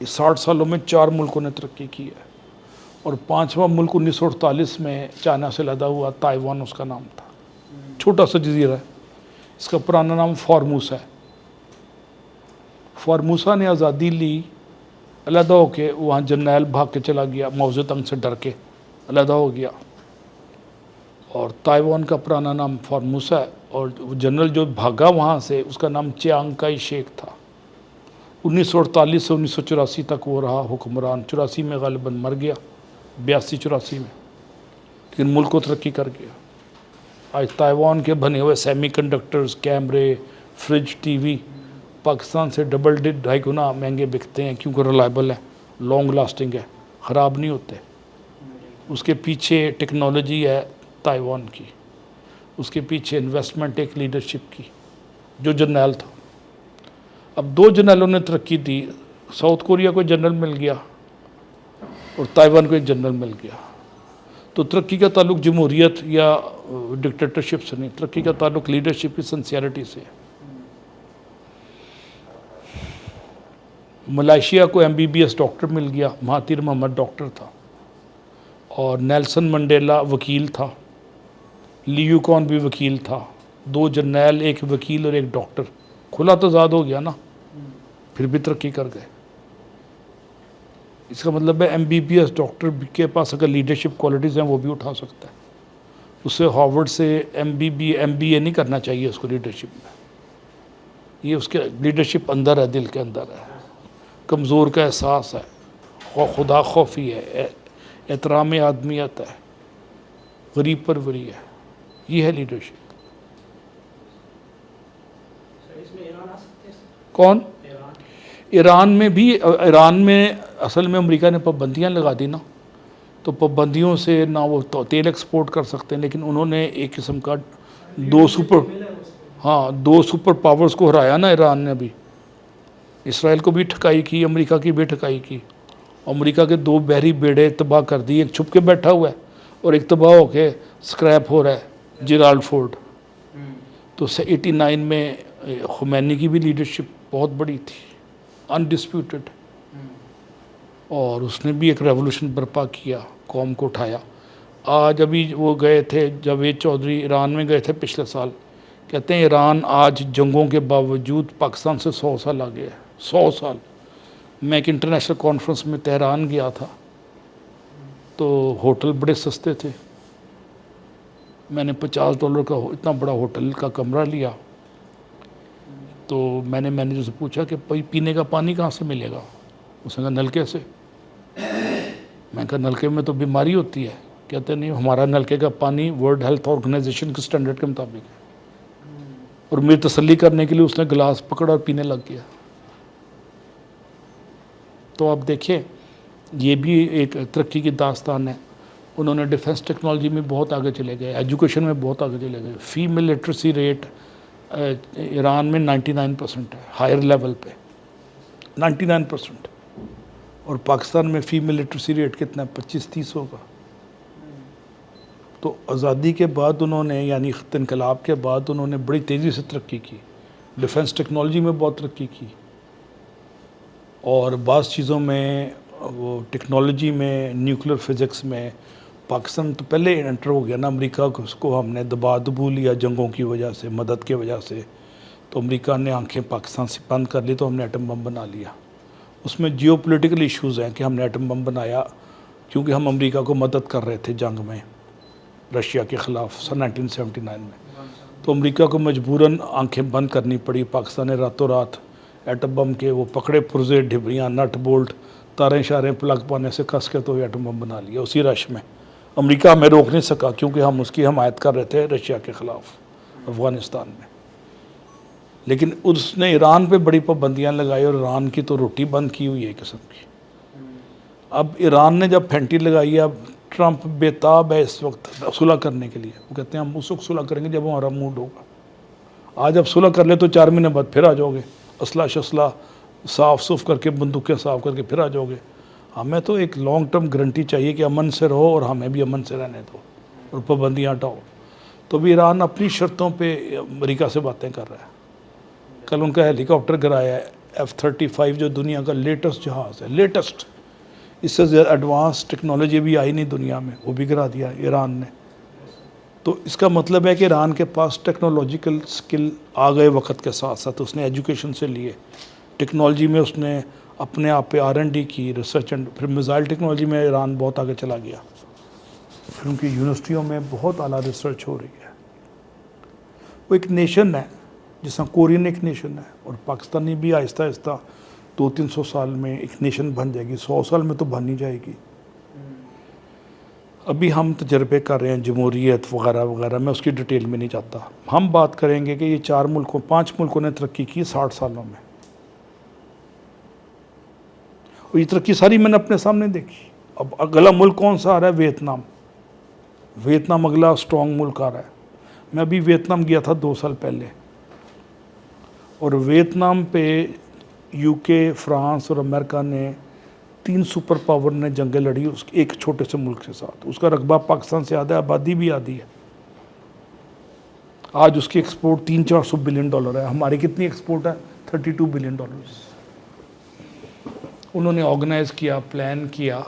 اس 60 سالوں میں 4 ملکوں نے ترقی کی ہے، اور 5واں ملک 1948 میں چائنا سے علیحدہ ہوا، تائیوان اس کا نام تھا، چھوٹا سا جزیرہ ہے، اس کا پرانا نام فارموسا ہے۔ فارموسا نے آزادی لی، علیحدہ ہو کے وہاں جرنیل بھاگ کے چلا گیا، ماؤ زے تنگ سے ڈر کے علیحدہ ہو گیا، اور تائیوان کا پرانا نام فارموسا ہے، اور جنرل جو بھاگا وہاں سے اس کا نام چیانگ کائی شیک تھا۔ 1948 سے 1984 تک وہ رہا حکمران، 84 میں غالباً مر گیا، 82-84 میں، لیکن ملک کو ترقی کر گیا۔ آج تائیوان کے بنے ہوئے سیمی کنڈکٹرز، کیمرے، فریج، ٹی وی پاکستان سے ڈبل 2.5 گنا مہنگے بکتے ہیں، کیونکہ ریلائبل ہے، لانگ لاسٹنگ ہے، خراب نہیں ہوتے۔ اس کے پیچھے ٹیکنالوجی ہے تائیوان کی، اس کے پیچھے انویسٹمنٹ ایک لیڈرشپ کی، جو جرنیل تھا۔ اب 2 جرنیلوں نے ترقی دی، ساؤتھ کوریا کو جنرل مل گیا اور تائیوان کو ایک جنرل مل گیا۔ تو ترقی کا تعلق جمہوریت یا ڈکٹیٹرشپ سے نہیں، ترقی کا تعلق لیڈرشپ کی سنسیئرٹی سے ہے۔ ملائیشیا کو MBBS ڈاکٹر مل گیا، مہاتیر محمد ڈاکٹر تھا، اور نیلسن منڈیلا وکیل تھا، لیو کون بھی وکیل تھا، 2 جرنیل، ایک وکیل اور ایک ڈاکٹر، کھلا تضاد ہو گیا نا، پھر بھی ترقی کر گئے۔ اس کا مطلب ہے MBBS ڈاکٹر کے پاس اگر لیڈرشپ کوالٹیز ہیں وہ بھی اٹھا سکتا ہے۔ اسے ہارورڈ سے MBA نہیں کرنا چاہیے اس کو لیڈرشپ میں، یہ اس کے لیڈرشپ اندر ہے، دل کے اندر ہے، کمزور کا احساس ہے، خدا خوفی ہے، احترام آدمیت ہے، غریب پروری ہے، یہ ہے لیڈرشپ۔ کون؟ ایران میں بھی، ایران میں اصل میں امریکہ نے پابندیاں لگا دی نا، تو پابندیوں سے نہ وہ تیل ایکسپورٹ کر سکتے ہیں، لیکن انہوں نے ایک قسم کا 2 سپر پاورز کو ہرایا نا ایران نے، ابھی اسرائیل کو بھی ٹھکائی کی، امریکہ کی بھی ٹھکائی کی۔ امریکہ کے 2 بحری بیڑے تباہ کر دی، ایک چھپ کے بیٹھا ہوا ہے اور ایک تباہ ہو کے سکریپ ہو رہا ہے، جیرالڈ فورڈ۔ تو 89 میں خمینی کی بھی لیڈرشپ بہت بڑی تھی، انڈسپیوٹڈ، اور اس نے بھی ایک ریولوشن برپا کیا، قوم کو اٹھایا۔ آج ابھی وہ گئے تھے، جاوید چودھری ایران میں گئے تھے پچھلے سال، کہتے ہیں ایران آج جنگوں کے باوجود پاکستان سے 100 سال آگے ہے، 100 سال۔ میں ایک انٹرنیشنل کانفرنس میں تہران گیا تھا، تو ہوٹل بڑے سستے تھے، میں نے $50 کا اتنا بڑا ہوٹل کا کمرہ لیا، تو میں نے مینیجر سے پوچھا کہ پینے کا پانی کہاں سے ملے گا؟ اس نے کہا نلکے سے۔ میں کہا نلکے میں تو بیماری ہوتی ہے، کہتے نہیں، ہمارا نلکے کا پانی ورلڈ ہیلتھ آرگنائزیشن کے سٹینڈرڈ کے مطابق ہے۔ اور میری تسلی کرنے کے لیے اس نے گلاس پکڑا اور پینے لگ گیا۔ تو آپ دیکھیں، یہ بھی ایک ترقی کی داستان ہے۔ انہوں نے ڈیفنس ٹیکنالوجی میں بہت آگے چلے گئے، ایجوکیشن میں بہت آگے چلے گئے۔ فیمیل لٹریسی ریٹ ایران میں 99% ہے، ہائر لیول پہ 99%، اور پاکستان میں فیمیل لٹریسی ریٹ کتنا ہے؟ 25-30 ہوگا۔ تو آزادی کے بعد انہوں نے، یعنی خط انقلاب کے بعد انہوں نے بڑی تیزی سے ترقی کی، ڈیفنس ٹیکنالوجی میں بہت ترقی کی، اور بعض چیزوں میں، وہ ٹیکنالوجی میں، نیوکلیر فزکس میں پاکستان تو پہلے انٹر ہو گیا نا۔ امریکہ کو اس کو ہم نے دبو لیا جنگوں کی وجہ سے، مدد کی وجہ سے، تو امریکہ نے آنکھیں پاکستان سے بند کر لی، تو ہم نے ایٹم بم بنا لیا۔ اس میں جیو پولیٹیکل ایشوز ہیں کہ ہم نے ایٹم بم بنایا کیونکہ ہم امریکہ کو مدد کر رہے تھے جنگ میں رشیا کے خلاف سن 1979 میں، تو امریکہ کو مجبوراً آنکھیں بند کرنی پڑی۔ پاکستان نے راتوں رات ایٹم بم کے وہ پکڑے پرزے، ڈھبریاں، نٹ بولٹ، تاریں شاریں پلگ پانے سے کس کے تو ایٹم بم بنا لیا اسی رش میں۔ امریکہ ہمیں روک نہیں سکا کیونکہ ہم اس کی حمایت کر رہے تھے رشیا کے خلاف افغانستان میں۔ لیکن اس نے ایران پہ بڑی پابندیاں لگائی، اور ایران کی تو روٹی بند کی ہوئی ہے قسم کی۔ اب ایران نے جب پھینٹی لگائی، اب ٹرمپ بےتاب ہے اس وقت صلح کرنے کے لیے۔ وہ کہتے ہیں ہم اس وقت صلح کریں گے جب ہمارا موڈ ہوگا۔ آج اب صلح کر لے تو 4 مہینے بعد پھر آ جاؤ گے، اسلحہ شسلہ صاف کر کے، بندوقیں صاف کر کے پھر آ جاؤ گے۔ ہمیں تو ایک لانگ ٹرم گارنٹی چاہیے کہ امن سے رہو اور ہمیں بھی امن سے رہنے دو اور پابندیاں ہٹاؤ۔ تو بھی ایران اپنی شرطوں پہ امریکہ سے باتیں کر رہا ہے۔ کل ان کا ہیلی کاپٹر گرایا ہے F-35 جو دنیا کا لیٹسٹ جہاز ہے، لیٹسٹ، اس سے زیادہ ایڈوانس ٹیکنالوجی بھی آئی نہیں دنیا میں، وہ بھی گرا دیا ایران نے. تو اس کا مطلب ہے کہ ایران کے پاس ٹیکنالوجیکل سکل آ گئے وقت کے ساتھ ساتھ. اس نے ایجوکیشن سے لیے، ٹیکنالوجی میں اس نے اپنے آپ پہ R&D کی، ریسرچ اینڈ پھر میزائل ٹیکنالوجی میں ایران بہت آگے چلا گیا. پھر ان کی یونیورسٹیوں میں بہت اعلیٰ ریسرچ ہو رہی ہے. وہ ایک نیشن ہے، جس طرح کورین ایک نیشن ہے، اور پاکستانی بھی آہستہ آہستہ 200-300 سال میں ایک نیشن بن جائے گی. 100 سال میں تو بن ہی جائے گی. ابھی ہم تجربے کر رہے ہیں جمہوریت وغیرہ وغیرہ، میں اس کی ڈیٹیل میں نہیں جاتا. ہم بات کریں گے کہ یہ 5 ملکوں نے ترقی کی 60 سالوں میں، اور یہ ترقی ساری میں نے اپنے سامنے دیکھی. اب اگلا ملک کون سا آ رہا ہے؟ ویتنام. ویتنام اگلا اسٹرانگ ملک آ رہا ہے. میں ابھی ویتنام گیا تھا 2 سال پہلے، اور ویتنام پہ UK، فرانس اور امریکہ نے 3 سپر پاور نے جنگیں لڑی اس ایک چھوٹے سے ملک کے ساتھ. اس کا رقبہ پاکستان سے زیادہ ہے، آبادی بھی آدھی ہے. آج اس کی ایکسپورٹ $300-400 بلین ہے. ہماری کتنی ایکسپورٹ ہے؟ $32 بلین. انہوں نے آرگنائز کیا، پلان کیا،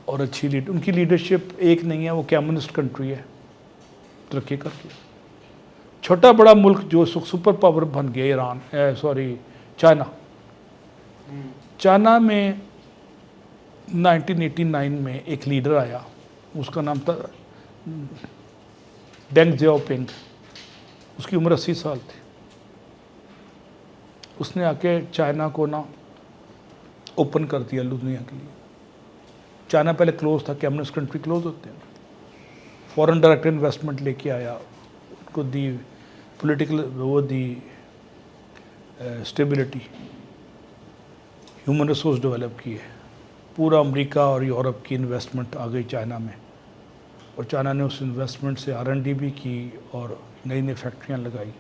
اور اچھی ان کی لیڈرشپ ایک نہیں ہے، وہ کمیونسٹ کنٹری ہے، ترقی کر کے. چھوٹا بڑا ملک جو سپر پاور بن گیا، ایران، چائنا. چائنا میں 1989 میں ایک لیڈر آیا، اس کا نام تھا ڈینگ زیاؤ پنگ. اس کی عمر 80 سال تھی. اس نے آ کے چائنا کو اوپن کر دیا دنیا کے لیے. چائنا پہلے کلوز تھا، کمیونسٹ کنٹری کلوز ہوتے ہیں. فورن ڈائریکٹ انویسٹمنٹ لے کے آیا، ان کو دی پولیٹیکل، وہ دی اسٹیبلٹی، ہیومن ریسورس ڈیولپ کیے. پورا امریکہ اور یورپ کی انویسٹمنٹ آ گئی چائنا میں، اور چائنا نے اس انویسٹمنٹ سے R&D بھی کی اور نئی نئی فیکٹریاں لگائی.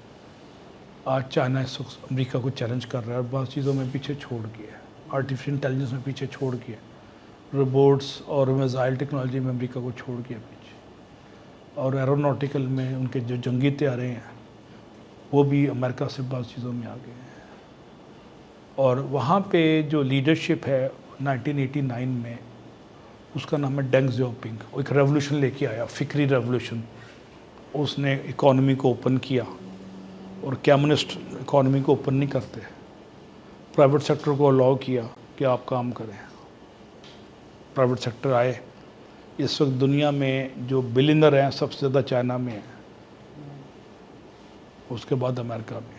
آج چائنا اس وقت امریکہ کو چیلنج کر رہا ہے، اور بعض چیزوں میں پیچھے چھوڑ گیا ہے. آرٹیفیشل انٹیلیجنس میں پیچھے چھوڑ گیا، روبوٹس اور میزائل ٹیکنالوجی میں امریکہ کو چھوڑ گیا پیچھے. اور ایروناٹیکل میں ان کے جو جنگی طیارے ہیں وہ بھی امریکہ سے بعض چیزوں میں آ گئے ہیں. اور وہاں پہ جو لیڈرشپ ہے 1989 میں، اس کا نام ہے ڈینگ زیاؤ پنگ. وہ ایک ریولوشن لے کے آیا، فکری ریولوشن. اس نے اکانومی کو اوپن کیا، اور کمیونسٹ اکانومی کو اوپن نہیں کرتے، پرائیویٹ سیکٹر کو الاؤ کیا کہ آپ کام کریں. پرائیویٹ سیکٹر آئے. اس وقت دنیا میں جو بلینر ہیں سب سے زیادہ چائنا میں ہیں، اس کے بعد امریکہ میں ہے.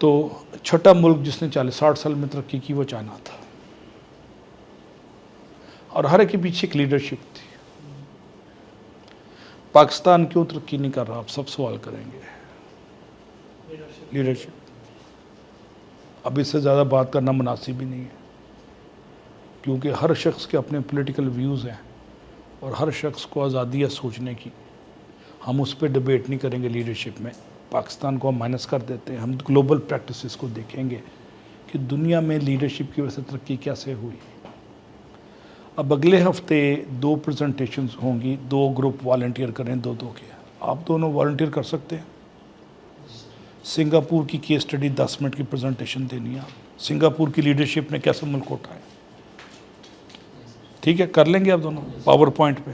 تو چھوٹا ملک جس نے 40-60 سال میں ترقی کی وہ چائنا تھا، اور ہر ایک کے پیچھے ایک لیڈرشپ تھی. پاکستان کیوں ترقی نہیں کر رہا؟ آپ سب سوال کریں گے. لیڈرشپ. اب اس سے زیادہ بات کرنا مناسب ہی نہیں ہے، کیونکہ ہر شخص کے اپنے پولیٹیکل ویوز ہیں، اور ہر شخص کو آزادی ہے سوچنے کی. ہم اس پہ ڈبیٹ نہیں کریں گے. لیڈرشپ میں پاکستان کو ہم مائنس کر دیتے ہیں. ہم گلوبل پریکٹسز کو دیکھیں گے کہ دنیا میں لیڈرشپ کی وجہ سے ترقی کیسے ہوئی. اب اگلے ہفتے 2 پریزنٹیشنز ہوں گی. 2 گروپ والنٹیئر کریں، 2 کے. آپ دونوں والنٹیئر کر سکتے ہیں. سنگاپور کی کیس اسٹڈی 10 منٹ کی پریزنٹیشن دینی ہے. سنگاپور کی لیڈرشپ نے کیسے ملک کو اٹھایا. ٹھیک ہے، کر لیں گے آپ دونوں پاور پوائنٹ پہ.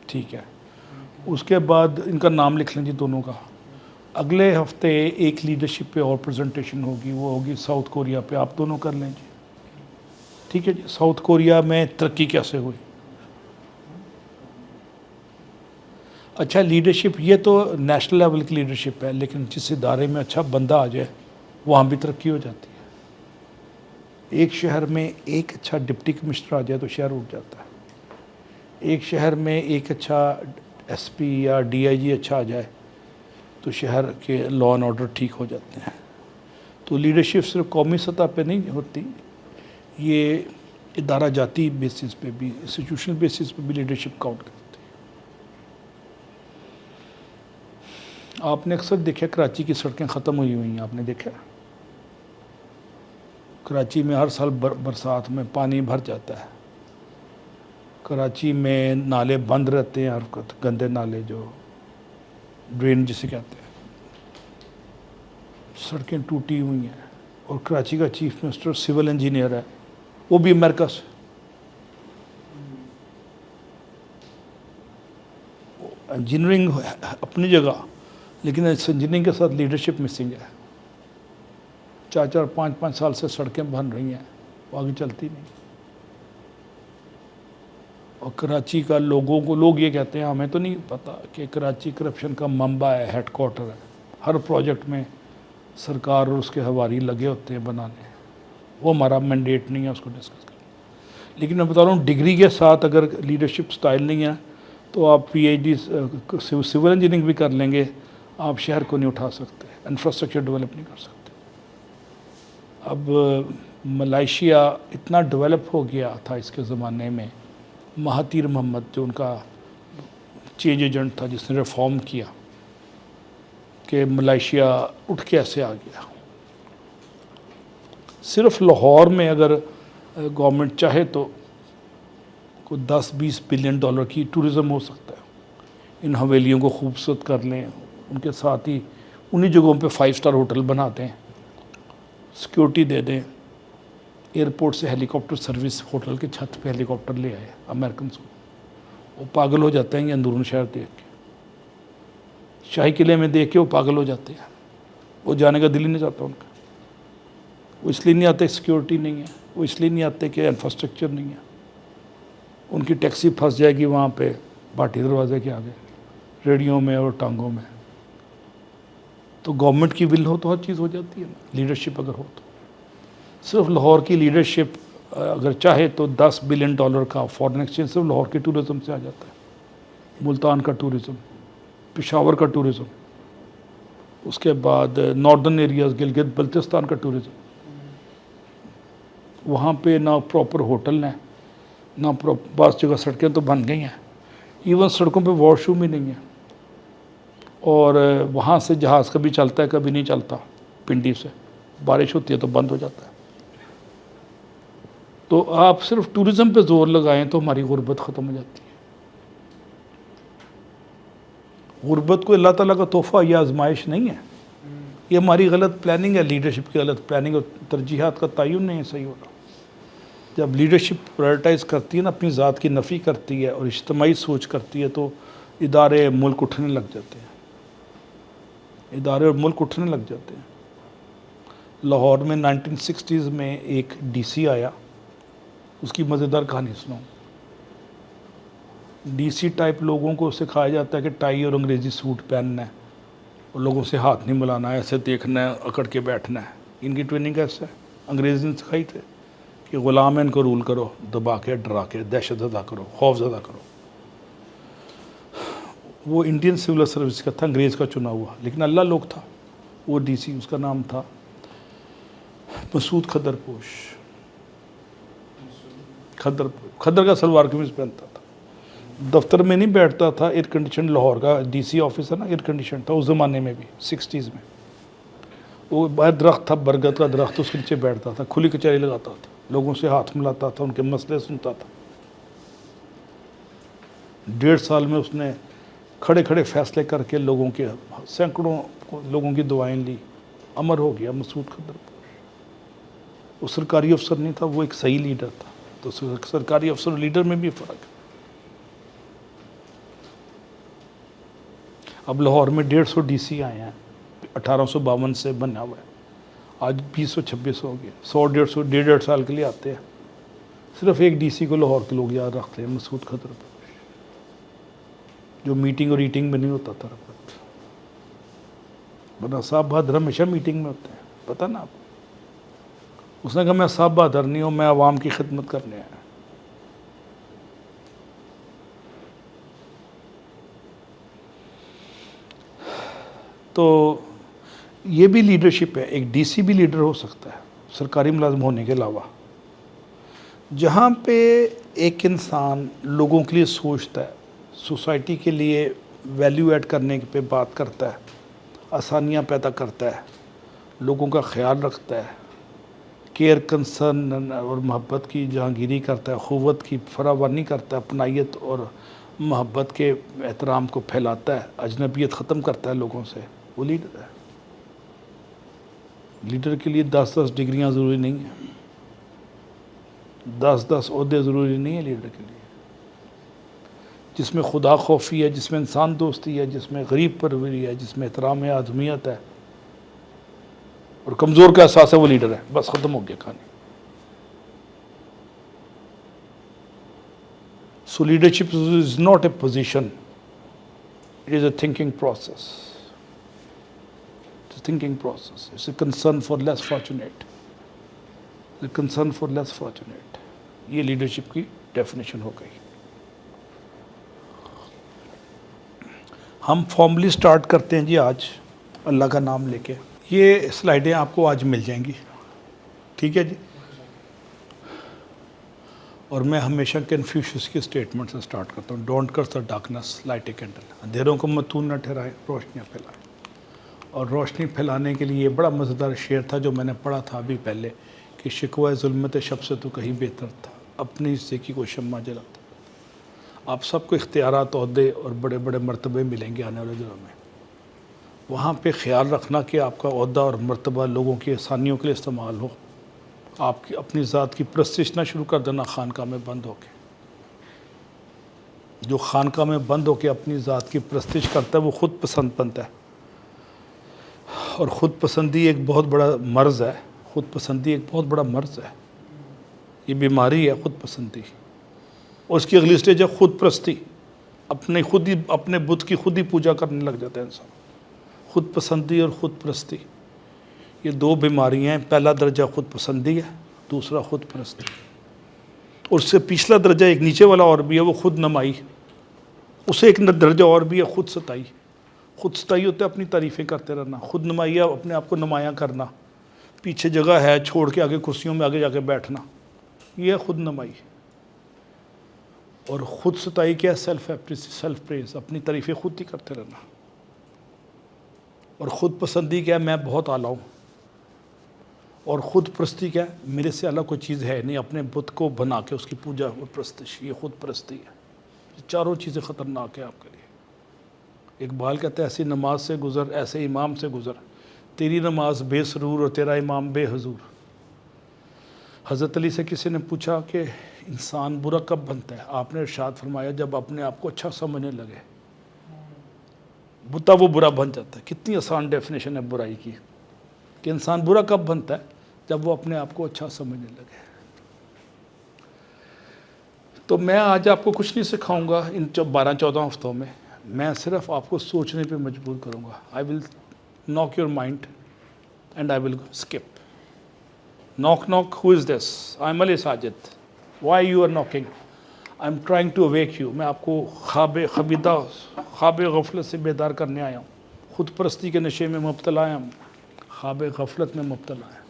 ٹھیک ہے. اس کے بعد ان کا نام لکھ لیں جی دونوں کا. اگلے ہفتے ایک لیڈرشپ پہ اور پریزنٹیشن ہوگی، وہ ہوگی ساؤتھ کوریا پہ. آپ دونوں کر لیں جی. ٹھیک ہے جی. ساؤتھ کوریا میں ترقی کیسے ہوئی. اچھا، لیڈرشپ یہ تو نیشنل لیول کی لیڈرشپ ہے، لیکن جس ادارے میں اچھا بندہ آ جائے وہاں بھی ترقی ہو جاتی ہے. ایک شہر میں ایک اچھا ڈپٹی کمشنر آ جائے تو شہر اٹھ جاتا ہے. ایک شہر میں ایک اچھا SP یا DIG اچھا آ جائے تو شہر کے لا اینڈ آرڈر ٹھیک ہو جاتے ہیں. تو لیڈرشپ صرف قومی سطح پہ نہیں ہوتی، یہ ادارہ جاتی بیسس پہ بھی، انسٹیٹیوشنل بیسس پہ بھی لیڈرشپ کاؤنٹ کرتی ہے. آپ نے اکثر دیکھا کراچی کی سڑکیں ختم ہوئی ہیں. آپ نے دیکھا کراچی میں ہر سال برسات میں پانی بھر جاتا ہے. کراچی میں نالے بند رہتے ہیں، ہر وقت گندے نالے جو ڈرین جسے کہتے ہیں. سڑکیں ٹوٹی ہوئی ہیں. اور کراچی کا چیف منسٹر سول انجینئر ہے، وہ بھی امریکہ سے. انجینئرنگ اپنی جگہ، لیکن اس انجینئرنگ کے ساتھ لیڈرشپ مسنگ ہے. 4-5 سال سے سڑکیں بن رہی ہیں، وہ آگے چلتی نہیں. اور کراچی کا لوگوں کو، لوگ یہ کہتے ہیں، ہمیں تو نہیں پتہ کہ کراچی کرپشن کا منبع ہے، ہیڈ کوارٹر ہے. ہر پروجیکٹ میں سرکار اور اس کے حوالی لگے ہوتے ہیں بنانے. وہ ہمارا مینڈیٹ نہیں ہے اس کو ڈسکس کرنا. لیکن میں بتا رہا ہوں ڈگری کے ساتھ اگر لیڈرشپ سٹائل نہیں ہے تو آپ P H D civil engineering بھی کر لیں گے، آپ شہر کو نہیں اٹھا سکتے، انفراسٹرکچر ڈیولپ نہیں کر سکتے. اب ملائیشیا اتنا ڈیولپ ہو گیا تھا اس کے زمانے میں، مہاتیر محمد جو ان کا چینج ایجنٹ تھا جس نے ریفارم کیا، کہ ملائیشیا اٹھ کے ایسے آ گیا. صرف لاہور میں اگر گورنمنٹ چاہے تو کوئی $10-20 بلین کی ٹورزم ہو سکتا ہے. ان حویلیوں کو خوبصورت کر لیں، ان کے ساتھ ہی انہی جگہوں پہ 5 اسٹار ہوٹل بنا دیں، سیکیورٹی دے دیں. ایئرپورٹ سے ہیلی کاپٹر سروس، ہوٹل کے چھت پہ ہیلی کاپٹر لے آئے امریکنس کو. وہ پاگل ہو جاتے ہیں یہ اندرون شہر دیکھ کے، شاہی قلعے میں دیکھ کے وہ پاگل ہو جاتے ہیں. وہ جانے کا دل ہی نہیں چاہتا ان کا. وہ اس لیے نہیں آتے سیکیورٹی نہیں ہے، وہ اس لیے نہیں آتے کہ انفراسٹرکچر نہیں ہے. ان کی ٹیکسی پھنس جائے گی وہاں پہ بھاٹی دروازے کے آگے، ریڑیوں میں اور ٹانگوں میں. تو گورنمنٹ کی ول ہو تو ہر چیز ہو جاتی ہے نا، لیڈرشپ اگر ہو تو. صرف لاہور کی لیڈرشپ اگر چاہے تو $10 بلین کا فارن ایکسچینج صرف لاہور کے ٹورزم سے آ جاتا ہے. ملتان کا ٹورزم، پشاور کا ٹورزم، اس کے بعد ناردرن ایریاز گلگت بلتستان کا ٹورزم. وہاں پہ نہ پراپر ہوٹل ہیں، نہ بعض جگہ سڑکیں تو بن گئی ہیں، ایون سڑکوں پہ واش روم ہی نہیں ہے. اور وہاں سے جہاز کبھی چلتا ہے کبھی نہیں چلتا، پنڈی سے بارش ہوتی ہے تو بند ہو جاتا ہے. تو آپ صرف ٹورزم پہ زور لگائیں تو ہماری غربت ختم ہو جاتی ہے. غربت کو اللہ تعالیٰ کا تحفہ یا آزمائش نہیں ہے، یہ ہماری غلط پلاننگ ہے، لیڈرشپ کی غلط پلاننگ اور ترجیحات کا تعین نہیں ہے صحیح ہو رہا. جب لیڈرشپ پرائرٹائز کرتی ہے نا، اپنی ذات کی نفی کرتی ہے اور اجتماعی سوچ کرتی ہے تو ادارے ملک اٹھنے لگ جاتے ہیں. ادارے اور ملک اٹھنے لگ جاتے ہیں. لاہور میں 1960s میں ایک ڈی سی آیا، اس کی مزیدار کہانی سناؤں. ڈی سی ٹائپ لوگوں کو سکھایا جاتا ہے کہ ٹائی اور انگریزی سوٹ پہننا ہے اور لوگوں سے ہاتھ نہیں ملانا ہے، ایسے دیکھنا ہے، اکڑ کے بیٹھنا ہے. ان کی ٹریننگ ایسا ہے، انگریزی نے سکھائی تھے کہ غلام ان کو رول کرو، دبا کے، ڈرا کے، دہشت زدہ کرو، خوف زدہ کرو. وہ انڈین سول سروس کا تھا، انگریز کا چنا ہوا، لیکن اللہ لوگ تھا. وہ ڈی سی، اس کا نام تھا مسعود کھدر پوش. کھدر کا سلوار قمیض پہنتا تھا، دفتر میں نہیں بیٹھتا تھا. ایئر کنڈیشن لاہور کا ڈی سی آفس ہے نا، ایئر کنڈیشن تھا اس زمانے میں بھی، 60s میں. وہ باہر درخت تھا، برگد کا درخت، اس کے نیچے بیٹھتا تھا، کھلی کچہری لگاتا تھا، لوگوں سے ہاتھ ملاتا تھا، ان کے مسئلے سنتا تھا. 1.5 سال میں اس نے کھڑے کھڑے فیصلے کر کے لوگوں کے، سینکڑوں لوگوں کی دعائیں لی. امر ہو گیا مسعود کھدر پوش. وہ سرکاری افسر نہیں تھا، وہ ایک صحیح لیڈر تھا. تو سرکاری افسر اور لیڈر میں بھی فرق ہے. اب لاہور میں 150 ڈی سی آئے ہیں، 1852 سے بنا ہوا ہے. آج 226 ہو گیا. 100-150 1.5 سال کے لیے آتے ہیں. صرف ایک ڈی سی کو لاہور کے لوگ یاد رکھتے ہیں، مسعود کھدر پوش، جو میٹنگ اور ایٹنگ میں نہیں ہوتا تھا. ورنہ صاحب بہادر ہمیشہ میٹنگ میں ہوتے ہیں، پتہ نا آپ. اس نے کہا میں صاحب بہادر نہیں ہوں، میں عوام کی خدمت کرنے آیا. تو یہ بھی لیڈرشپ ہے. ایک ڈی سی بھی لیڈر ہو سکتا ہے سرکاری ملازم ہونے کے علاوہ. جہاں پہ ایک انسان لوگوں کے لیے سوچتا ہے، سوسائٹی کے لیے ویلیو ایڈ کرنے پہ بات کرتا ہے، آسانیاں پیدا کرتا ہے، لوگوں کا خیال رکھتا ہے، کیئر، کنسرن اور محبت کی جہانگیری کرتا ہے، اخوت کی فراوانی کرتا ہے، اپنائیت اور محبت کے احترام کو پھیلاتا ہے، اجنبیت ختم کرتا ہے لوگوں سے، وہ لیڈر ہے. لیڈر کے لیے 10 ڈگریاں ضروری نہیں ہیں، 10 عہدے ضروری نہیں ہیں لیڈر کے لیے۔ جس میں خدا خوفی ہے، جس میں انسان دوستی ہے، جس میں غریب پروری ہے، جس میں احترام آدمیت ہے اور کمزور کا احساس ہے، وہ لیڈر ہے۔ بس ختم ہو گیا کہانی۔ So leadership is not a position, it is a thinking process. thinking process. It's a concern for less fortunate. A concern for less fortunate. یہ لیڈرشپ کی ڈیفینیشن ہو گئی۔ ہم فارملی سٹارٹ کرتے ہیں جی آج اللہ کا نام لے کے۔ یہ سلائیڈیں آپ کو آج مل جائیں گی، ٹھیک ہے جی؟ اور میں ہمیشہ کنفیوشس کی اسٹیٹمنٹ سے سٹارٹ کرتا ہوں، don't curse the darkness light a candle, اندھیروں کو متون نہ ٹھہرائے، روشنیاں پھیلائے۔ اور روشنی پھیلانے کے لیے یہ بڑا مزیدار شعر تھا جو میں نے پڑھا تھا ابھی پہلے، کہ شکوہ ظلمت شب سے تو کہیں بہتر تھا، اپنی حصے کی کوئی شمع جلاتا۔ آپ سب کو اختیارات، عہدے اور بڑے بڑے مرتبے ملیں گے آنے والے دنوں میں۔ وہاں پہ خیال رکھنا کہ آپ کا عہدہ اور مرتبہ لوگوں کی آسانیوں کے لیے استعمال ہو۔ آپ کی اپنی ذات کی پرستش نہ شروع کر دینا خانقاہ میں بند ہو کے۔ جو خانقاہ میں بند ہو کے اپنی ذات کی پرستش کرتا ہے وہ خود پسند بنتا ہے، اور خود پسندی ایک بہت بڑا مرض ہے۔ خود پسندی ایک بہت بڑا مرض ہے، یہ بیماری ہے خود پسندی۔ اور اس کی اگلی سٹیج ہے خود پرستی، اپنے بت کی خود ہی پوجا کرنے لگ جاتا ہے انسان۔ خود پسندی اور خود پرستی یہ دو بیماریاں ہیں۔ پہلا درجہ خود پسندی ہے، دوسرا خود پرستی۔ اور اس سے پچھلا درجہ ایک نیچے والا اور بھی ہے، وہ خود نمائی۔ اسے ایک درجہ اور بھی ہے، خود ستائی۔ خود ستائی ہوتا ہے اپنی تعریفیں کرتے رہنا، خود نمائی ہے اپنے آپ کو نمایاں کرنا، پیچھے جگہ ہے چھوڑ کے آگے کرسیوں میں آگے جا کے بیٹھنا، یہ ہے خود نمائی۔ اور خود ستائی کیا ہے؟ سیلف پریز، اپنی تعریفیں خود ہی کرتے رہنا۔ اور خود پسندی کیا ہے؟ میں بہت اعلیٰ ہوں۔ اور خود پرستی کیا ہے؟ میرے سے الگ کوئی چیز ہے نہیں، اپنے بت کو بنا کے اس کی پوجا اور پرستش، یہ خود پرستی ہے۔ یہ چاروں چیزیں خطرناک ہیں آپ کے لیے۔ اقبال کہتا ہے ایسی نماز سے گزر، ایسے امام سے گزر، تیری نماز بے سرور اور تیرا امام بے حضور۔ حضرت علی سے کسی نے پوچھا کہ انسان برا کب بنتا ہے؟ آپ نے ارشاد فرمایا جب اپنے آپ کو اچھا سمجھنے لگے، بتا وہ برا بن جاتا ہے۔ کتنی آسان ڈیفینیشن ہے برائی کی، کہ انسان برا کب بنتا ہے؟ جب وہ اپنے آپ کو اچھا سمجھنے لگے۔ تو میں آج آپ کو کچھ نہیں سکھاؤں گا ان 12-14 ہفتوں میں، میں صرف آپ کو سوچنے پہ مجبور کروں گا۔ آئی ول knock your mind and I will skip. Knock, knock, who is this? I'm Ali Sajid. Why you are knocking? I'm trying to awake you. میں آپ کو خواب غفلت سے بیدار کرنے آیا ہوں۔ خود پرستی کے نشے میں مبتلا آیا ہوں، خواب غفلت میں مبتلا ہے۔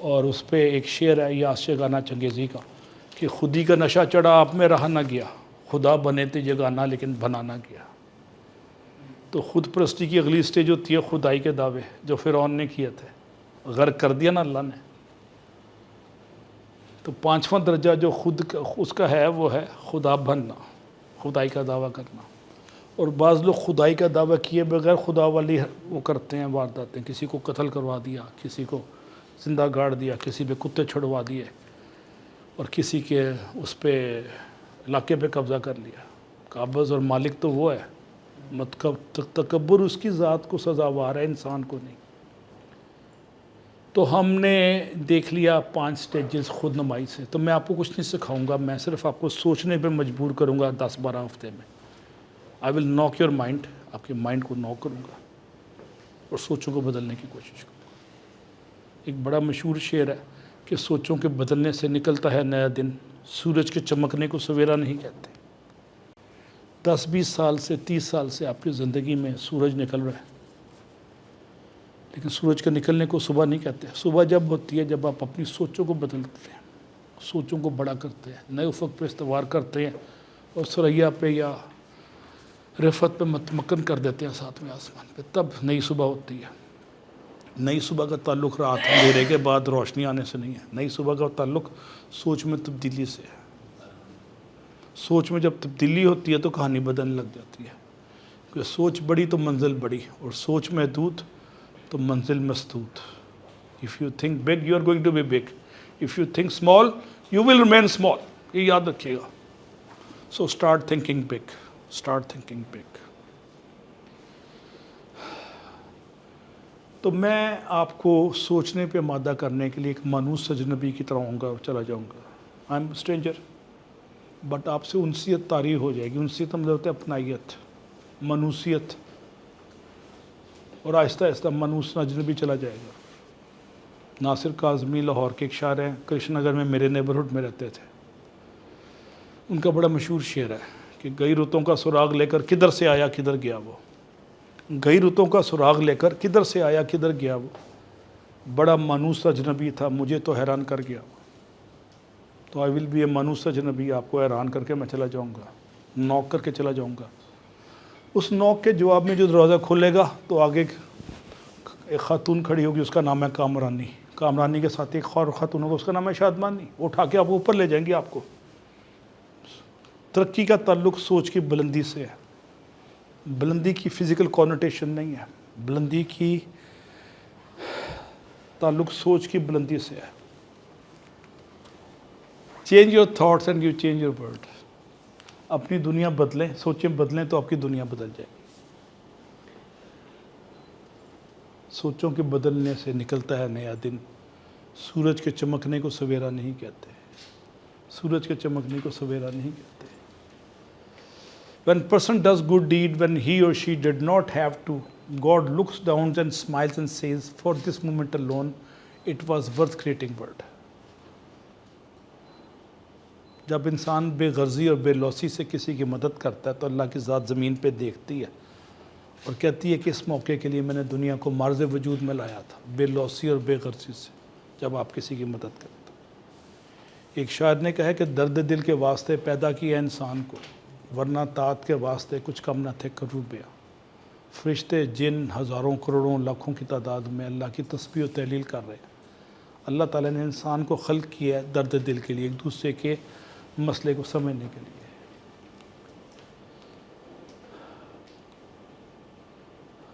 اور اس پہ ایک شعر ہے یاس گانا چنگیزی کا، کہ خودی کا نشہ چڑھا آپ میں رہا نہ گیا، خدا بنے تھے جگانا لیکن بنا نہ گیا۔ تو خود پرستی کی اگلی سٹیج ہوتی ہے خدائی کے دعوے، جو فرعون نے کیے تھے، غرق کر دیا نا اللہ نے۔ تو 5واں درجہ جو اس کا ہے وہ ہے خدا بننا، خدائی کا دعویٰ کرنا۔ اور بعض لوگ خدائی کا دعویٰ کیے بغیر خدا والی وہ کرتے ہیں وارداتیں، کسی کو قتل کروا دیا، کسی کو زندہ گاڑ دیا، کسی پہ کتے چھڑوا دیے، اور کسی کے اس پہ علاقے پہ قبضہ کر لیا۔ قابض اور مالک تو وہ ہے، تکبر اس کی ذات کو سزاوار ہے، انسان کو نہیں۔ تو ہم نے دیکھ لیا 5 سٹیجز خود نمائی سے۔ تو میں آپ کو کچھ نہیں سکھاؤں گا، میں صرف آپ کو سوچنے پہ مجبور کروں گا 10-12 ہفتے میں۔ آئی ول ناک یور مائنڈ، آپ کے مائنڈ کو ناک کروں گا اور سوچوں کو بدلنے کی کوشش کروں گا۔ ایک بڑا مشہور شعر ہے کہ سوچوں کے بدلنے سے نکلتا ہے نیا دن، سورج کے چمکنے کو سویرا نہیں کہتے۔ 10-20 سال سے 30 سال سے آپ کی زندگی میں سورج نکل رہا ہے، لیکن سورج کے نکلنے کو صبح نہیں کہتے۔ صبح جب ہوتی ہے جب آپ اپنی سوچوں کو بدلتے ہیں، سوچوں کو بڑا کرتے ہیں، نئے افق پہ استوار کرتے ہیں، اور ثریا پہ یا رفعت پہ متمکن کر دیتے ہیں 7ویں آسمان پہ، تب نئی صبح ہوتی ہے۔ نئی صبح کا تعلق رات اندھیرے کے بعد روشنی آنے سے نہیں ہے، نئی صبح کا تعلق سوچ میں تبدیلی سے ہے۔ سوچ میں جب تبدیلی ہوتی ہے تو کہانی بدلنے لگ جاتی ہے، کیونکہ سوچ بڑی تو منزل بڑی، اور سوچ محدود تو منزل مسدود. If you think big, you are going to be big. If you think small, you will remain small. یہ یاد رکھیے گا. So start thinking big. Start thinking big. تو میں آپ کو سوچنے پہ آمادہ کرنے کے لیے ایک مانوس اجنبی کی طرح ہوں گا اور چلا جاؤں گا. I am stranger. بٹ آپ سے انسیت طاری ہو جائے گی. انسیت مطلب ہوتا ہے اپنائیت، منوسیت، اور آہستہ آہستہ منوس اجنبی چلا جائے گا. ناصر کاظمی لاہور کے ایک شاعر ہیں، کرشن نگر میں میرے نیبرہڈ میں رہتے تھے. ان کا بڑا مشہور شعر ہے کہ گئی رتوں کا سراغ لے کر کدھر سے آیا کدھر گیا وہ. گئی رتوں کا سراغ لے کر کدھر سے آیا کدھر گیا وہ، بڑا مانوس اجنبی تھا مجھے تو حیران کر گیا. تو آئی ول بی اے مانوس اجنبی. آپ کو حیران کر کے میں چلا جاؤں گا، نوک کر کے چلا جاؤں گا. اس نوک کے جواب میں جو دروازہ کھلے گا تو آگے ایک خاتون کھڑی ہوگی، اس کا نام ہے کامرانی. کامرانی کے ساتھ ایک اور خاتون ہوگا، اس کا نام ہے شادمانی. وہ اٹھا کے آپ کو اوپر لے جائیں گے. آپ کو ترقی کا تعلق سوچ کی بلندی سے ہے. بلندی کی فزیکل کونوٹیشن نہیں ہے، بلندی کی تعلق سوچ کی بلندی سے ہے. Change your thoughts and you change your world. اپنی دنیا بدلیں، سوچیں بدلیں تو آپ کی دنیا بدل جائے گی. سوچوں کے بدلنے سے نکلتا ہے نیا دن. سورج کے چمکنے کو سویرا نہیں کہتے. سورج کے چمکنے کو سویرا نہیں کہتے. When person does good deed when he or she did not have to, God looks down and smiles and says, for this moment alone, it was worth creating world. جب انسان بے غرضی اور بے لوثی سے کسی کی مدد کرتا ہے تو اللہ کی ذات زمین پہ دیکھتی ہے اور کہتی ہے کہ اس موقع کے لیے میں نے دنیا کو معرض وجود میں لایا تھا، بے لوثی اور بے غرضی سے جب آپ کسی کی مدد کرتے. ایک شاعر نے کہا کہ درد دل کے واسطے پیدا کیا انسان کو، ورنہ طاعت کے واسطے کچھ کم نہ تھے کروبیا. فرشتے جن ہزاروں کروڑوں لاکھوں کی تعداد میں اللہ کی تسبیح و تحلیل کر رہے ہیں. اللہ تعالیٰ نے انسان کو خلق کیا ہے درد دل کے لیے، ایک دوسرے کے مسئلے کو سمجھنے کے لیے.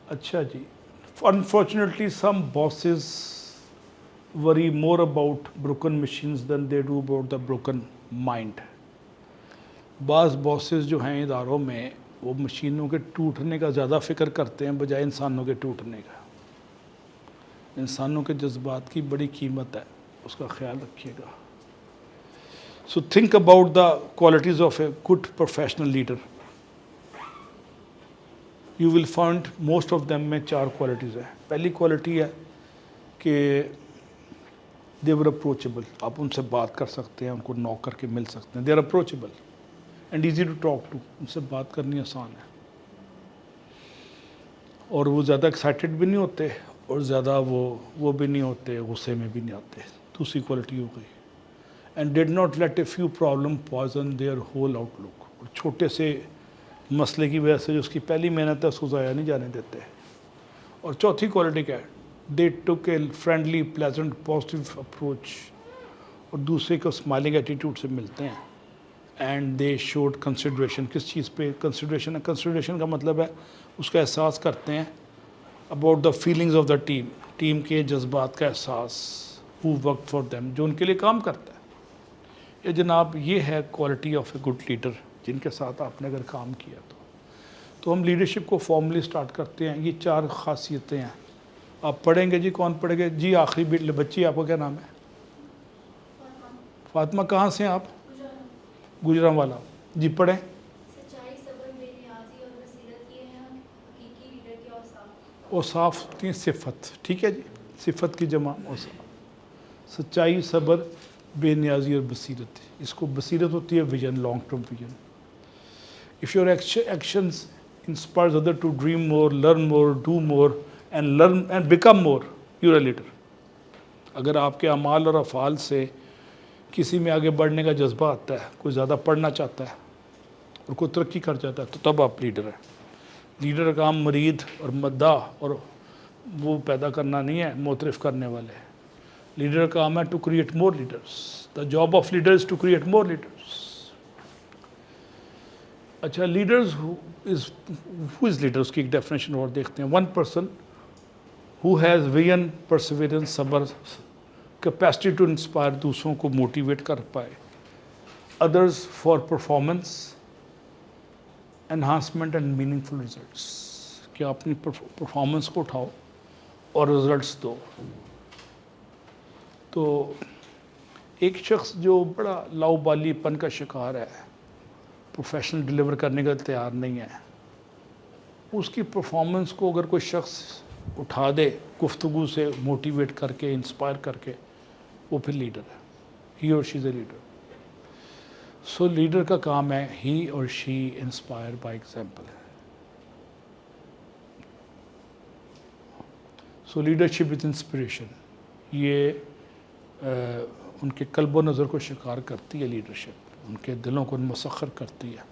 اچھا جی. Unfortunately, some bosses worry more about broken machines than they do about the broken mind. بعض باسز جو ہیں اداروں میں وہ مشینوں کے ٹوٹنے کا زیادہ فکر کرتے ہیں بجائے انسانوں کے ٹوٹنے کا. انسانوں کے جذبات کی بڑی قیمت ہے، اس کا خیال رکھیے گا. So think about the qualities of a good professional leader. You will find most of them میں 4 کوالٹیز ہیں. پہلی کوالٹی ہے کہ they were approachable. آپ ان سے بات کر سکتے ہیں، ان کو نوک کر کے مل سکتے ہیں. they are approachable and easy to talk to. ان سے بات کرنی آسان ہے اور وہ زیادہ ایکسائٹیڈ بھی نہیں ہوتے اور زیادہ وہ بھی نہیں ہوتے، غصے میں بھی نہیں آتے. دوسری کوالٹی ہو گئی. and did not let a few problem poison their whole outlook. اور چھوٹے سے مسئلے کی وجہ سے جو اس کی پہلی محنت ہے اس کو ضائع نہیں جانے دیتے. اور چوتھی کوالٹی کیا ہے؟ they took a friendly, pleasant, positive approach. اور دوسرے کو اسمائلنگ ایٹیٹیوڈ سے ملتے ہیں. And they should consideration. کس چیز پہ کنسیڈریشن ہے؟ کنسیڈریشن کا مطلب ہے اس کا احساس کرتے ہیں about the feelings of the team. Team کے جذبات کا احساس. ہو ورک فار دیم، جو ان کے لیے کام کرتا ہے. یہ جناب یہ ہے quality of a good leader جن کے ساتھ آپ نے اگر کام کیا تو ہم لیڈرشپ کو فارملی سٹارٹ کرتے ہیں. یہ 4 خاصیتیں ہیں. آپ پڑھیں گے. جی کون پڑھے گے؟ جی آخری بچی، آپ کا کیا نام ہے؟ فاطمہ. کہاں سے ہیں آپ؟ گجرانوالا. جی پڑھیں. سچائی، صبر، بے نیازی اور بصیرت یہ ہیں حقیقی لیڈر کے اوصاف. اوصاف کی صفت. ٹھیک ہے جی. صفت کی جمع اوصاف. سچائی، صبر، بے نیازی اور بصیرت. اس کو بصیرت ہوتی ہے vision, long term vision. If your actions inspires others to dream more, learn more, do more and become more, you're a leader. اگر آپ کے اعمال اور افعال سے کسی میں آگے بڑھنے کا جذبہ آتا ہے، کوئی زیادہ پڑھنا چاہتا ہے اور کوئی ترقی کر جاتا ہے تو تب آپ لیڈر ہیں. لیڈر کا کام مرید اور مداح اور وہ پیدا کرنا نہیں ہے، معترف کرنے والے. لیڈر کا کام ہے to create more leaders. The job of leader is to create more leaders. اچھا، لیڈرز ہو از لیڈر، اس کی ایک ڈیفینیشن اور دیکھتے ہیں. One person who has vision, perseverance, صبر, capacity to inspire, دوسروں کو موٹیویٹ کر پائے. Others for performance, enhancement and meaningful results. کہ اپنی پرفارمنس کو اٹھاؤ اور رزلٹس دو. تو ایک شخص جو بڑا لاؤبالی پن کا شکار ہے, پروفیشنل ڈیلیور کرنے کا تیار نہیں ہے, اس کی پرفارمنس کو اگر کوئی شخص اٹھا دے گفتگو سے, موٹیویٹ کر کے, انسپائر کر کے, وہ پھر لیڈر ہے. ہی اور شی از اے لیڈر. سو لیڈر کا کام ہے ہی اور she inspire by example. So leadership with inspiration, یہ ان کے قلب و نظر کو شکار کرتی ہے. لیڈرشپ ان کے دلوں کو مسخر کرتی ہے,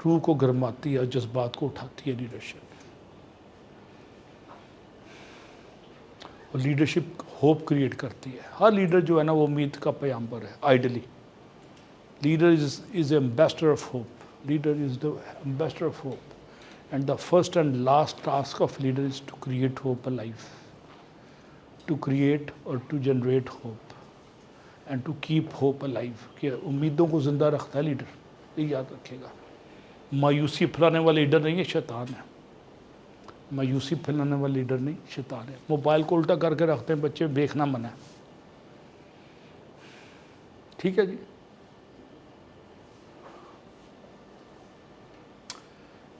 روح کو گرماتی ہے, جذبات کو اٹھاتی ہے لیڈرشپ. اور لیڈرشپ ہوپ کریٹ کرتی ہے. ہر لیڈر جو ہے نا وہ امید کا پیامبر ہے. Ideally leader is a ambassador of hope. Leader is the ambassador of hope. And the first and last task of leader is to create hope alive. To create اور to generate hope and to keep hope alive. کہ امیدوں کو زندہ رکھتا ہے leader, یہ یاد رکھے گا. مایوسی پھیلانے والا لیڈر نہیں ہے, شیطان ہے. مایوسی پھیلانے والا لیڈر نہیں, شیطان ہے. موبائل کو الٹا کر کے رکھتے ہیں بچے, دیکھنا منع ہے. ٹھیک ہے جی.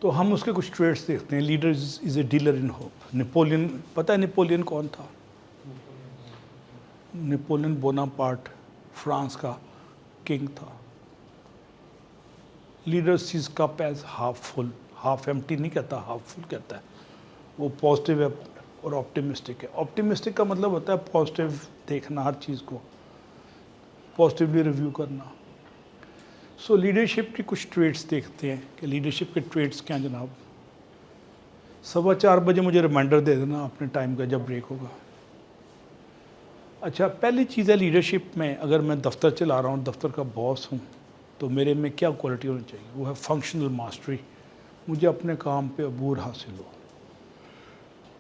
تو ہم اس کے کچھ ٹریٹس دیکھتے ہیں. Leader is a dealer in hope. Napoleon, پتہ ہے نیپولین کون تھا؟ نیپولین بوناپارٹ فرانس کا کنگ تھا. Leader sees cup as half full. Half empty نہیں کہتا, ہاف فل کہتا ہے. وہ پازیٹیو ہے اور آپٹیمسٹک ہے. آپٹیمسٹک کا مطلب ہوتا ہے پازیٹیو دیکھنا, ہر چیز کو پازیٹیولی ریویو کرنا. سو لیڈرشپ کی کچھ ٹریٹس دیکھتے ہیں کہ لیڈرشپ کے ٹریٹس کیا ہیں جناب. 4:15 بجے مجھے ریمائنڈر دے دینا اپنے ٹائم کا جب بریک ہوگا. اچھا, پہلی چیز ہے لیڈرشپ میں, اگر میں دفتر چلا رہا ہوں, دفتر کا باس ہوں, تو میرے میں کیا کوالٹی ہونی چاہیے؟ وہ ہے فنکشنل ماسٹری. مجھے اپنے کام پہ عبور حاصل ہو,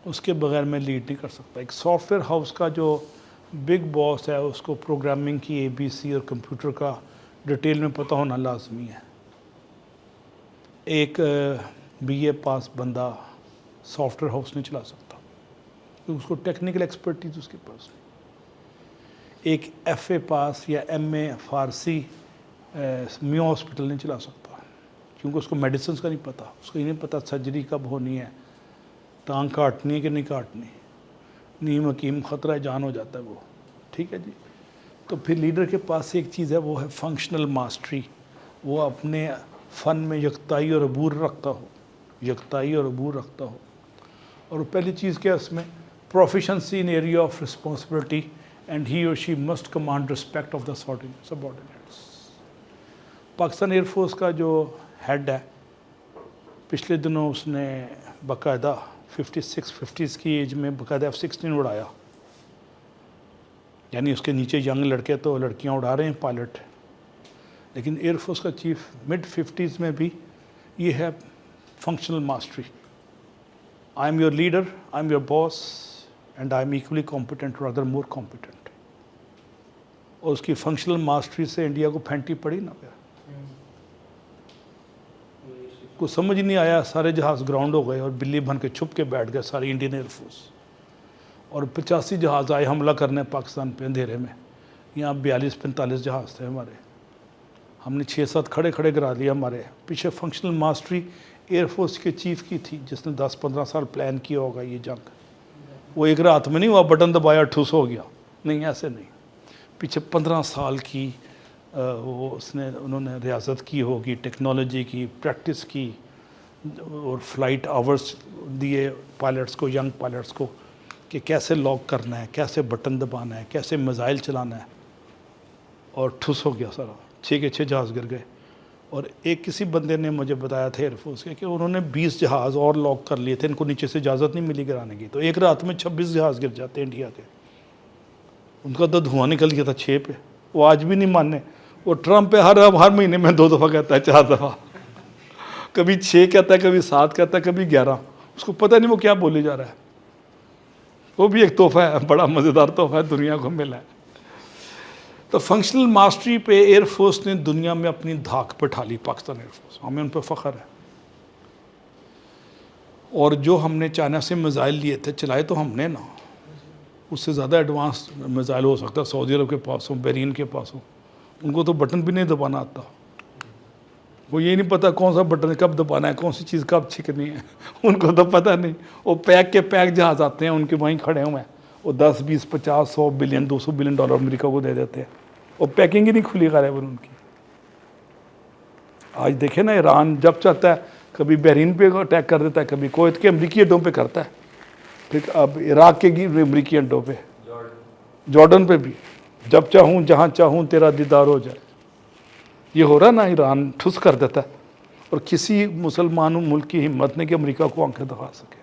اس کے بغیر میں لیڈ نہیں کر سکتا. ایک سافٹ ویئر ہاؤس کا جو بگ باس ہے, اس کو پروگرامنگ کی ABC اور کمپیوٹر کا ڈیٹیل میں پتہ ہونا لازمی ہے. ایک BA پاس بندہ سافٹ ویئر ہاؤس نہیں چلا سکتا, کیونکہ اس کو ٹیکنیکل ایکسپرٹیز اس کے پاس نہیں. ایک FA پاس یا MA فارسی میو ہاسپٹل نہیں چلا سکتا, کیونکہ اس کو میڈیسنس کا نہیں پتہ. اس کو یہ نہیں پتہ سرجری کب ہونی ہے, ٹانگ کاٹنی ہے کہ نہیں کاٹنی. نیم حکیم خطرہ جان ہو جاتا ہے وہ. ٹھیک ہے جی. تو پھر لیڈر کے پاس ایک چیز ہے, وہ ہے فنکشنل ماسٹری. وہ اپنے فن میں یکتائی اور عبور رکھتا ہو, یکتائی اور عبور رکھتا ہو. اور پہلی چیز کیا اس میں؟ Proficiency in area of responsibility, and he اور she must command respect of the subordinates. Pakistan air force کا جو ہیڈ ہے, پچھلے دنوں اس نے باقاعدہ 50s کی ایج میں باقاعدہ F-16 اڑایا. یعنی اس کے نیچے ینگ لڑکے تو لڑکیاں اڑا رہے ہیں پائلٹ, لیکن ایئر فورس کا چیف mid 50s میں بھی یہ ہے functional mastery. I am your leader, I am your boss, and I am equally competent rather more competent. اور اس کی فنکشنل ماسٹری سے انڈیا کو پھینٹی پڑی نا. پھر کو سمجھ نہیں آیا, سارے جہاز گراؤنڈ ہو گئے اور بلی بن کے چھپ کے بیٹھ گئے ساری انڈین ایئر فورس. اور 85 جہاز آئے حملہ کرنے پاکستان پہ اندھیرے میں. یہاں 42-45 جہاز تھے ہمارے, ہم نے 6-7 کھڑے گرا لیا ہمارے. پیچھے فنکشنل ماسٹری ایئر فورس کے چیف کی تھی, جس نے 10-15 سال پلان کیا ہوگا یہ جنگ. وہ ایک رات میں نہیں ہوا, بٹن دبایا ٹھوس ہو گیا. نہیں, ایسے نہیں. پیچھے 15 سال کی وہ انہوں نے ریاضت کی ہوگی, ٹیکنالوجی کی, پریکٹس کی, اور فلائٹ آورس دیے پائلٹس کو, ینگ پائلٹس کو, کہ کیسے لاک کرنا ہے, کیسے بٹن دبانا ہے, کیسے میزائل چلانا ہے. اور ٹھس ہو گیا سارا, 6 کے 6 جہاز گر گئے. اور ایک کسی بندے نے مجھے بتایا تھا ایئر فورس کے کہ انہوں نے 20 جہاز اور لاک کر لیے تھے, ان کو نیچے سے اجازت نہیں ملی گرانے کی. تو ایک رات میں 26 جہاز گر جاتے انڈیا کے. ان کا تو دھواں نکل گیا تھا 6 پہ. وہ آج بھی نہیں ماننے. وہ ٹرمپ پہ ہر مہینے میں 2 دفعہ کہتا ہے, 4 دفعہ. کبھی 6 کہتا ہے, کبھی 7 کہتا ہے, کبھی 11. اس کو پتہ نہیں وہ کیا بولے جا رہا ہے. وہ بھی ایک تحفہ ہے, بڑا مزیدار تحفہ ہے دنیا کو ملا ہے. تو فنکشنل ماسٹری پہ ایئر فورس نے دنیا میں اپنی دھاک بٹھا لی, پاکستان ایئر فورس, ہمیں ان پہ فخر ہے. اور جو ہم نے چائنا سے میزائل لیے تھے چلائے تو ہم نے نا, اس سے زیادہ ایڈوانس میزائل ہو سکتا ہے سعودی عرب کے پاس ہو, بحرین کے پاس ہو, ان کو تو بٹن بھی نہیں دبانا آتا. وہ یہ نہیں پتہ کون سا بٹن کب دبانا ہے, کون سی چیز کب چھکنی ہے, ان کو تو پتہ نہیں. وہ پیک کے پیک جہاز آتے ہیں ان کے وہیں کھڑے ہوئے ہیں, وہ 10 20 50 100 بلین 200 بلین ڈالر امریکہ کو دے دیتے ہیں, وہ پیکنگ ہی نہیں کھلی غالباً ان کی. آج دیکھیں نا ایران جب چاہتا ہے کبھی بحرین پہ اٹیک کر دیتا ہے, کبھی کویت کے امریکی اڈوں پہ کرتا ہے, پھر اب عراق کے امریکی اڈوں پہ, جارڈن پہ بھی, جب چاہوں جہاں چاہوں تیرا دیدار ہو جائے. یہ ہو رہا نا, ایران ٹھس کر دیتا ہے, اور کسی مسلمان ملک کی ہمت نہیں کہ امریکہ کو آنکھیں دکھا سکے.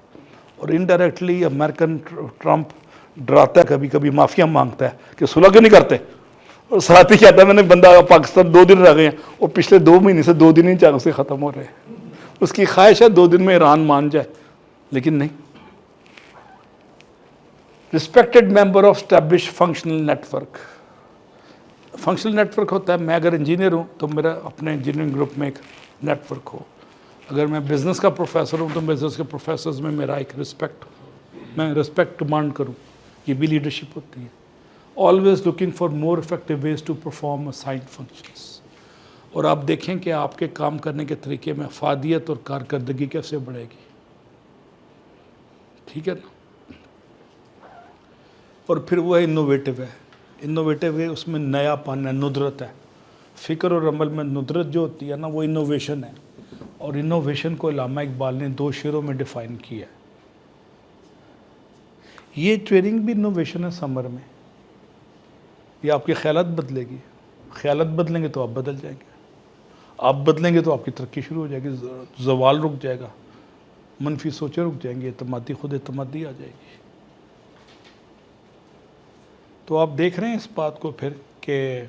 اور انڈائریکٹلی امریکن ٹرمپ ڈراتا ہے, کبھی کبھی معافیا مانگتا ہے کہ صلح کیوں نہیں کرتے, اور ساتھ ہی کہتا ہے میں نے بندہ پاکستان 2 دن رہ گئے ہیں, اور پچھلے 2 مہینے سے 2 دن ہی چاہ سے ختم ہو رہے ہیں. اس کی خواہش ہے 2 دن میں ایران مان جائے, لیکن نہیں. Respected member of establish functional network. Functional network ہوتا ہے, میں اگر انجینئر ہوں تو میرا اپنے انجینئرنگ گروپ میں ایک نیٹ ورک ہو. اگر میں بزنس کا پروفیسر ہوں تو بزنس کے پروفیسرز میں میرا ایک رسپیکٹ, میں رسپیکٹ ڈیمانڈ کروں. یہ بھی لیڈرشپ ہوتی ہے. Always looking for more effective ways to perform assigned functions. اور آپ دیکھیں کہ آپ کے کام کرنے کے طریقے میں افادیت اور کارکردگی کیسے بڑھے گی. ٹھیک ہے نا. اور پھر وہ انوویٹو ہے. انوویٹو ہے, اس میں نیا پن ہے, ندرت ہے. فکر اور عمل میں ندرت جو ہوتی ہے نا وہ انوویشن ہے. اور انوویشن کو علامہ اقبال نے 2 شعروں میں ڈیفائن کیا ہے. یہ ٹریننگ بھی انوویشن ہے سمر میں. یہ آپ کی خیالات بدلے گی. خیالات بدلیں گے تو آپ بدل جائیں گے. آپ بدلیں گے تو آپ کی ترقی شروع ہو جائے گی, زوال رک جائے گا, منفی سوچیں رک جائیں گی, اعتمادی خود اعتمادی آ جائے گی. تو آپ دیکھ رہے ہیں اس بات کو پھر کہ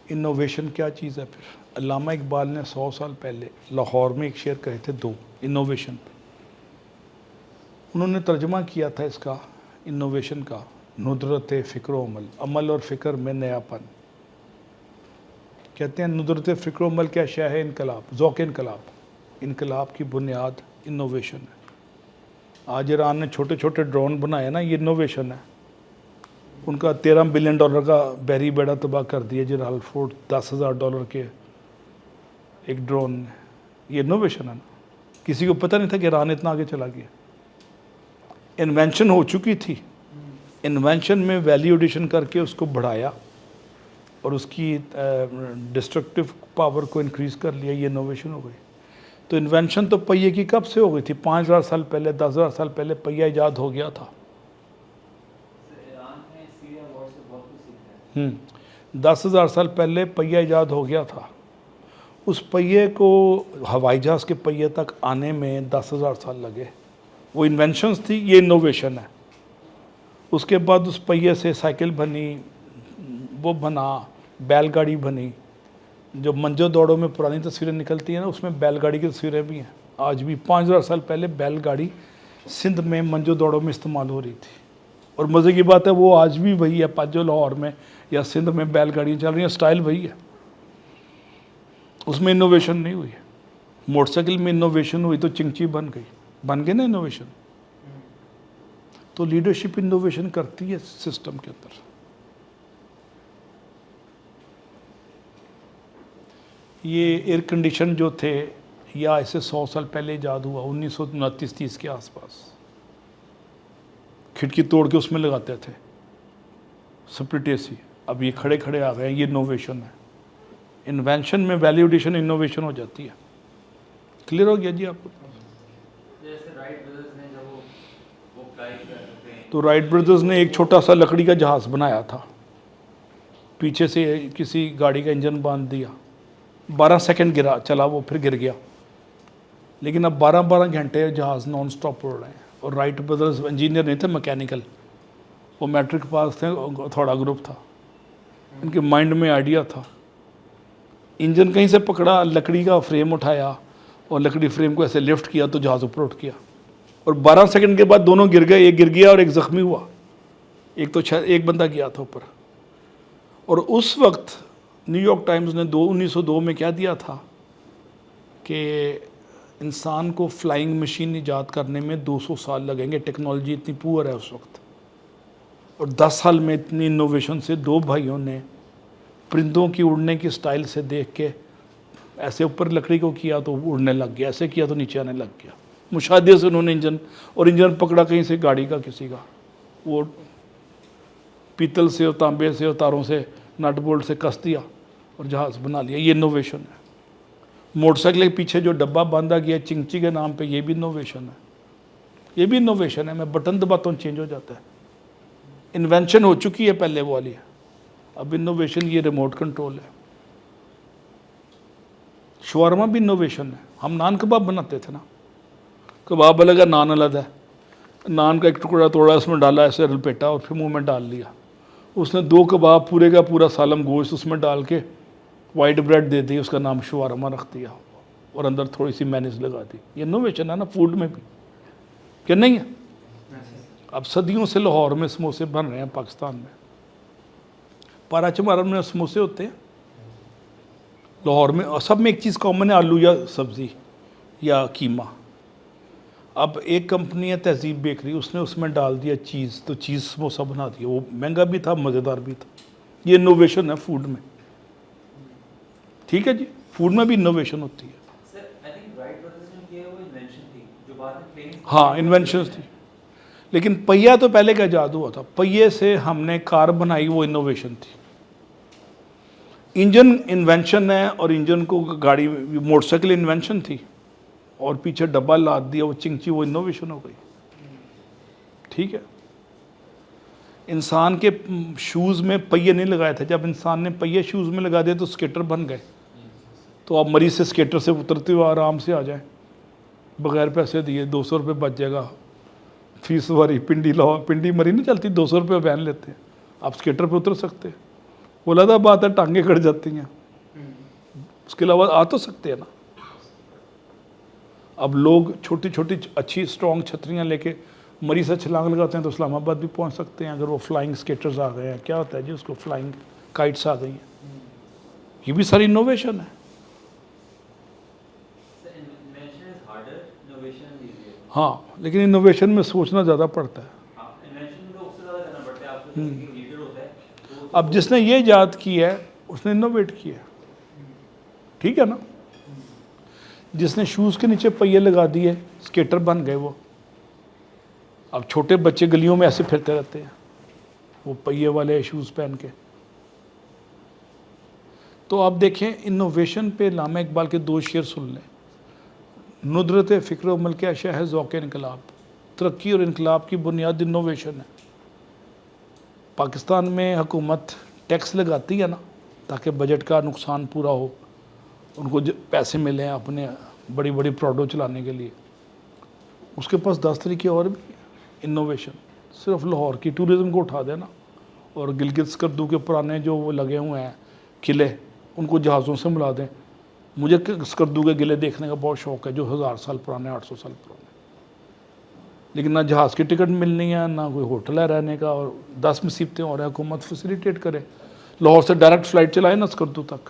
انوویشن کیا چیز ہے. پھر علامہ اقبال نے 100 سال پہلے لاہور میں ایک شعر کہے تھے 2 انوویشن پہ. انہوں نے ترجمہ کیا تھا اس کا, انوویشن کا, ندرت فکر و عمل, عمل اور فکر میں نیا پن. کہتے ہیں ندرت فکر و عمل کیا شے ہے؟ انقلاب, ذوق انقلاب. انقلاب کی بنیاد انوویشن ہے. آج ایران نے چھوٹے چھوٹے ڈرون بنائے نا, یہ انوویشن ہے. ان کا 13 بلین ڈالر کا بحری بیڑا تباہ کر دیا جرال فورٹ, $10,000 کے ایک ڈرون نے. یہ انوویشن ہے نا. کسی کو پتہ نہیں تھا کہ ایران اتنا آگے چلا گیا. انوینشن ہو چکی تھی, انوینشن میں ویلیو ایڈیشن کر کے اس کو بڑھایا اور اس کی ڈسٹرکٹیو پاور کو انکریز کر لیا. یہ انوویشن ہو گئی. تو انوینشن تو پہیے کی کب سے ہو گئی تھی؟ 5000 سال پہلے, 10,000 سال پہلے پہیہ ایجاد ہو گیا تھا. 10,000 سال پہلے پہیہ ایجاد ہو گیا تھا. اس پہیے کو ہوائی جہاز کے پہیے تک آنے میں 10,000 سال لگے. وہ انوینشنز تھی, یہ انوویشن ہے. اس کے بعد اس پہیے سے سائیکل بنی, وہ بنا, بیل گاڑی بنی. جو منجو دوڑوں میں پرانی تصویریں نکلتی ہیں نا, اس میں بیل گاڑی کی تصویریں بھی ہیں. آج بھی 5,000 سال پہلے بیل گاڑی سندھ میں منجو دوڑوں میں استعمال ہو رہی تھی. اور مزے کی بات ہے وہ آج بھی وہی ہے. پاجو لاہور میں یا سندھ میں بیل گاڑیاں چل رہی ہیں, سٹائل وہی ہے. اس میں انوویشن نہیں ہوئی. موٹر سائیکل میں انوویشن ہوئی تو چنگچی بن گئی. بن گئی نا انوویشن. تو لیڈرشپ انوویشن کرتی ہے سسٹم کے اندر. یہ ایئر کنڈیشن جو تھے یا ایسے 100 سال پہلے ایجاد ہوا 1929-30 کے آس پاس. کھڑکی توڑ کے اس میں لگاتے تھے سپلٹ اے سی. اب یہ کھڑے کھڑے آ گئے ہیں. یہ انوویشن ہے. انوینشن میں ویلیو ایڈیشن انوویشن ہو جاتی ہے. کلیئر ہو گیا جی آپ کو؟ تو رائٹ بردرز نے ایک چھوٹا سا لکڑی کا جہاز بنایا تھا, پیچھے سے کسی گاڑی کا انجن باندھ دیا, 12 سیکنڈ گرا چلا, وہ پھر گر گیا. لیکن اب 12 گھنٹے جہاز نان سٹاپ اڑ رہے ہیں. اور رائٹ بردرز انجینئر نہیں تھے, میکینیکل. وہ میٹرک پاس تھے, تھوڑا گروپ تھا. ان کے مائنڈ میں آئیڈیا تھا. انجن کہیں سے پکڑا, لکڑی کا فریم اٹھایا اور لکڑی فریم کو ایسے لفٹ کیا تو جہاز اوپر اٹھ گیا. اور 12 سیکنڈ کے بعد دونوں گر گئے, ایک گر گیا اور ایک زخمی ہوا, ایک تو ایک بندہ گیا تھا اوپر. اور اس وقت نیو یارک ٹائمز نے 1902 میں کیا دیا تھا کہ انسان کو فلائنگ مشین ایجاد کرنے میں 200 سال لگیں گے, ٹیکنالوجی اتنی پور ہے اس وقت. اور 10 سال میں اتنی انوویشن سے دو بھائیوں نے پرندوں کی اڑنے کی سٹائل سے دیکھ کے ایسے اوپر لکڑی کو کیا تو اڑنے لگ گیا, ایسے کیا تو نیچے آنے لگ گیا. مشاہدے سے انہوں نے انجن پکڑا کہیں سے گاڑی کا کسی کا, وہ پیتل سے اور تانبے سے اور تاروں سے نٹ بولٹ سے کس دیا اور جہاز بنا لیا. یہ انوویشن ہے. موٹر سائیکل کے پیچھے جو ڈبہ باندھا گیا چنگچی کے نام پہ, یہ بھی انوویشن ہے. یہ بھی انوویشن ہے. میں بٹن دباتا ہوں چینج ہو جاتا ہے. انوینشن ہو چکی ہے پہلے وہ والی, اب انوویشن یہ ریموٹ کنٹرول ہے. شورما بھی انوویشن ہے. ہم نان کباب بناتے تھے نا, کباب الگ ہے نان الگ ہے. نان کا ایک ٹکڑا توڑا اس میں ڈالا ایسے لپیٹا اور پھر منہ میں ڈال لیا. اس نے 2 کباب پورے کا پورا سالم گوشت اس میں ڈال کے وائٹ بریڈ دے دی, اس کا نام شورما رکھ دیا اور اندر تھوڑی سی مینیز لگا دی. یہ انوویشن ہے نا فوڈ میں بھی, کہ نہیں ہے؟ اب صدیوں سے لاہور میں سموسے بن رہے ہیں پاکستان میں. پاراچمارن میں سموسے ہوتے ہیں لاہور میں, اور سب میں ایک چیز کامن ہے, آلو یا سبزی یا قیمہ. اب ایک کمپنی ہے تہذیب بیکری, اس نے اس میں ڈال دیا چیز, تو چیز سموسہ بنا دیا. وہ مہنگا بھی تھا, مزیدار بھی تھا. یہ انوویشن ہے فوڈ میں. ٹھیک ہے جی, فوڈ میں بھی انوویشن ہوتی ہے. ہاں انوینشنز تھی, لیکن پہیا تو پہلے کا ایجاد ہوا تھا. پہیے سے ہم نے کار بنائی, وہ انوویشن تھی. انجن انوینشن ہے, اور انجن کو گاڑی موٹر سائیکل انوینشن تھی, اور پیچھے ڈبہ لاد دیا وہ چنگچی, وہ انوویشن ہو گئی. ٹھیک ہے. انسان کے شوز میں پہیے نہیں لگائے تھے. جب انسان نے پہیے شوز میں لگا دیے تو سکیٹر بن گئے. تو آپ مریض سے سکیٹر سے اترتے ہوئے آرام سے آ جائیں بغیر پیسے دیے. 200 روپے بچ جائے گا فیس واری. پنڈی لاؤ, پنڈی مری نہیں چلتی, 200 روپے وین لیتے ہیں, آپ سکیٹر پہ اتر سکتے ہیں. وہ لگا بات ہے ٹانگیں کٹ جاتی ہیں, اس کے علاوہ آ تو سکتے ہیں نا. اب لوگ چھوٹی چھوٹی اچھی اسٹرانگ چھتریاں لے کے مری سے چھلانگ لگاتے ہیں تو اسلام آباد بھی پہنچ سکتے ہیں اگر وہ فلائنگ سکیٹرز آ گئے ہیں. کیا ہوتا ہے جی اس کو, فلائنگ کائٹس آ گئی ہیں. یہ بھی ساری انوویشن ہے. ہاں, لیکن انوویشن میں سوچنا زیادہ پڑتا ہے. اب جس نے یہ ایجاد کی ہے اس نے انوویٹ کیا ہے. ٹھیک ہے نا. جس نے شوز کے نیچے پہیے لگا دیے, سکیٹر بن گئے وہ. اب چھوٹے بچے گلیوں میں ایسے پھرتے رہتے ہیں وہ پہیے والے شوز پہن کے. تو آپ دیکھیں انوویشن پہ علامہ اقبال کے 2 شعر سن لیں. ندرت فکر و عمل کیا شے ہے ذوق انقلاب. ترقی اور انقلاب کی بنیاد انوویشن ہے. پاکستان میں حکومت ٹیکس لگاتی ہے نا تاکہ بجٹ کا نقصان پورا ہو, ان کو پیسے ملیں اپنے بڑی بڑی پروڈو چلانے کے لیے. اس کے پاس 10 طریقے اور بھی ہیں انوویشن. صرف لاہور کی ٹوریزم کو اٹھا دینا اور گلگت سکردو کے پرانے جو وہ لگے ہوئے ہیں قلعے, ان کو جہازوں سے ملا دیں. مجھے سکردو کے قلعے دیکھنے کا بہت شوق ہے جو 1000 سال پرانے, 800 سال پرانے. لیکن نہ جہاز کی ٹکٹ ملنی ہے, نہ کوئی ہوٹل ہے رہنے کا, اور 10 مصیبتیں اور حکومت فیسیلیٹیٹ کرے. لاہور سے ڈائریکٹ فلائٹ چلائے نا سکردو تک,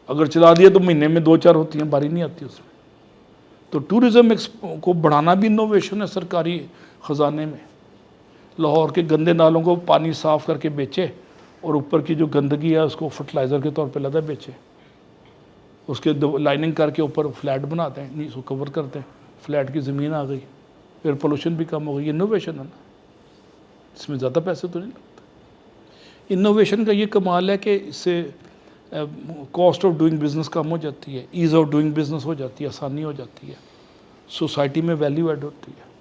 اگر چلا دیا تو مہینے میں 2-4 ہوتی ہیں, باری نہیں آتی اس میں. تو ٹوریزم کو بڑھانا بھی انوویشن ہے سرکاری خزانے میں. لاہور کے گندے نالوں کو پانی صاف کر کے بیچے, اور اوپر کی جو گندگی ہے اس کو فرٹیلائزر کے طور پہ لدا بیچے. اس کے لائننگ کر کے اوپر فلیٹ بناتے ہیں, نیچے کور کرتے ہیں, فلیٹ کی زمین آ گئی, ایئر پولوشن بھی کم ہو گئی. انوویشن ہے نا, اس میں زیادہ پیسے تو نہیں لگتے. انوویشن کا یہ کمال ہے کہ اس سے کاسٹ آف ڈوئنگ بزنس کم ہو جاتی ہے, ایز آف ڈوئنگ بزنس ہو جاتی ہے, آسانی ہو جاتی ہے, سوسائٹی میں ویلیو ایڈ ہوتی ہے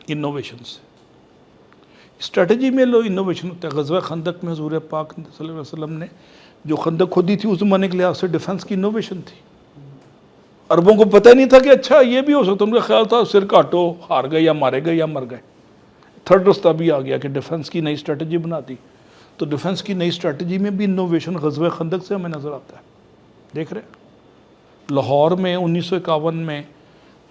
انوویشن سے. اسٹریٹجی میں لو انوویشن ہوتا ہے. غزوہ خندق میں حضور پاک صلی اللہ علیہ وسلم نے جو خندق کھودی تھی اس زمانے کے لحاظ سے ڈیفنس کی انوویشن تھی. عربوں کو پتہ نہیں تھا کہ اچھا یہ بھی ہو سکتا. ان کا خیال تھا سر کاٹو, ہار گئے یا مارے گئے یا مر گئے. تھرڈ رستہ بھی آ گیا کہ ڈیفنس کی نئی اسٹریٹجی بنا دی. تو ڈیفنس کی نئی اسٹریٹجی میں بھی انوویشن غزوہ خندق سے ہمیں نظر آتا ہے. دیکھ رہے ہیں لاہور میں 1951 میں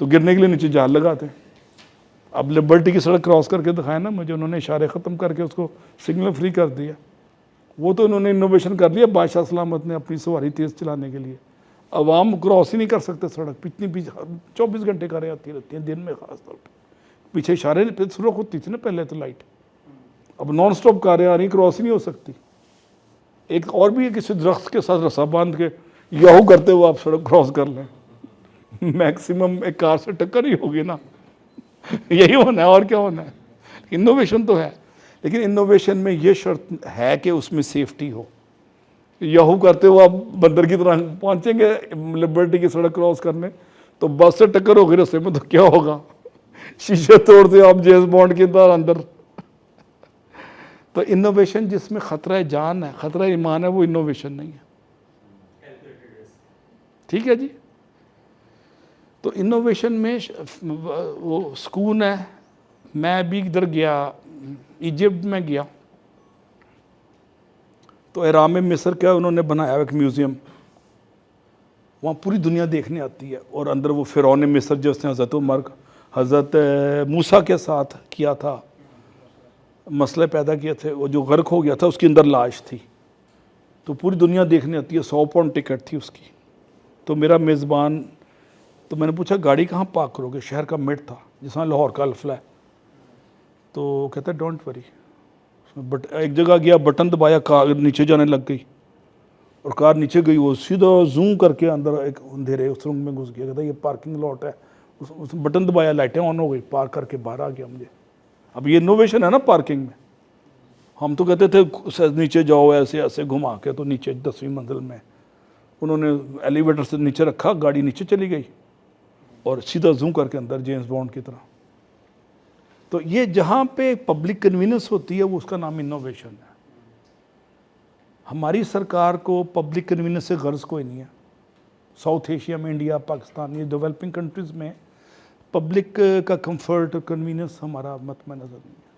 تو گرنے کے لیے نیچے جال لگاتے ہیں. اب لبرٹی کی سڑک کراس کر کے دکھایا نا مجھے, انہوں نے اشارے ختم کر کے اس کو سگنل فری کر دیا. وہ تو انہوں نے انوویشن کر لیا بادشاہ سلامت نے اپنی سواری تیز چلانے کے لیے. عوام کراس ہی نہیں کر سکتے سڑک, اتنی 24 گھنٹے کاریں آتی رہتی ہیں دن میں خاص طور پہ. پیچھے اشارے پہ سرخ ہوتی تھی نا پہلے تو لائٹ, اب نان سٹاپ کاریں آ رہی, کراس ہی نہیں ہو سکتی. ایک اور بھی ہے کسی درخت کے ساتھ رسا باندھ کے یہو کرتے ہوئے آپ سڑک کراس کر لیں, میکسیمم ایک کار سے ٹکر ہی ہوگی نا. یہی ہونا ہے اور کیا ہونا ہے. انوویشن تو ہے, لیکن انوویشن میں یہ شرط ہے کہ اس میں سیفٹی ہو. یہو کرتے ہوئے آپ بندر کی طرح پہنچیں گے لبرٹی کی سڑک کراس کرنے, تو بس سے ٹکر ہوگی رستے میں تو کیا ہوگا, شیشے توڑتے آپ جیمز بانڈ کی طرح اندر. تو انوویشن جس میں خطرہ جان ہے, خطرہ ایمان ہے, وہ انوویشن نہیں ہے. ٹھیک ہے جی. تو انوویشن میں وہ سکون ہے. میں ابھی ادھر گیا, ایجپٹ میں گیا, تو اہرام مصر کیا انہوں نے بنایا ایک میوزیم, وہاں پوری دنیا دیکھنے آتی ہے. اور اندر وہ فرعون مصر جو اس نے حضرت عمر حضرت موسیٰ کے ساتھ کیا تھا, مسئلے پیدا کیے تھے, وہ جو غرق ہو گیا تھا اس کے اندر لاش تھی. تو پوری دنیا دیکھنے آتی ہے, 100 پاؤنڈ ٹکٹ تھی اس کی. تو میرا میزبان, تو میں نے پوچھا گاڑی کہاں پارک کرو گے, شہر کا مڈ تھا جس میں لاہور کا الفلا ہے. تو کہتا ہے ڈونٹ وری. بٹ ایک جگہ گیا, بٹن دبایا, کار نیچے جانے لگ گئی, اور کار نیچے گئی, وہ سیدھا زوم کر کے اندر ایک اندھیرے اس روم میں گھس گیا. کہتا ہے یہ پارکنگ لاٹ ہے. اس بٹن دبایا, لائٹیں آن ہو گئی, پارک کر کے باہر آ گیا مجھے. اب یہ انوویشن ہے نا پارکنگ میں. ہم تو کہتے تھے نیچے جاؤ ایسے ایسے گھما کے, تو نیچے 10ویں منزل میں انہوں نے ایلیویٹر سے نیچے رکھا, گاڑی نیچے چلی گئی اور سیدھا زوم کر کے اندر جیمز بانڈ کی طرح. تو یہ جہاں پہ پبلک کنوینئنس ہوتی ہے وہ اس کا نام انوویشن ہے. ہماری سرکار کو پبلک کنوینئنس سے غرض کوئی نہیں ہے. ساؤتھ ایشیا میں, انڈیا, پاکستان, یہ ڈیولپنگ کنٹریز میں پبلک کا کمفرٹ اور کنوینئنس ہمارا مطمع نظر نہیں ہے.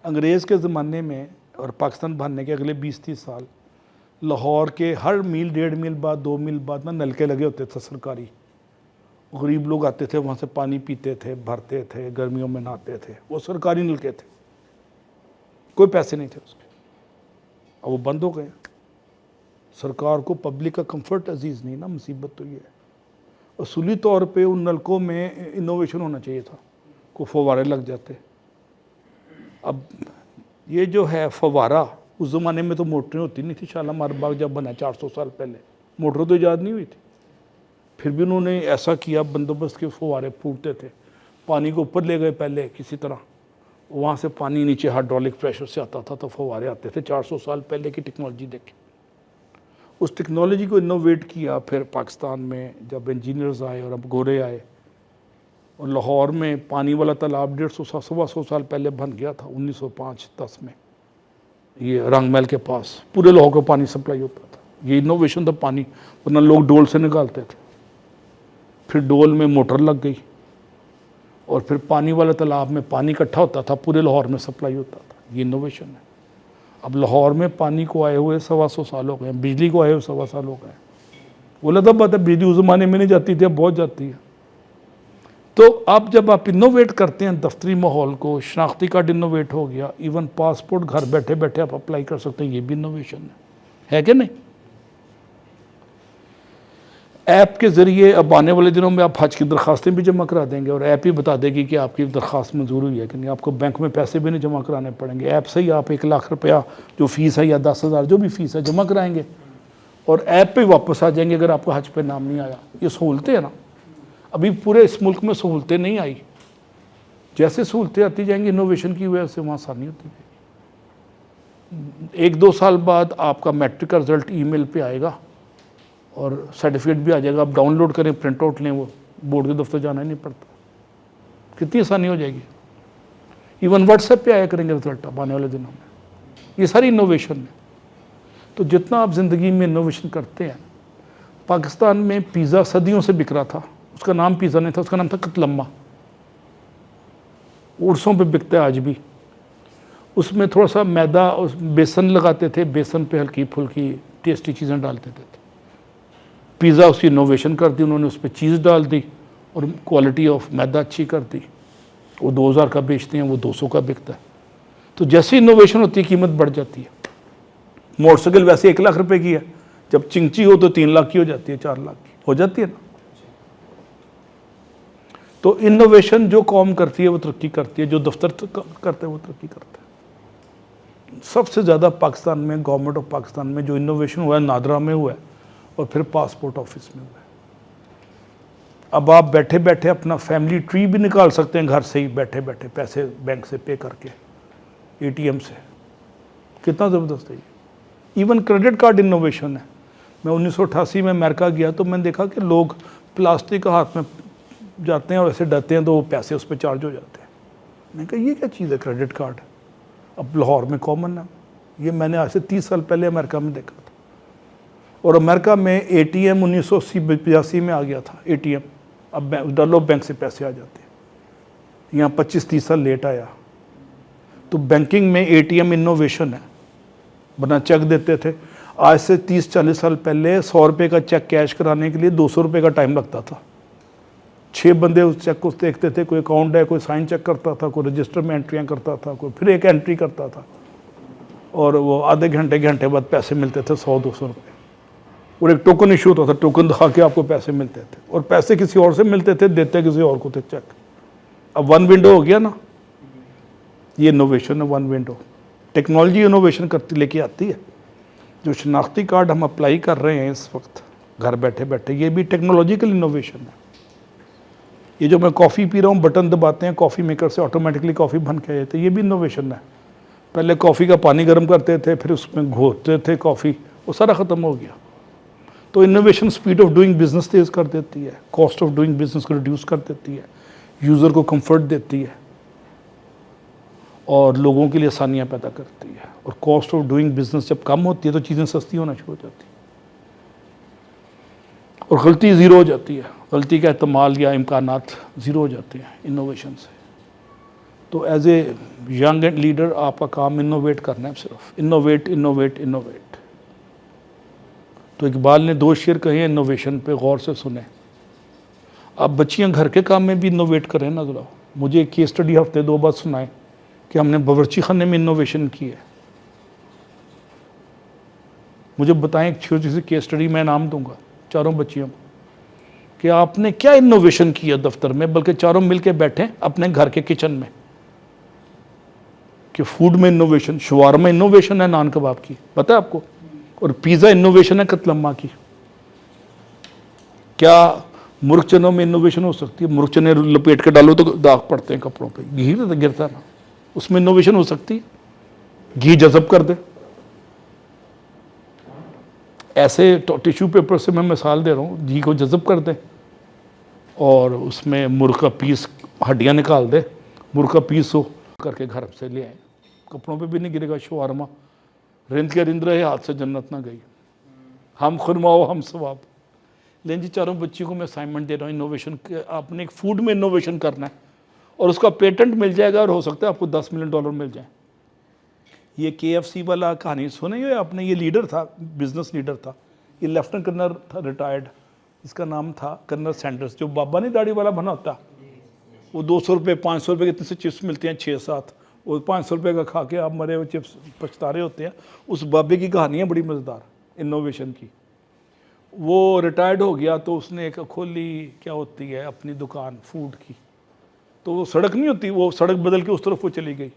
انگریز کے زمانے میں اور پاکستان بننے کے اگلے 20-30 سال لاہور کے ہر میل 1.5 میل بعد 2 میل بعد نلکے لگے ہوتے تھے سرکاری. غریب لوگ آتے تھے وہاں سے پانی پیتے تھے, بھرتے تھے, گرمیوں میں نہاتے تھے. وہ سرکاری نلکے تھے, کوئی پیسے نہیں تھے اس کے. اب وہ بند ہو گئے. سرکار کو پبلک کا کمفرٹ عزیز نہیں نا, مصیبت تو یہ ہے. اصولی طور پہ ان نلکوں میں انوویشن ہونا چاہیے تھا, کو فوارے لگ جاتے. اب یہ جو ہے فوارہ, اس زمانے میں تو موٹریں ہوتی نہیں تھی. شالامار باغ جب بنا 400 سال پہلے, موٹر تو ایجاد نہیں ہوئی تھی. پھر بھی انہوں نے ایسا کیا بندوبست کے فوارے پھوٹتے تھے, پانی کو اوپر لے گئے پہلے کسی طرح, وہاں سے پانی نیچے ہائیڈرولک پریشر سے آتا تھا تو فوارے آتے تھے. 400 سال پہلے کی ٹیکنالوجی دیکھیں. اس ٹیکنالوجی کو انوویٹ کیا پھر پاکستان میں جب انجینئرز آئے اور اب گورے آئے. اور لاہور میں پانی والا تالاب 150-125 سال پہلے بن گیا تھا 1905-10 میں, یہ رنگ محل کے پاس. پورے لاہور کو پانی سپلائی ہوتا تھا. یہ انوویشن تھا پانی, ورنہ لوگ ڈول سے نکالتے تھے. پھر ڈول میں موٹر لگ گئی اور پھر پانی والے تالاب میں پانی اکٹھا ہوتا تھا, پورے لاہور میں سپلائی ہوتا تھا. یہ انوویشن ہے. اب لاہور میں پانی کو آئے ہوئے 125 سال ہو گئے ہیں, بجلی کو آئے ہوئے 125 سال ہو گئے ہیں. وہ لگا بات ہے بجلی اس زمانے میں نہیں جاتی تھی, اب بہت جاتی ہے. تو اب جب آپ انوویٹ کرتے ہیں دفتری ماحول کو, شناختی کارڈ انوویٹ ہو گیا, ایون پاسپورٹ گھر بیٹھے بیٹھے آپ اپلائی کر سکتے ہیں, یہ بھی انوویشن ہے کہ نہیں. ایپ کے ذریعے اب آنے والے دنوں میں آپ حج کی درخواستیں بھی جمع کرا دیں گے, اور ایپ ہی بتا دے گی کہ آپ کی درخواست منظور ہوئی ہے کہ نہیں. آپ کو بینک میں پیسے بھی نہیں جمع کرانے پڑیں گے. ایپ سے ہی آپ 1 لاکھ روپیہ جو فیس ہے یا 10,000 جو بھی فیس ہے جمع کرائیں گے, اور ایپ پہ واپس آ جائیں گے اگر آپ کا حج پہ نام نہیں آیا. یہ سہولتیں ہیں نا. ابھی پورے اس ملک میں سہولتیں نہیں آئی. جیسے سہولتیں آتی جائیں گی انوویشن کی وجہ سے وہاں آسانی ہوتی جائے گی. 1-2 سال بعد آپ کا میٹرک کا رزلٹ ای میل پہ آئے گا اور سرٹیفکیٹ بھی آ جائے گا. آپ ڈاؤن لوڈ کریں, پرنٹ آؤٹ لیں, وہ بورڈ کے دفتر جانا ہی نہیں پڑتا. کتنی آسانی ہو جائے گی. ایون واٹس ایپ پہ آیا کریں گے رزلٹ اب آنے والے دنوں میں. یہ ساری انوویشن ہے. تو جتنا آپ زندگی میں انوویشن کرتے ہیں, پاکستان میں پیزا صدیوں سے بک رہا تھا. اس کا نام پیزا نہیں تھا, اس کا نام تھا قتلمہ. عرسوں پہ بکتا ہے آج بھی. اس میں تھوڑا سا میدا اور بیسن لگاتے تھے, بیسن پہ ہلکی پھلکی ٹیسٹی چیزیں ڈالتے تھے. پیزا اس کی انوویشن کر دی انہوں نے, اس پہ چیز ڈال دی اور کوالٹی آف میدا اچھی کر دی, وہ 2000 کا بیچتے ہیں, وہ 200 کا بکتا ہے. تو جیسی انوویشن ہوتی ہے قیمت بڑھ جاتی ہے. موٹر سائیکل ویسے 1 لاکھ روپے کی ہے, جب چنچی ہو تو 3 لاکھ کی ہو جاتی ہے, 4 لاکھ کی ہو جاتی ہے نا. تو انوویشن جو قوم کرتی ہے وہ ترقی کرتی ہے, جو دفتر کرتے ہیں وہ ترقی کرتا ہے. سب سے زیادہ پاکستان میں, گورنمنٹ آف پاکستان میں جو انوویشن ہوا ہے نادرا میں ہوا ہے, اور پھر پاسپورٹ آفس میں ہوا ہے. اب آپ بیٹھے بیٹھے اپنا فیملی ٹری بھی نکال سکتے ہیں گھر سے ہی, بیٹھے بیٹھے پیسے بینک سے پے کر کے, اے ٹی ایم سے. کتنا زبردست ہے یہ. ایون کریڈٹ کارڈ انوویشن ہے. میں 1988 میں امریکہ گیا تو میں نے دیکھا کہ لوگ پلاسٹک کا ہاتھ میں جاتے ہیں اور ایسے ڈرتے ہیں تو وہ پیسے اس پہ چارج ہو جاتے ہیں. میں نے کہا یہ کیا چیز ہے کریڈٹ کارڈ, اب لاہور میں کامن ہے. یہ میں نے آج سے 30 سال پہلے امریکہ میں دیکھا تھا. اور امریکہ میں اے ٹی ایم 1980 میں آ گیا تھا اے ٹی ایم. اب ڈالو بینک سے پیسے آ جاتے ہیں. یہاں 25-30 سال لیٹ آیا. تو بینکنگ میں اے ٹی ایم انوویشن ہے. ورنہ چیک دیتے تھے. آج سے 30-40 سال پہلے 100 روپے کا چیک کیش کرانے کے لیے 200 روپے کا ٹائم لگتا تھا. 6 بندے اس چیک کو دیکھتے تھے, کوئی اکاؤنٹ ہے, کوئی سائن چیک کرتا تھا, کوئی رجسٹر میں انٹریاں کرتا تھا, کوئی پھر ایک انٹری کرتا تھا, اور وہ آدھے گھنٹے بعد پیسے ملتے تھے 100-200 روپے. اور ایک ٹوکن ایشو ہوتا تھا, ٹوکن دکھا کے آپ کو پیسے ملتے تھے, اور پیسے کسی اور سے ملتے تھے, دیتے کسی اور کو تھے چیک. اب 1 ونڈو ہو گیا نا. یہ انوویشن ہے 1 ونڈو. ٹیکنالوجی انوویشن کرتی لے کے آتی ہے. جو شناختی کارڈ ہم اپلائی کر رہے ہیں اس وقت گھر بیٹھے بیٹھے, یہ بھی ٹیکنالوجیکل انوویشن ہے. یہ جو میں کافی پی رہا ہوں, بٹن دباتے ہیں کافی میکر سے آٹومیٹکلی کافی بن کے آتے ہیں, یہ بھی انوویشن ہے. پہلے کافی کا پانی گرم کرتے تھے, پھر اس میں گھولتے تھے کافی, وہ سارا ختم ہو گیا. تو innovation speed of doing business تیز کر دیتی ہے, کاسٹ آف ڈوئنگ بزنس کو ریڈیوس کر دیتی ہے, یوزر کو کمفرٹ دیتی ہے, اور لوگوں کے لیے آسانیاں پیدا کرتی ہے. اور کاسٹ آف ڈوئنگ بزنس جب کم ہوتی ہے تو چیزیں سستی ہونا شروع ہو جاتی ہیں, اور غلطی زیرو ہو جاتی ہے. غلطی کا احتمال یا امکانات زیرو ہو جاتے ہیں انوویشن سے. تو ایز اے ینگ لیڈر آپ کا کام انوویٹ کرنا ہے, صرف انوویٹ انوویٹ انوویٹ. تو اقبال نے 2 شعر کہے ہیں انوویشن پہ, غور سے سنیں. آپ بچیاں گھر کے کام میں بھی انوویٹ کریں نا ذرا. مجھے ایک کیس اسٹڈی ہفتے 2 بار سنائیں کہ ہم نے باورچی خانے میں انوویشن کی ہے. مجھے بتائیں ایک چھوٹی سی کیس اسٹڈی, میں نام دوں گا چاروں بچیوں کو, کہ آپ نے کیا انوویشن کیا دفتر میں, بلکہ چاروں مل کے بیٹھیں اپنے گھر کے کچن میں. کہ فوڈ میں انوویشن, شوارما انوویشن ہے نان کباب کی, پتہ ہے آپ کو, اور پیزا انوویشن ہے قتل اماں کی. کیا مرغ چنوں میں انوویشن ہو سکتی ہے؟ مرغ چنے لپیٹ کے ڈالو تو داغ پڑتے ہیں کپڑوں پہ, گھی گرتا نا, اس میں انوویشن ہو سکتی ہے؟ گھی جذب کر دے. ایسے ٹیشو پیپر سے میں مثال دے رہا ہوں, گھی کو جذب کر دے اور اس میں مرغ کا پیس, ہڈیاں نکال دے, مرغ کا پیس ہو کر کے گھر سے لے آئے, کپڑوں پہ بھی نہیں گرے گا. شوارما رند کے رند رہے, ہاتھ سے جنت نہ گئی. ہم خرماؤ ہم ثواب. لیکن جی چاروں بچیوں کو میں اسائنمنٹ دے رہا ہوں انوویشن, آپ نے ایک فوڈ میں انوویشن کرنا ہے, اور اس کا پیٹنٹ مل جائے گا, اور ہو سکتا ہے آپ کو $10 ملین مل جائیں. یہ KFC والا کہانی سنے ہوئے آپ نے؟ یہ لیڈر تھا, بزنس لیڈر تھا, یہ لیفٹنٹ کرنل تھا ریٹائرڈ, اس کا نام تھا کرنل سینڈرس. جو بابا نہیں داڑھی والا بنا ہوتا, وہ 200 روپے 500 روپے کے اتنے سے چپس ملتے ہیں 6-7, وہ 500 روپے کا کھا کے آپ مرے ہوئے چپس پچھتا رہے ہوتے ہیں. اس بابے کی کہانی ہے بڑی مزیدار انوویشن کی. وہ ریٹائرڈ ہو گیا تو اس نے ایک کھولی, کیا ہوتی ہے, اپنی دکان فوڈ کی. تو وہ سڑک نہیں ہوتی, وہ سڑک بدل کے اس طرف وہ چلی گئی,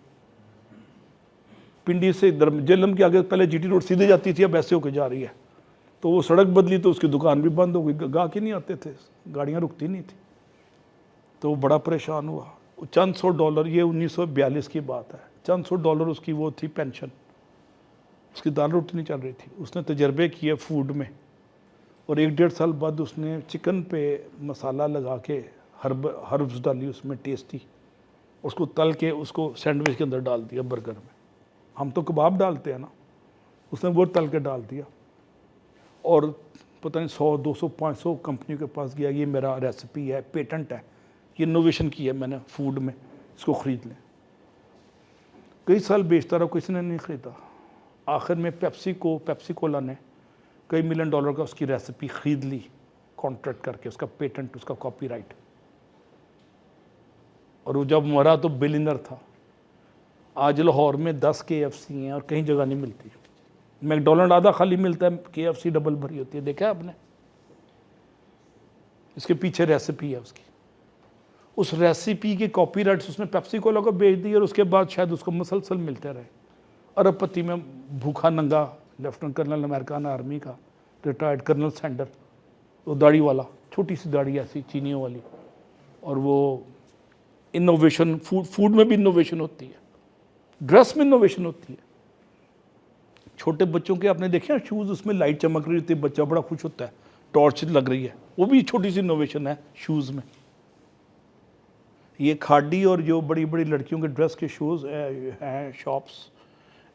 پنڈی سے جہلم کے آگے پہلے GT روڈ سیدھے جاتی تھی, اب ایسے ہو کے جا رہی ہے. تو وہ سڑک بدلی تو اس کی دکان بھی بند ہو گئی, گاہک ہی نہیں آتے تھے, گاڑیاں رکتی نہیں تھی. تو وہ بڑا پریشان ہوا. چند $100, یہ 1942 کی بات ہے, چند $100 اس کی وہ تھی پینشن, اس کی دال روٹی نہیں چل رہی تھی. اس نے تجربے کیے فوڈ میں, اور 1-1.5 سال بعد اس نے چکن پہ مسالہ لگا کے ہربز ڈالی اس میں ٹیسٹی, اس کو تل کے اس کو سینڈوچ کے اندر ڈال دیا, برگر میں. ہم تو کباب ڈالتے ہیں نا, اس نے وہ تل کے ڈال دیا, اور پتہ نہیں 100 200 500 کمپنیوں کے پاس گیا, یہ میرا ریسیپی ہے, پیٹنٹ ہے, یہ انوویشن کی ہے میں نے فوڈ میں, اس کو خرید لیں. کئی سال بیچتا رہا, کسی نے نہیں خریدا. آخر میں پیپسی کولا نے کئی $1 ملین کا اس کی ریسیپی خرید لی, کانٹریکٹ کر کے, اس کا پیٹنٹ, اس کا کاپی رائٹ. اور وہ جب مرا تو بلینر تھا. آج لاہور میں 10 KFC ہیں اور کہیں جگہ نہیں ملتی. میک ڈونلڈ آدھا خالی ملتا ہے, KFC ڈبل بھری ہوتی ہے. دیکھا آپ نے؟ اس کے پیچھے ریسیپی ہے اس کی. اس ریسیپی کے کاپی رائٹس اس نے پیپسی کولا کو بیچ دی اور اس کے بعد شاید اس کو مسلسل ملتے رہے. ارب پتی میں بھوکھا ننگا لیفٹنٹ کرنل امریکن آرمی کا ریٹائرڈ کرنل سینڈر, وہ داڑھی والا, چھوٹی سی داڑھی ایسی چینیوں والی, اور وہ انوویشن فوڈ میں بھی انوویشن ہوتی ہے, ڈریس میں انوویشن ہوتی ہے. چھوٹے بچوں کے آپ نے دیکھے شوز, اس میں لائٹ چمک رہی ہوتی ہے, بچہ بڑا خوش ہوتا ہے, ٹارچ لگ رہی ہے, وہ بھی چھوٹی سی انوویشن ہے شوز میں. یہ کھاڈی اور جو بڑی بڑی لڑکیوں کے ڈریس کے شوز ہیں شاپس,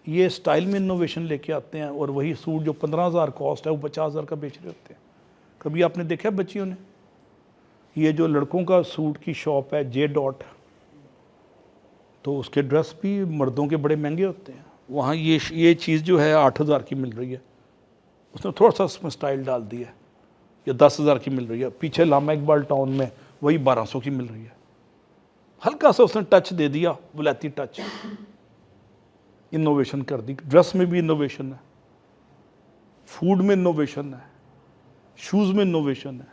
یہ سٹائل میں انوویشن لے کے آتے ہیں, اور وہی سوٹ جو 15,000 کاسٹ ہے وہ 50,000 کا بیچ رہے ہوتے ہیں. کبھی آپ نے دیکھا بچیوں نے؟ یہ جو لڑکوں کا سوٹ کی شاپ ہے جے ڈاٹ, تو اس کے ڈریس بھی مردوں کے بڑے مہنگے ہوتے ہیں. وہاں یہ چیز جو ہے 8,000 کی مل رہی ہے, اس نے تھوڑا سا اس میں سٹائل ڈال دی ہے, یا 10,000 کی مل رہی ہے. پیچھے لاما اقبال ٹاؤن میں وہی 1,200 کی مل رہی ہے. ہلکا سا اس نے ٹچ دے دیا, ولایتی ٹچ, انوویشن کر دی. ڈریس میں بھی انوویشن ہے, فوڈ میں انوویشن ہے, شوز میں انوویشن ہے.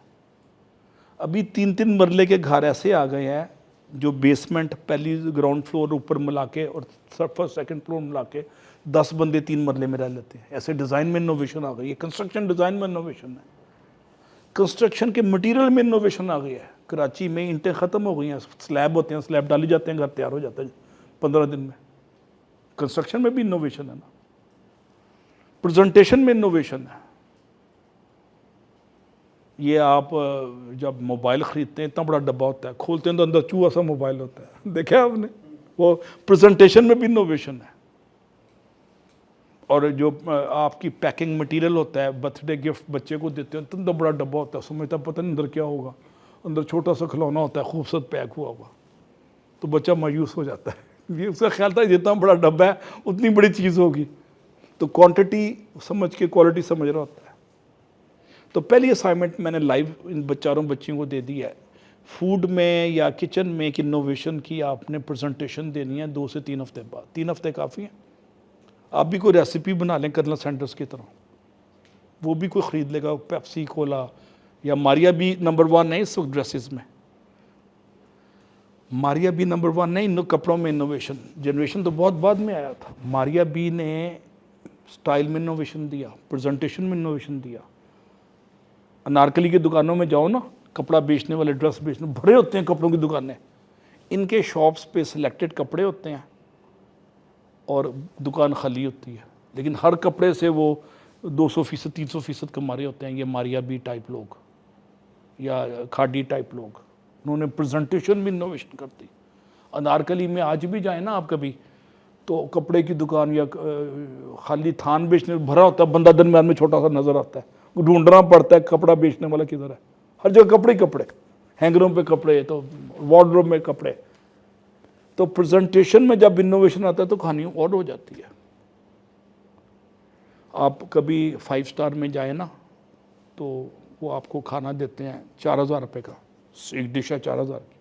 ابھی 3 مرلے کے گھر ایسے آ گئے ہیں جو بیسمنٹ پہلی گراؤنڈ فلور اوپر ملا کے اور فرسٹ سیکنڈ فلور ملا کے 10 بندے 3 مرلے میں رہ لیتے ہیں. ایسے ڈیزائن میں انوویشن آ گئی ہے. کنسٹرکشن ڈیزائن میں انوویشن ہے. کنسٹرکشن کے مٹیریل میں انوویشن آ گئی ہے. کراچی میں اینٹیں ختم ہو گئی ہیں, سلیب ہوتے ہیں, سلیب ڈالی جاتے ہیں, گھر تیار ہو جاتا ہے 15 دن میں. کنسٹرکشن میں بھی انوویشن ہے نا. پریزنٹیشن میں انوویشن ہے. یہ آپ جب موبائل خریدتے ہیں اتنا بڑا ڈبہ ہوتا ہے, کھولتے ہیں تو اندر چوہا سا موبائل ہوتا ہے, دیکھا آپ نے؟ وہ پریزنٹیشن میں بھی انوویشن ہے. اور جو آپ کی پیکنگ مٹیریل ہوتا ہے, برتھ ڈے گفٹ بچے کو دیتے ہیں, اتنا بڑا ڈبہ ہوتا ہے, سمجھتا پتہ نہیں اندر کیا ہوگا. اندر چھوٹا سا کھلونا ہوتا ہے خوبصورت پیک ہوا ہوا, تو بچہ مایوس ہو جاتا ہے. یہ اس کا خیال تھا جتنا بڑا ڈبہ ہے اتنی بڑی چیز ہوگی, تو کوانٹٹی سمجھ کے کوالٹی سمجھ رہا ہوتا ہے. تو پہلی اسائنمنٹ میں نے لائیو ان چاروں بچیوں کو دے دی ہے. فوڈ میں یا کچن میں ایک انوویشن کی آپ نے پریزنٹیشن دینی ہے 2 سے 3 ہفتے بعد. 3 ہفتے کافی ہیں. آپ بھی کوئی ریسیپی بنا لیں کرنل سینڈرز کی طرح, وہ بھی کوئی خرید لے گا. پیپسی کولا یا ماریا بھی نمبر 1 ہے اس وقت ڈریسز میں. ماریا بھی نمبر 1 نہیں کپڑوں میں انوویشن. جنریشن تو بہت بعد میں آیا تھا. ماریا بی نے سٹائل میں انوویشن دیا, پریزنٹیشن میں انوویشن دیا. انارکلی کی دکانوں میں جاؤ نا, کپڑا بیچنے والے, ڈریس بیچنے بھرے ہوتے ہیں کپڑوں کی دکانیں. ان کے شاپس پہ سلیکٹڈ کپڑے ہوتے ہیں اور دکان خالی ہوتی ہے, لیکن ہر کپڑے سے وہ 200% 300% کما رہے ہوتے ہیں. یہ ماریا بی ٹائپ لوگ یا کھاڈی ٹائپ لوگ, انہوں نے پریزنٹیشن بھی انوویشن کر دی. انارکلی میں آج بھی جائیں نا آپ کبھی, تو کپڑے کی دکان یا خالی تھان بیچنے بھرا ہوتا ہے, بندہ درمیان میں چھوٹا سا نظر آتا ہے, ڈھونڈنا پڑتا ہے کپڑا بیچنے والا کدھر ہے. ہر جگہ کپڑے ہی کپڑے, ہینگروں پہ کپڑے, تو وارڈروب میں کپڑے. تو پریزنٹیشن میں جب انوویشن آتا ہے تو کہانی اور ہو جاتی ہے. آپ کبھی 5 اسٹار میں جائیں نا, تو وہ آپ کو کھانا دیتے ہیں 4,000 روپے کا, ایک ڈش ہے 4,000 کی.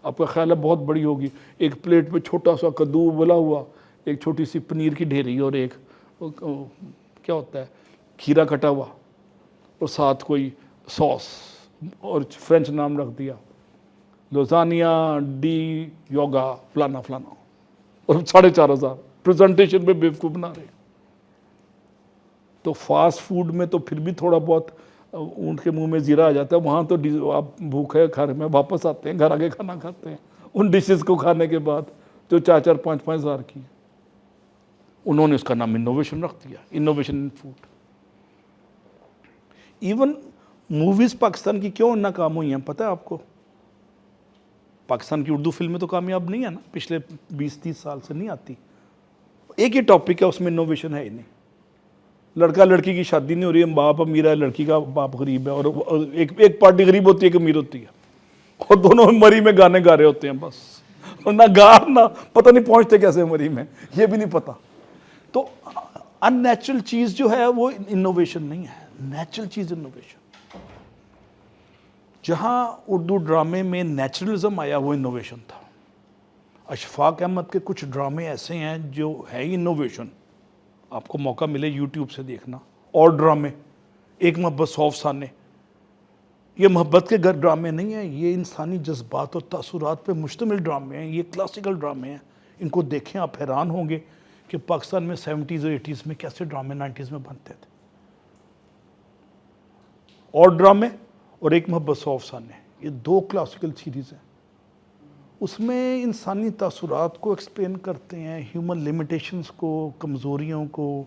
آپ کا خیال ہے بہت بڑی ہوگی. ایک پلیٹ میں چھوٹا سا کدو ابلا ہوا, ایک چھوٹی سی پنیر کی ڈھیری, اور ایک کیا ہوتا ہے کھیرا کٹا ہوا, اور ساتھ کوئی سوس, اور فرینچ نام رکھ دیا لوزانیا ڈی یوگا فلانا فلانا, اور 4,500 پریزنٹیشن پہ بیوقوف بنا رہے. تو فاسٹ فوڈ میں تو پھر بھی تھوڑا بہت اونٹ کے منہ میں زیرہ آ جاتا ہے. وہاں تو آپ بھوکے گھر میں واپس آتے ہیں, گھر آ کے کھانا کھاتے ہیں ان ڈشز کو کھانے کے بعد جو 4,000 5,000 کی. انہوں نے اس کا نام انوویشن رکھ دیا, innovation in food. Even movies Pakistan کی کیوں ناکام ہوئی ہیں پتہ ہے آپ کو؟ پاکستان کی اردو فلمیں تو کامیاب نہیں ہے نا, پچھلے 20-30 سال سے نہیں آتی. ایک ہی ٹاپک ہے, اس میں انوویشن ہے ہی نہیں. لڑکا لڑکی کی شادی نہیں ہو رہی ہے, باپ امیر ہے, لڑکی کا باپ غریب ہے, اور ایک پارٹی غریب ہوتی ہے ایک امیر ہوتی ہے, اور دونوں مری میں گانے گا رہے ہوتے ہیں بس. نہ گا نہ پتہ نہیں پہنچتے کیسے مری میں, یہ بھی نہیں پتہ. تو ان نیچرل چیز جو ہے وہ انوویشن نہیں ہے, نیچرل چیز انوویشن. جہاں اردو ڈرامے میں نیچرلزم آیا وہ انوویشن تھا. اشفاق احمد کے کچھ ڈرامے ایسے ہیں جو ہے ہی انوویشن، آپ کو موقع ملے یوٹیوب سے دیکھنا. اور ڈرامے ایک محبت 100 افسانے، یہ محبت کے گھر ڈرامے نہیں ہیں، یہ انسانی جذبات اور تاثرات پہ مشتمل ڈرامے ہیں، یہ کلاسیکل ڈرامے ہیں. ان کو دیکھیں آپ حیران ہوں گے کہ پاکستان میں 70s اور 80s میں کیسے ڈرامے 90s میں بنتے تھے. اور ڈرامے اور ایک محبت 100 افسانے، یہ 2 کلاسیکل سیریز ہیں. اس میں انسانی تاثرات کو ایکسپلین کرتے ہیں، ہیومن لیمیٹیشنز کو، کمزوریوں کو.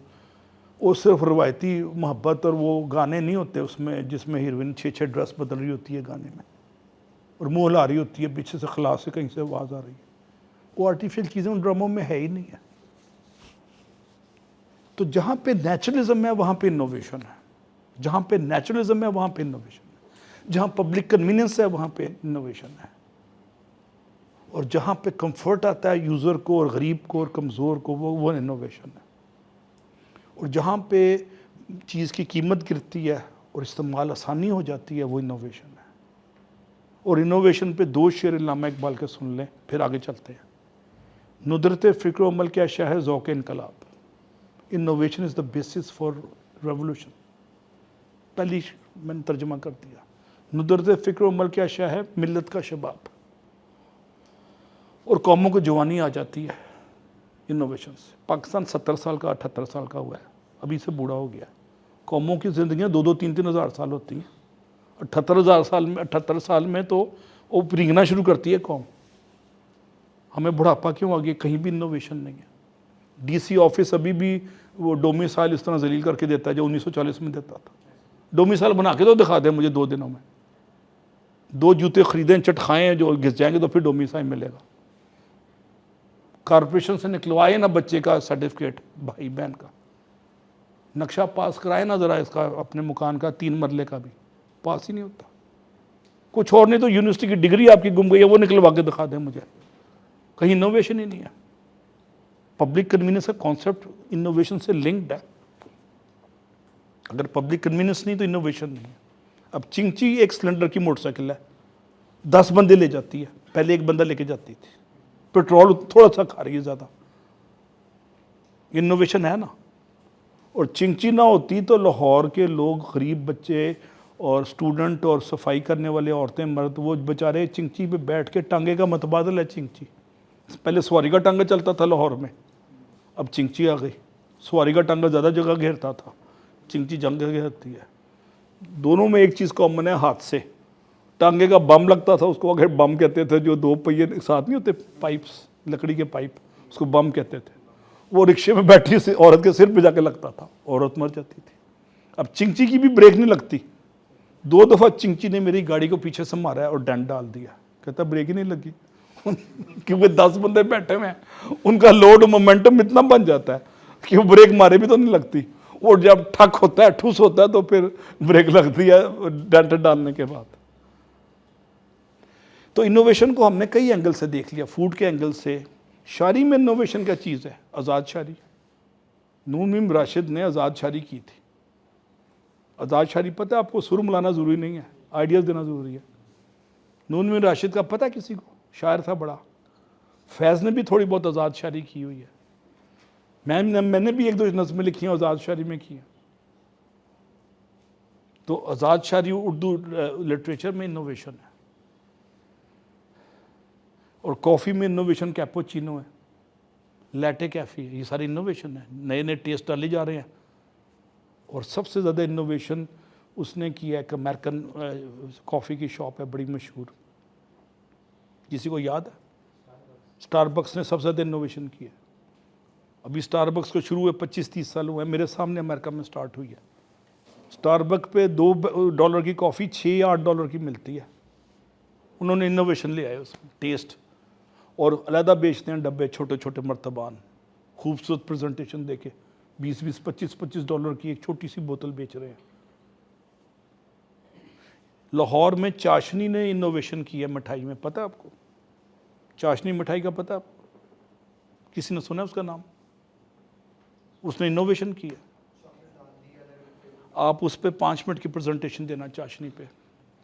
اور صرف روایتی محبت اور وہ گانے نہیں ہوتے اس میں جس میں ہیروئن 6 ڈریس بدل رہی ہوتی ہے گانے میں اور منہ ہلا رہی ہوتی ہے، پیچھے سے خلا سے کہیں سے آواز آ رہی ہے. وہ آرٹیفیشل چیزیں ان ڈراموں میں ہے ہی نہیں ہے. تو جہاں پہ نیچرلزم ہے وہاں پہ انوویشن ہے، جہاں پہ نیچرلزم ہے وہاں پہ انوویشن ہے، جہاں پبلک کنوینئنس ہے وہاں پہ انوویشن ہے، اور جہاں پہ کمفرٹ آتا ہے یوزر کو اور غریب کو اور کمزور کو وہ انوویشن ہے. اور جہاں پہ چیز کی قیمت گرتی ہے اور استعمال آسانی ہو جاتی ہے وہ انوویشن ہے. اور انوویشن پہ 2 شعر علامہ اقبال کے سن لیں پھر آگے چلتے ہیں. ندرت فکر و عمل کیا شے ہے ذوق انقلاب، innovation is the basis for revolution. پہلی میں نے ترجمہ کر دیا. ندرت فکر و عمل کیا شے ہے ملت کا شباب، اور قوموں کو جوانی آ جاتی ہے انوویشن سے. پاکستان 70 سال کا 78 سال کا ہوا ہے، ابھی سے بوڑھا ہو گیا. قوموں کی زندگیاں 2-2 3-3 ہزار سال ہوتی ہیں. 78 سال میں تو وہ رینگنا شروع کرتی ہے قوم. ہمیں بڑھاپا کیوں آ گیا؟ کہیں بھی انوویشن نہیں ہے. ڈی سی آفس ابھی بھی وہ ڈومیسائل اس طرح ذلیل کر کے دیتا ہے جو 1940 میں دیتا تھا. ڈومیسائل بنا کے تو دکھا دیں مجھے 2 دنوں میں. 2 جوتے خریدیں چٹکھائیں جو گھس جائیں گے تو پھر ڈومیسائل ملے گا. کارپوریشن سے نکلوائے نا بچے کا سرٹیفکیٹ بھائی بہن کا، نقشہ پاس کرائے نا ذرا اس کا اپنے مکان کا 3 مرلے کا بھی، پاس ہی نہیں ہوتا. کچھ اور نہیں تو یونیورسٹی کی ڈگری آپ کی گم گئی ہے وہ نکلوا کے دکھا دیں مجھے. کہیں انوویشن ہی نہیں ہے. پبلک کنوینئنس کا کانسیپٹ انوویشن سے لنکڈ ہے. اگر پبلک کنوینئنس نہیں تو انوویشن نہیں ہے. اب چنگچی ایک سلنڈر کی موٹر سائیکل ہے، 10 بندے لے جاتی ہے، پہلے ایک بندہ لے کے جاتی تھی. پیٹرول تھوڑا سا کھا رہی ہے زیادہ، انوویشن ہے نا. اور چنگچی نہ ہوتی تو لاہور کے لوگ غریب بچے اور سٹوڈنٹ اور صفائی کرنے والے عورتیں مرد وہ بیچارے چنگچی پہ بیٹھ کے ٹانگے کا متبادل ہے چنگچی. پہلے سواری کا ٹانگا چلتا تھا لاہور میں، اب چنگچی آ گئی. سواری کا ٹانگا زیادہ جگہ گھیرتا تھا، چنگچی جگہ گھیرتی ہے. دونوں میں ایک چیز کامن ہے، ہاتھ سے. ٹانگے کا بم لگتا تھا، اس کو اگر بم کہتے تھے، جو 2 پہیے ساتھ نہیں ہوتے پائپس، لکڑی کے پائپ، اس کو بم کہتے تھے. وہ رکشے میں بیٹھی سے عورت کے سر پہ جا کے لگتا تھا، عورت مر جاتی تھی. اب چنگچی کی بھی بریک نہیں لگتی. 2 دفعہ چنگچی نے میری گاڑی کو پیچھے سے مارا ہے اور ڈینٹ ڈال دیا. کہتا بریک ہی نہیں لگی کیونکہ 10 بندے بیٹھے ہوئے ہیں، ان کا لوڈ مومنٹم اتنا بن جاتا ہے کہ وہ بریک مارے بھی تو نہیں لگتی. وہ جب ٹھک ہوتا ہے ٹھوس ہوتا ہے تو پھر بریک لگتی ہے ڈینٹ ڈالنے کے بعد. تو انوویشن کو ہم نے کئی اینگل سے دیکھ لیا. فوڈ کے اینگل سے. شاعری میں انوویشن کیا چیز ہے؟ آزاد شاعری. نون میم راشد نے آزاد شاعری کی تھی. آزاد شاعری پتہ ہے آپ کو؟ سر ملانا ضروری نہیں ہے، آئیڈیاز دینا ضروری ہے. نون میم راشد کا پتہ ہے کسی کو؟ شاعر تھا بڑا. فیض نے بھی تھوڑی بہت آزاد شاعری کی ہوئی ہے. میں نے بھی 1-2 نظمیں لکھی ہیں آزاد شاعری میں کی ہیں. تو آزاد شاعری اردو لٹریچر میں انوویشن ہے. اور کافی میں انوویشن کیپوچینو ہے، لیٹے کیفی ہے، یہ ساری انوویشن ہے. نئے نئے ٹیسٹ ڈالے جا رہے ہیں. اور سب سے زیادہ انوویشن اس نے کیا ہے ایک امریکن کافی کی شاپ ہے بڑی مشہور، کسی کو یاد ہے؟ سٹار بکس نے سب سے زیادہ انوویشن کی ہے. ابھی سٹار بکس کو شروع ہوئے 25-30 سال ہوئے ہیں، میرے سامنے امریکہ میں سٹارٹ ہوئی ہے. سٹار بک پہ $2 کی کافی $6-8 کی ملتی ہے. انہوں نے انوویشن لے آئے اس میں، ٹیسٹ. اور علیحدہ بیچتے ہیں ڈبے چھوٹے چھوٹے مرتبان، خوبصورت پریزنٹیشن دے کے. $20 $25 کی ایک چھوٹی سی بوتل بیچ رہے ہیں. لاہور میں چاشنی نے انوویشن کی ہے مٹھائی میں، پتہ ہے آپ کو؟ چاشنی مٹھائی کا پتہ ہے آپ کو؟ کسی نے سنا اس کا نام؟ اس نے انوویشن کی ہے. آپ اس پہ 5 منٹ کی پریزنٹیشن دینا چاشنی پہ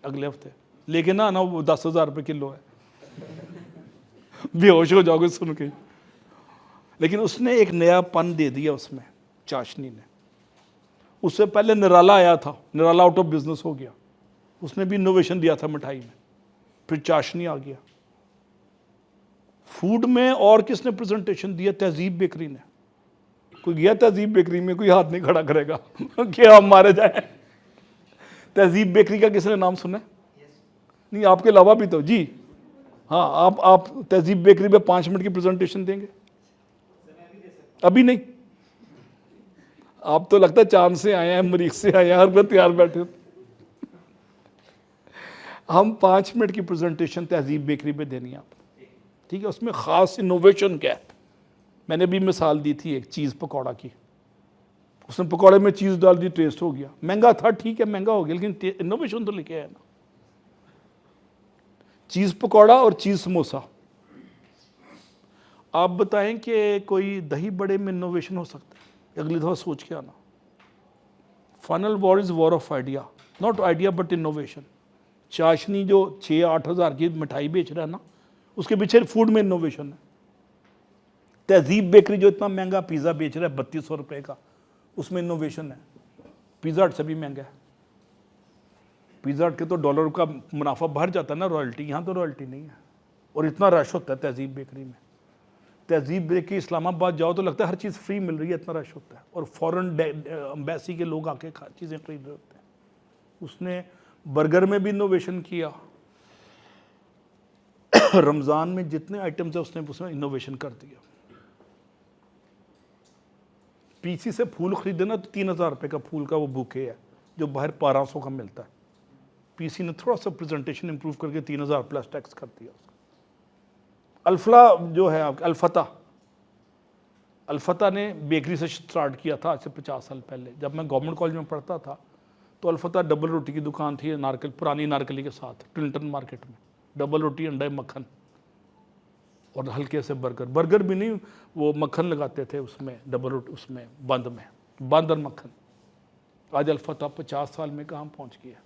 اگلے ہفتے، لیکن نا وہ $10,000 کلو ہے. بے ہوش ہو جاؤ گے سن کے. لیکن اس نے ایک نیا پن دے دیا اس میں, چاشنی نے. اس سے پہلے نرالا آیا تھا, نرالا آؤٹ آف بزنس ہو گیا, اس نے بھی انوویشن دیا تھا مٹھائی میں. پھر چاشنی آ گیا. فوڈ میں اور کس نے پریزنٹیشن دیا؟ تہذیب بیکری نے. کوئی گیا تہذیب بیکری میں؟ کوئی ہاتھ نہیں کھڑا کرے گا کہ ہم مارے جائیں. تہذیب بیکری کا کس نے نام سنا ہے؟ نہیں, آپ کے علاوہ بھی تو. جی ہاں, آپ تہذیب بیکری پہ 5 منٹ کی پریزنٹیشن دیں گے؟ ابھی نہیں. آپ تو لگتا ہے چاند سے آئے ہیں, مریخ سے آئے ہیں, ہر کوئی تیار بیٹھے. ہم 5 منٹ کی پریزنٹیشن تہذیب بیکری پہ دینی ہے آپ. ٹھیک ہے, اس میں خاص انوویشن کیا ہے؟ میں نے بھی مثال دی تھی ایک چیز پکوڑا کی. اس نے پکوڑے میں چیز ڈال دی, ٹیسٹ ہو گیا. مہنگا تھا, ٹھیک ہے مہنگا ہو گیا, لیکن انوویشن تو لکھے ہے نا. چیز پکوڑا اور چیز سموسا. آپ بتائیں کہ کوئی دہی بڑے میں انوویشن ہو سکتا ہے؟ اگلی دفعہ سوچ کے آنا. Final war is war of idea, not idea but innovation. چاشنی جو 6-8 ہزار کی مٹھائی بیچ رہا ہے نا, اس کے پیچھے فوڈ میں انوویشن ہے. تہذیب بیکری جو اتنا مہنگا پیزا بیچ رہا ہے 3200 روپے کا, اس میں انوویشن ہے. پیزا ہٹ سے بھی مہنگا ہے. پیزا ہٹ کے تو ڈالر کا منافع باہر جاتا ہے نا, رائلٹی. یہاں تو رائلٹی نہیں ہے, اور اتنا رش ہوتا ہے تہذیب بیکری میں. تہذیب بیکری اسلام آباد جاؤ تو لگتا ہے ہر چیز فری مل رہی ہے, اتنا رش ہوتا ہے. اور فورن امبیسی کے لوگ آ کے چیزیں خرید رہے ہوتے ہیں. اس نے برگر میں بھی انوویشن کیا. رمضان میں جتنے آئٹمز ہیں اس نے انوویشن کر دیا. پی سی سے پھول خریدے نا تو 3000 روپے کا پھول کا وہ بوکے ہے جو باہر 1200 کا ملتا ہے. پی سی نے تھوڑا سا پریزنٹیشن امپروو کر کے 3000 پلس ٹیکس کر دیا. الفلاح جو ہے الفتح, الفتح نے بیکری سے سٹارٹ کیا تھا آج سے 50 سال پہلے. جب میں گورنمنٹ کالج میں پڑھتا تھا تو الفتح ڈبل روٹی کی دکان تھی پرانی نارکلی کے ساتھ ٹرنٹن مارکیٹ میں. ڈبل روٹی, انڈے, مکھن اور ہلکے سے برگر بھی نہیں, وہ مکھن لگاتے تھے اس میں ڈبل روٹی, اس میں بند اور مکھن. آج الفتح 50 سال میں کہاں پہنچ گیا.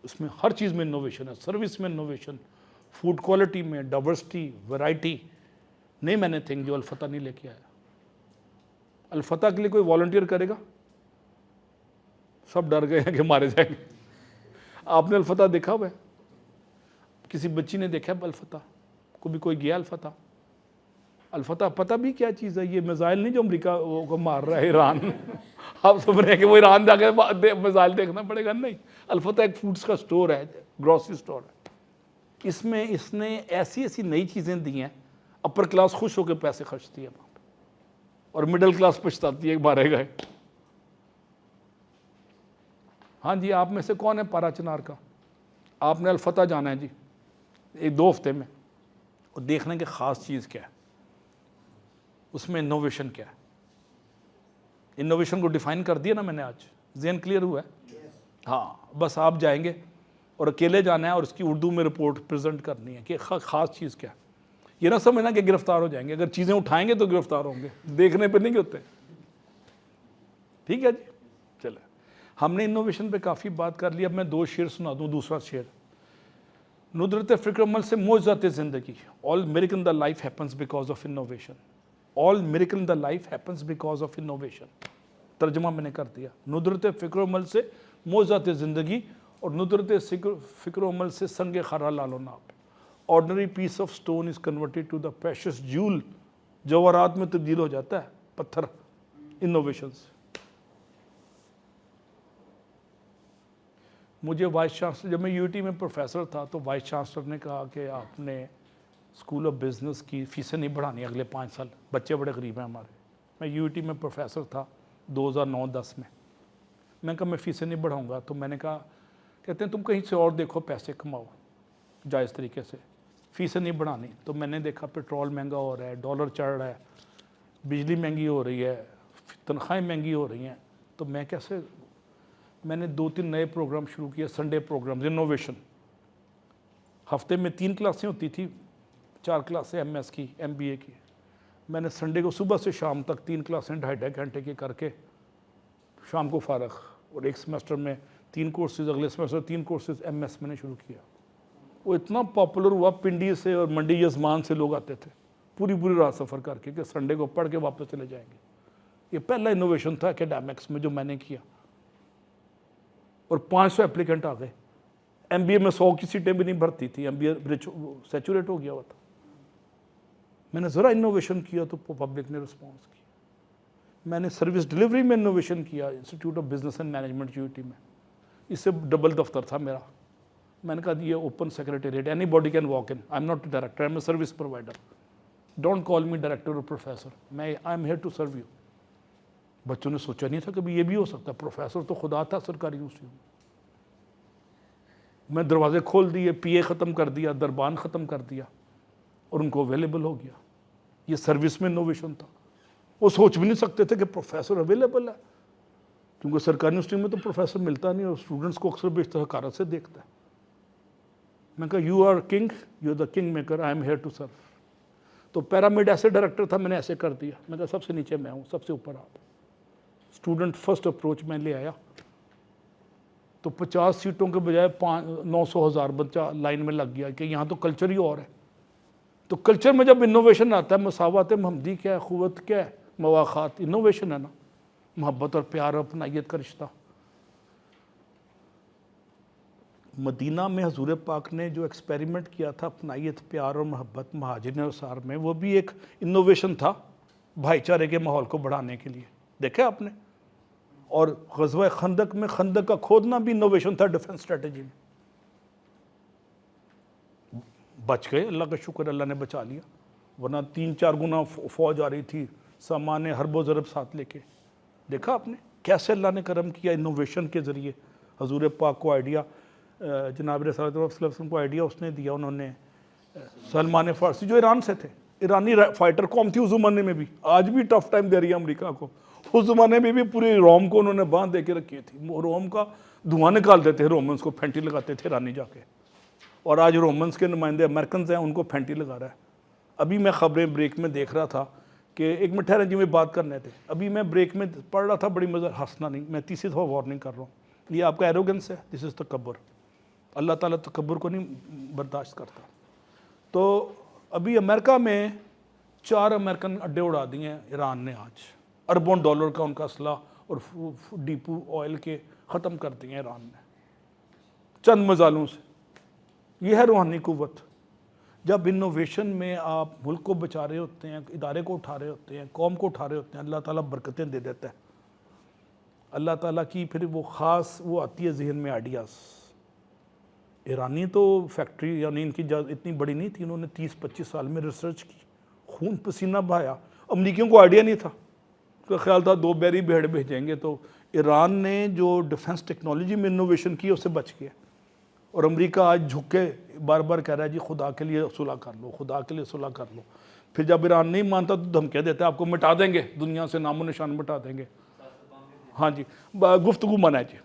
اس میں ہر چیز میں انوویشن ہے. سروس میں انوویشن, فوڈ کوالٹی میں, ڈائیورسٹی, ویرائٹی. نہیں میں نے تھنک جو الفتح نہیں لے کے آیا. الفتح کے لیے کوئی والنٹیئر کرے گا؟ سب ڈر گئے ہیں کہ مارے جائیں گے. آپ نے الفتح دیکھا ہوا ہے؟ کسی بچی نے دیکھا ہے الفتح؟ کوئی گیا الفتح؟ الفتح پتہ بھی کیا چیز ہے؟ یہ میزائل نہیں جو امریکہ کو مار رہا ہے ایران. آپ سمجھ رہے ہیں کہ وہ ایران جا کے میزائل دیکھنا پڑے گا؟ نہیں. الفتح ایک فوڈز کا سٹور ہے, گروسری سٹور ہے. اس میں اس نے ایسی نئی چیزیں دی ہیں, اپر کلاس خوش ہو کے پیسے خرچتی ہے وہاں پہ, اور مڈل کلاس پچھتاتی ہے کہ مارے گئے. ہاں جی, آپ میں سے کون ہے پارا چنار کا؟ آپ نے الفتح جانا ہے جی 1-2 ہفتے میں, اور دیکھنا کہ خاص چیز کیا ہے, اس میں انوویشن کیا ہے. انوویشن کو ڈیفائن کر دیا نا میں نے آج, ذہن کلیئر ہوا ہے؟ ہاں, بس آپ جائیں گے اور اکیلے جانا ہے اور اس کی اردو میں رپورٹ پریزنٹ کرنی ہے کہ خاص چیز کیا ہے. یہ نہ سمجھنا کہ گرفتار ہو جائیں گے. اگر چیزیں اٹھائیں گے تو گرفتار ہوں گے, دیکھنے پہ نہیں ہوتے. ٹھیک ہے جی, چلے. ہم نے انوویشن پہ کافی بات کر لی. اب میں 2 شعر سنا دوں. دوسرا شعر ندرت فکر عمل سے معجزات زندگی. All miracle in the life happens because of innovation. All miracle in the life happens because of innovation. ترجمہ میں نے کر دیا. ندرت فکر عمل سے معجزات زندگی, اور ندرت فکر عمل سے سنگ خارا لال و ناب. Ordinary piece of stone is converted to the precious jewel. جواہرات میں تبدیل ہو جاتا ہے پتھر انوویشن سے. مجھے وائس چانسلر, جب میں یو ٹی میں پروفیسر تھا تو وائس چانسلر نے کہا کہ آپ نے اسکول آف بزنس کی فیسیں نہیں بڑھانی اگلے 5 سال, بچے بڑے غریب ہیں ہمارے. میں یو ٹی میں پروفیسر تھا 2009-10 میں. میں کہا میں فیسیں نہیں بڑھاؤں گا. تو میں نے کہا, کہتے ہیں تم کہیں سے اور دیکھو, پیسے کماؤ جائز طریقے سے, فیسیں نہیں بڑھانی. تو میں نے دیکھا پیٹرول مہنگا ہو رہا ہے, ڈالر چڑھ رہا ہے, بجلی مہنگی ہو رہی ہے, تنخواہیں مہنگی ہو رہی ہیں. تو میں نے 2-3 نئے پروگرام شروع کیے, سنڈے پروگرام, انوویشن. ہفتے میں 3 کلاسیں ہوتی تھی, 4 کلاسیں ایم ایس کی, ایم بی اے کی. میں نے سنڈے کو صبح سے شام تک 3 کلاسیں 2.5 گھنٹے کی کر کے شام کو فارغ. اور ایک سیمسٹر میں 3 کورسز, اگلے سیمسٹر 3 کورسز ایم ایس میں نے شروع کیا. وہ اتنا پاپولر ہوا، پنڈی سے اور منڈی یزمان سے لوگ آتے تھے پوری رات سفر کر کے کہ سنڈے کو پڑھ کے واپس چلے جائیں گے. یہ پہلا انوویشن تھا اکیڈیمکس میں جو میں نے کیا. اور 500 اپلیکنٹ آ گئے. ایم بی اے میں 100 کی سیٹیں بھی نہیں بھرتی تھی، ایم بی اے سیچوریٹ ہو گیا ہوا تھا. میں نے ذرا انوویشن کیا تو پبلک نے رسپانس کیا. میں نے سروس ڈلیوری میں انوویشن کیا institute of business and management U T میں. اس سے ڈبل دفتر تھا میرا. میں نے کہا یہ open secretariat, anybody can walk in. I am not a director, I am a service provider. Don't call me director اور professor. I am here to serve you. بچوں نے سوچا نہیں تھا کبھی یہ بھی ہو سکتا. پروفیسر تو خدا تھا سرکاری یونیورسٹی میں. میں دروازے کھول دیے، پی اے ختم کر دیا، دربان ختم کر دیا اور ان کو اویلیبل ہو گیا. یہ سروس میں انوویشن تھا. وہ سوچ بھی نہیں سکتے تھے کہ پروفیسر اویلیبل ہے، کیونکہ سرکاری یونیورسٹی میں تو پروفیسر ملتا نہیں اور اسٹوڈنٹس کو اکثر بیشتر حقارت سے دیکھتا ہے. میں کہا you are king, you are the king maker, I am here to serve. تو پیرامڈ ایسے ڈائریکٹر تھا، میں نے ایسے کر دیا. میں کہا سب سے نیچے میں ہوں، سب سے اوپر آپ. اسٹوڈنٹ فرسٹ اپروچ میں لے آیا تو 50 سیٹوں کے بجائے 900,000 بچہ لائن میں لگ گیا کہ یہاں تو کلچر ہی اور ہے. تو کلچر میں جب انوویشن آتا ہے، مساوات محمدی کیا ہے، اخوت کیا ہے، مواخات، انوویشن ہے نا. محبت اور پیار اور اپنائیت کا رشتہ. مدینہ میں حضور پاک نے جو ایکسپیریمنٹ کیا تھا اپنائیت، پیار اور محبت مہاجرین انصار میں، وہ بھی ایک انوویشن تھا بھائی چارے کے ماحول کو بڑھانے کے لیے. دیکھا آپ نے. اور غزوہ خندق میں خندق کا کھودنا بھی انوویشن تھا ڈیفنس اسٹریٹجی میں. بچ گئے، اللہ کا شکر، اللہ نے بچا لیا. ورنہ 3-4 گنا فوج آ رہی تھی، سامان حرب و ضرب ساتھ لے کے. دیکھا آپ نے کیسے اللہ نے کرم کیا انوویشن کے ذریعے. حضور پاک کو آئیڈیا، جناب رسول اللہ صلی اللہ علیہ وسلم کو آئیڈیا اس نے دیا. انہوں نے سلمان فارسی جو ایران سے تھے، ایرانی فائٹر قوم تھی اس زمانے میں بھی، آج بھی ٹف ٹائم دے رہی ہے امریکہ کو. اس زمانے میں بھی پوری روم کو انہوں نے باندھ دے کے رکھی تھی. روم کا دھواں نکال دیتے تھے، رومنس کو پھینٹی لگاتے تھے ایرانی جا کے. اور آج رومنس کے نمائندے امریکنز ہیں، ان کو پھینٹی لگا رہا ہے. ابھی میں خبریں بریک میں دیکھ رہا تھا کہ ایک میں ٹھہرے جی میں بات کرنے تھے. ابھی میں بریک میں پڑھ رہا تھا، بڑی مزہ، ہنسنا نہیں، میں تیسری دفعہ وارننگ کر رہا ہوں. یہ آپ کا ایروگنس ہے، دس از تکبر. اللہ تعالیٰ تکبر کو نہیں برداشت کرتا. تو ابھی امریکہ میں 4 امریکن اڈے اڑا دیے ہیں ایران نے. آج اربوں ڈالر کا ان کا اسلحہ اور ڈیپو آئل کے ختم کر دیے ہیں ایران نے چند مزالوں سے. یہ ہے روحانی قوت. جب انوویشن میں آپ ملک کو بچا رہے ہوتے ہیں، ادارے کو اٹھا رہے ہوتے ہیں، قوم کو اٹھا رہے ہوتے ہیں، اللہ تعالیٰ برکتیں دے دیتا ہے. اللہ تعالیٰ کی پھر وہ خاص وہ آتی ہے ذہن میں آئیڈیاز. ایرانی تو فیکٹری یعنی ان کی اتنی بڑی نہیں تھی. انہوں نے 30-25 سال میں ریسرچ کی، خون پسینہ بہایا. امریکیوں کو آئیڈیا نہیں تھا. اس کا خیال تھا 2 بیری بھیڑ بھیجیں گے. تو ایران نے جو ڈیفنس ٹیکنالوجی میں انوویشن کی اس سے بچ گیا. اور امریکہ آج جھک کے بار بار کہہ رہا ہے جی خدا کے لیے صلح کر لو، خدا کے لیے صلح کر لو. پھر جب ایران نہیں مانتا تو دھمکیاں دیتا ہے آپ کو مٹا دیں گے، دنیا سے نام و نشان مٹا دیں گے. ہاں جی، گفتگو منع ہے جی.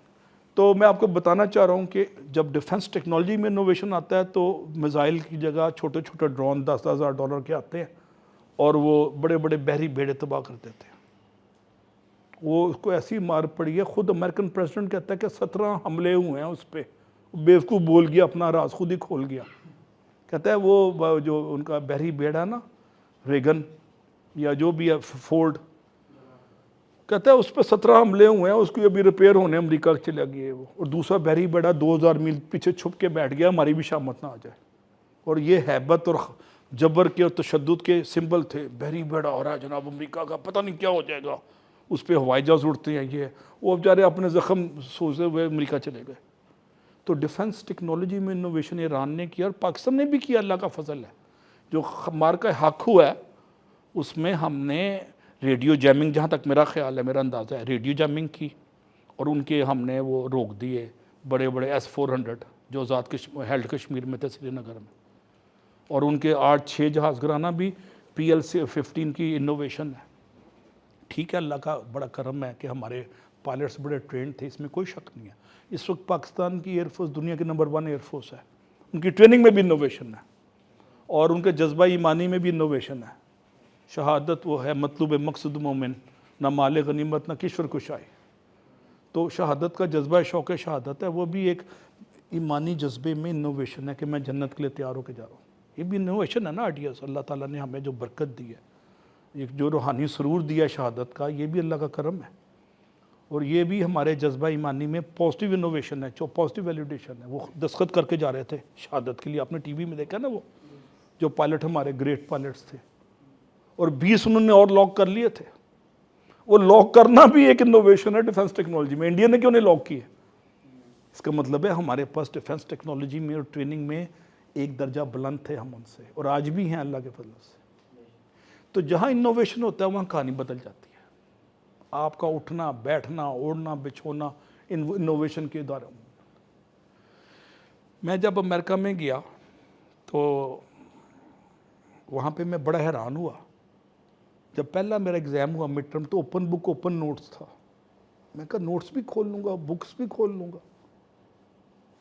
تو میں آپ کو بتانا چاہ رہا ہوں کہ جب ڈیفنس ٹیکنالوجی میں انوویشن آتا ہے تو میزائل کی جگہ چھوٹے چھوٹے ڈرون $10,000 کے آتے ہیں اور وہ بڑے بڑے بحری بیڑے تباہ کر دیتے ہیں. وہ اس کو ایسی مار پڑی ہے، خود امریکن پریزیڈنٹ کہتا ہے کہ 17 حملے ہوئے ہیں اس پہ. بیوقوف بول گیا، اپنا راز خود ہی کھول گیا. کہتا ہے وہ جو ان کا بحری بیڑا ہے نا، ریگن یا جو بھی ہے فورڈ، کہتا ہے اس پہ 17 حملے ہوئے ہیں، اس کو ابھی ریپیئر ہونے امریکہ چلے گئے وہ. اور دوسرا بحری بیڑا 2000 میل پیچھے چھپ کے بیٹھ گیا، ہماری بھی شامت نہ آ جائے. اور یہ ہیبت اور جبر کے اور تشدد کے سمبل تھے. بحری بیڑا ہو رہا ہے جناب امریکہ کا، پتہ نہیں کیا ہو جائے گا، اس پہ ہوائی جہاز اڑتے ہیں. یہ وہ بیچارے اپنے زخم سوزے ہوئے امریکہ چلے گئے. تو ڈیفنس ٹیکنالوجی میں انوویشن ایران نے کیا اور پاکستان نے بھی کیا. اللہ کا فضل ہے. جو مارکہ حق ہوا ہے اس میں ہم نے ریڈیو جیمنگ، جہاں تک میرا خیال ہے، میرا اندازہ ہے، ریڈیو جیمنگ کی. اور ان کے ہم نے وہ روک دیے بڑے بڑے S-400 جو آزاد ہیلڈ کشمیر میں تھے، سری نگر میں. اور ان کے 8-6 جہاز گرانہ بھی PL-15 کی انوویشن ہے. ٹھیک ہے، اللہ کا بڑا کرم ہے کہ ہمارے پائلٹس بڑے ٹرینڈ تھے، اس میں کوئی شک نہیں ہے. اس وقت پاکستان کی ایئر فورس دنیا کی نمبر 1 ایئر فورس ہے. ان کی ٹریننگ میں بھی انوویشن ہے اور ان کے جذبہ ایمانی میں بھی انوویشن ہے. شہادت وہ ہے مطلوب مقصد مومن، نہ مال غنیمت نہ کشور کشائی. تو شہادت کا جذبہ شوق شہادت ہے، وہ بھی ایک ایمانی جذبے میں انوویشن ہے کہ میں جنت کے لیے تیار ہو کے جا رہا ہوں. یہ بھی انوویشن ہے نا آئیڈیاز. اللہ تعالیٰ نے ہمیں جو برکت دی ہے, ایک جو روحانی سرور دیا ہے شہادت کا, یہ بھی اللہ کا کرم ہے. اور یہ بھی ہمارے جذبہ ایمانی میں پازیٹیو انوویشن ہے, جو پازیٹیو ویلیڈیشن ہے. وہ دستخط کر کے جا رہے تھے شہادت کے لیے. آپ نے ٹی وی میں دیکھا نا وہ جو پائلٹ ہمارے گریٹ پائلٹس تھے, اور 20 انہوں نے اور لاک کر لیے تھے. وہ لاک کرنا بھی ایک انوویشن ہے ڈیفنس ٹیکنالوجی میں. انڈیا نے کیوں نہیں لاک کیے؟ اس کا مطلب ہے ہمارے پاس ڈیفنس ٹیکنالوجی میں اور ٹریننگ میں ایک درجہ بلند تھے ہم ان سے, اور آج بھی ہیں اللہ کے فضل سے. تو جہاں انوویشن ہوتا ہے وہاں کہانی بدل جاتی ہے. آپ کا اٹھنا بیٹھنا اوڑھنا بچھونا انوویشن کے ادارے. میں جب امریکہ میں گیا تو وہاں پہ میں بڑا حیران ہوا. جب پہلا میرا ایگزام ہوا مڈ ٹرم تو اوپن بک اوپن نوٹس تھا. میں کہا نوٹس بھی کھول لوں گا, بکس بھی کھول لوں گا.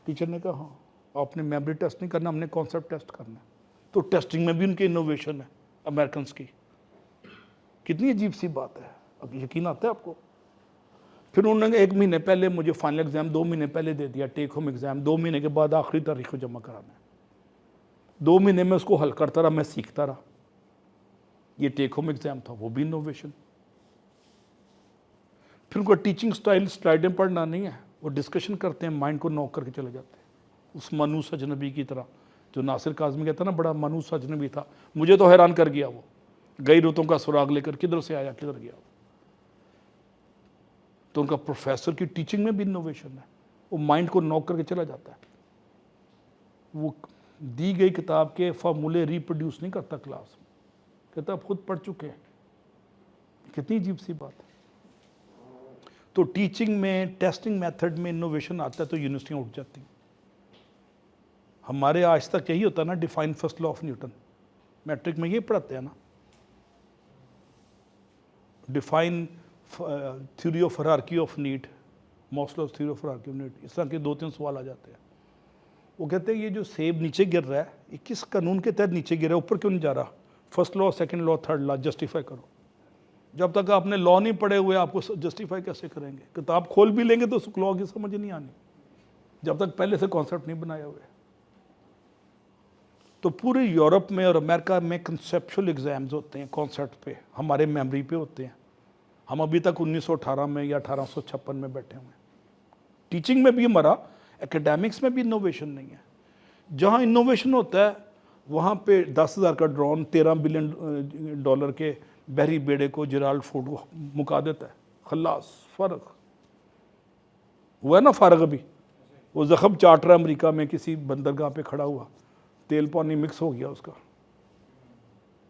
ٹیچر نے کہا ہاں, آپ نے میموری ٹیسٹ نہیں کرنا, ہم نے کانسیپٹ ٹیسٹ کرنا ہے. تو ٹیسٹنگ میں بھی ان کے انوویشن ہے امریکنس کی. کتنی عجیب سی بات ہے. اب یقین آتا ہے آپ کو؟ پھر انہوں نے 1 مہینے پہلے مجھے فائنل ایگزام 2 مہینے پہلے دے دیا, ٹیک ہوم ایگزام 2 مہینے کے بعد آخری تاریخ کو جمع کرانا ہے. 2 مہینے میں اس کو حل کرتا رہا, میں سیکھتا رہا. یہ ٹیک ہوم ایگزام تھا, وہ بھی انوویشن. پھر ان کا ٹیچنگ سٹائل سلائڈیں پڑھنا نہیں ہے, وہ ڈسکشن کرتے ہیں, مائنڈ کو نوک کر کے چلے جاتے ہیں. اس مانوس اجنبی کی طرح, جو ناصر کاظمی کہتا ہے نا بڑا مانوس اجنبی تھا. مجھے تو حیران کر گیا وہ, گئی رتوں کا سراغ لے کر کدھر سے آیا کدھر گیا. تو ان کا پروفیسر کی ٹیچنگ میں بھی انوویشن ہے. وہ مائنڈ کو نوک کر کے چلا جاتا ہے. وہ دی گئی کتاب کے فارمولے ریپروڈیوس نہیں کرتا کلاس میں, کہتا آپ خود پڑھ چکے ہیں. کتنی عجیب سی بات ہے. تو ٹیچنگ میں ٹیسٹنگ میتھڈ میں انوویشن آتا ہے تو یونیورسٹیاں اٹھ جاتی ہیں. ہمارے آج تک یہی ہوتا ہے نا, define first law of Newton. Matric میں یہ پڑھاتے ہیں نا, define theory of hierarchy of need, Maslow's theory of hierarchy of need. اس طرح کے 2-3 سوال آ جاتے ہیں. وہ کہتے ہیں یہ جو سیب نیچے گر رہا ہے یہ کس قانون کے تحت نیچے گر رہا ہے, اوپر کیوں نہیں جا رہا؟ First law, second law, third law, justify کرو. جب تک آپ نے لا نہیں پڑھے ہوئے آپ کو جسٹیفائی کیسے کریں گے؟ کتاب کھول بھی لیں گے تو اس لا کی سمجھ نہیں آنی جب تک پہلے سے کانسیپٹ نہیں بنایا ہوئے. تو پورے یورپ میں اور امریکہ میں کنسیپچول ایگزامز ہوتے ہیں کانسیپٹ پہ, ہمارے میموری پہ ہوتے ہیں. ہم ابھی تک 1918 میں یا 1856 میں بیٹھے ہوئے ہیں. ٹیچنگ میں بھی ہمارا, ایکیڈیمکس میں بھی انوویشن نہیں ہے. جہاں انوویشن ہوتا ہے وہاں پہ 10,000 کا ڈرون $13 بلین کے بحری بیڑے کو جیرالڈ فورڈ کو مکا دیتا ہے. خلاص فرق ہوا ہے نا. فارغ ابھی وہ زخم چاٹ رہا ہے امریکہ میں کسی بندرگاہ پہ کھڑا ہوا, تیل پانی مکس ہو گیا اس کا.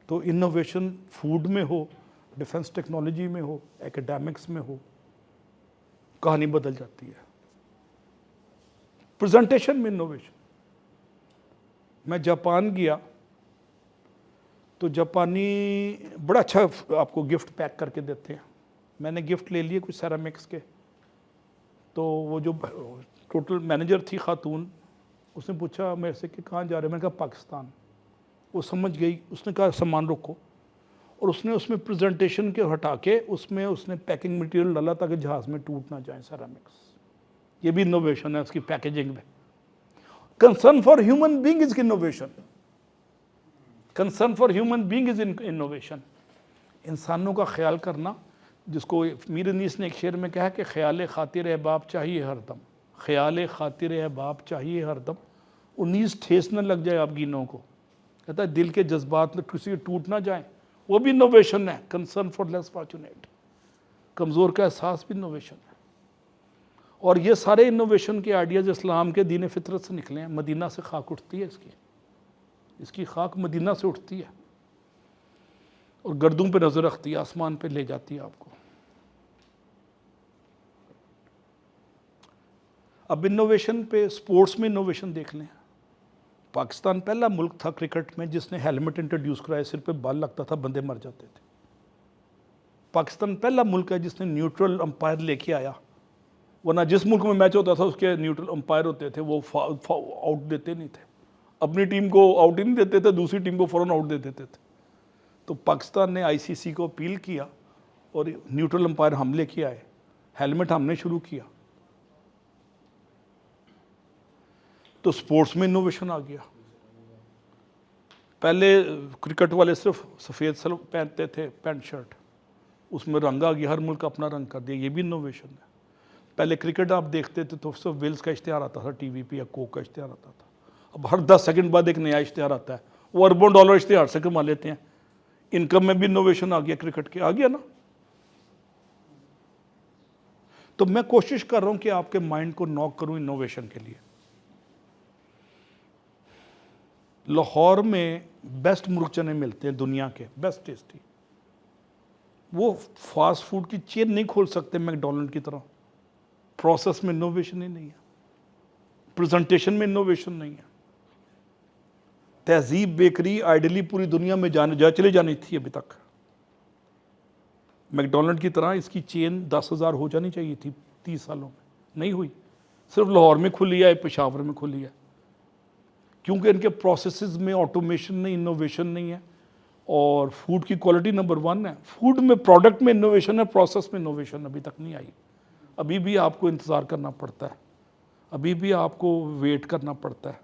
تو انوویشن فوڈ میں ہو, ڈیفنس ٹیکنالوجی میں ہو, ایکیڈیمکس میں ہو, کہانی بدل جاتی ہے. پریزنٹیشن میں انوویشن. میں جاپان گیا تو جاپانی بڑا اچھا آپ کو گفٹ پیک کر کے دیتے ہیں. میں نے گفٹ لے لیے کچھ سیرامکس کے. تو وہ جو ٹوٹل مینیجر تھی خاتون, اس نے پوچھا میرے سے کہ کہاں جا رہے ہیں؟ میں نے کہا پاکستان. وہ سمجھ گئی, اس نے کہا سامان رکھو, اور اس نے اس میں پریزنٹیشن کے ہٹا کے اس میں اس نے پیکنگ مٹیریل ڈالا تاکہ جہاز میں ٹوٹ نہ جائیں سیرامکس. یہ بھی انوویشن ہے اس کی پیکیجنگ میں. Concern for human being is innovation. Concern for human being is innovation. انسانوں کا خیال کرنا, جس کو میر انیس نے ایک شعر میں کہا کہ خیال خاطر احباب چاہیے ہر دم, خیال خاطر احباب چاہیے ہر دم, 19 ٹھیس نہ لگ جائے آپ گینوں کو. کہتا ہے دل کے جذبات کسی کے ٹوٹ نہ جائیں, وہ بھی انوویشن ہے. کنسرن فار لیس فارچونیٹ, کمزور کا احساس بھی انوویشن ہے. اور یہ سارے انوویشن کے آئیڈیاز اسلام کے دین فطرت سے نکلے ہیں. مدینہ سے خاک اٹھتی ہے اس کی خاک مدینہ سے اٹھتی ہے اور گردوں پہ نظر رکھتی ہے, آسمان پہ لے جاتی ہے آپ کو. اب انوویشن پہ سپورٹس میں انوویشن دیکھ لیں. پاکستان پہلا ملک تھا کرکٹ میں جس نے ہیلمٹ انٹروڈیوس کرایا, سر پہ بال لگتا تھا بندے مر جاتے تھے. پاکستان پہلا ملک ہے جس نے نیوٹرل امپائر لے کے آیا, ورنہ جس ملک میں میچ ہوتا تھا اس کے نیوٹرل امپائر ہوتے تھے, وہ آؤٹ دیتے نہیں تھے. اپنی ٹیم کو آؤٹ ہی نہیں دیتے تھے, دوسری ٹیم کو فوراً آؤٹ دے دیتے تھے. تو پاکستان نے ICC کو اپیل کیا اور نیوٹرل امپائر ہم لے کے آئے, ہیلمٹ ہم نے شروع کیا. تو سپورٹس میں انوویشن آ گیا. پہلے کرکٹ والے صرف سفید سلو پہنتے تھے پینٹ شرٹ, اس میں رنگ آ گیا, ہر ملک اپنا رنگ کر دیا, یہ بھی انوویشن ہے. پہلے کرکٹ آپ دیکھتے تھے تو صرف ویلز کا اشتہار آتا تھا ٹی وی پہ یا کوک کا اشتہار آتا تھا. اب ہر 10 سیکنڈ بعد ایک نیا اشتہار آتا ہے, وہ اربوں ڈالر اشتہار سے کما لیتے ہیں. انکم میں بھی انوویشن آ گیا کرکٹ کے, آ گیا نا. تو میں کوشش کر رہا ہوں کہ آپ کے مائنڈ کو ناک کروں انوویشن کے لیے. لاہور میں بیسٹ مرغ چنے ملتے ہیں دنیا کے, بیسٹ ٹیسٹی. وہ فاسٹ فوڈ کی چین نہیں کھول سکتے میک ڈونلڈ کی طرح. پروسیس میں انوویشن ہی نہیں ہے, پریزنٹیشن میں انوویشن نہیں ہے. تہذیب بیکری آئیڈلی پوری دنیا میں چلے جانی تھی ابھی تک. میک ڈونلڈ کی طرح اس کی چین 10,000 ہو جانی چاہیے تھی 30 سالوں میں, نہیں ہوئی. صرف لاہور میں کھلی ہے, پشاور میں کھلی ہے, کیونکہ ان کے پروسیسز میں آٹومیشن نہیں, انوویشن نہیں ہے. اور فوڈ کی کوالٹی نمبر 1 ہے. فوڈ میں پروڈکٹ میں انوویشن ہے, پروسیس میں انوویشن ابھی تک نہیں آئی. ابھی بھی آپ کو انتظار کرنا پڑتا ہے, ابھی بھی آپ کو ویٹ کرنا پڑتا ہے.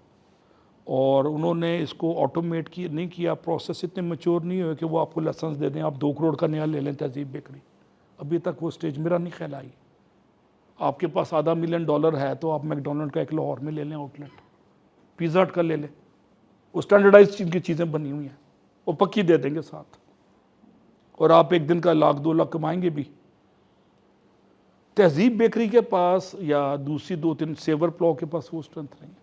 اور انہوں نے اس کو آٹومیٹ نہیں کیا, پروسیس اتنے میچور نہیں ہوئے کہ وہ آپ کو لائسنس دے دیں, آپ 2 کروڑ کا نیا لے لیں تہذیب بیکری. ابھی تک وہ سٹیج میرا نہیں خیال آئی. آپ کے پاس $500 ملین ہے تو آپ میک ڈونلڈ کا ایک لاہور میں لے لیں آؤٹ لیٹ, پیزا ہٹ کا لے لیں. وہ اسٹینڈرڈائز کی چیزیں بنی ہوئی ہیں, وہ پکی دے دیں گے ساتھ, اور آپ ایک دن کا 1 لاکھ 2 لاکھ کمائیں گے بھی. تہذیب بیکری کے پاس یا دوسری 2-3 سیور پلاؤ کے پاس وہ اسٹرینتھ نہیں ہے.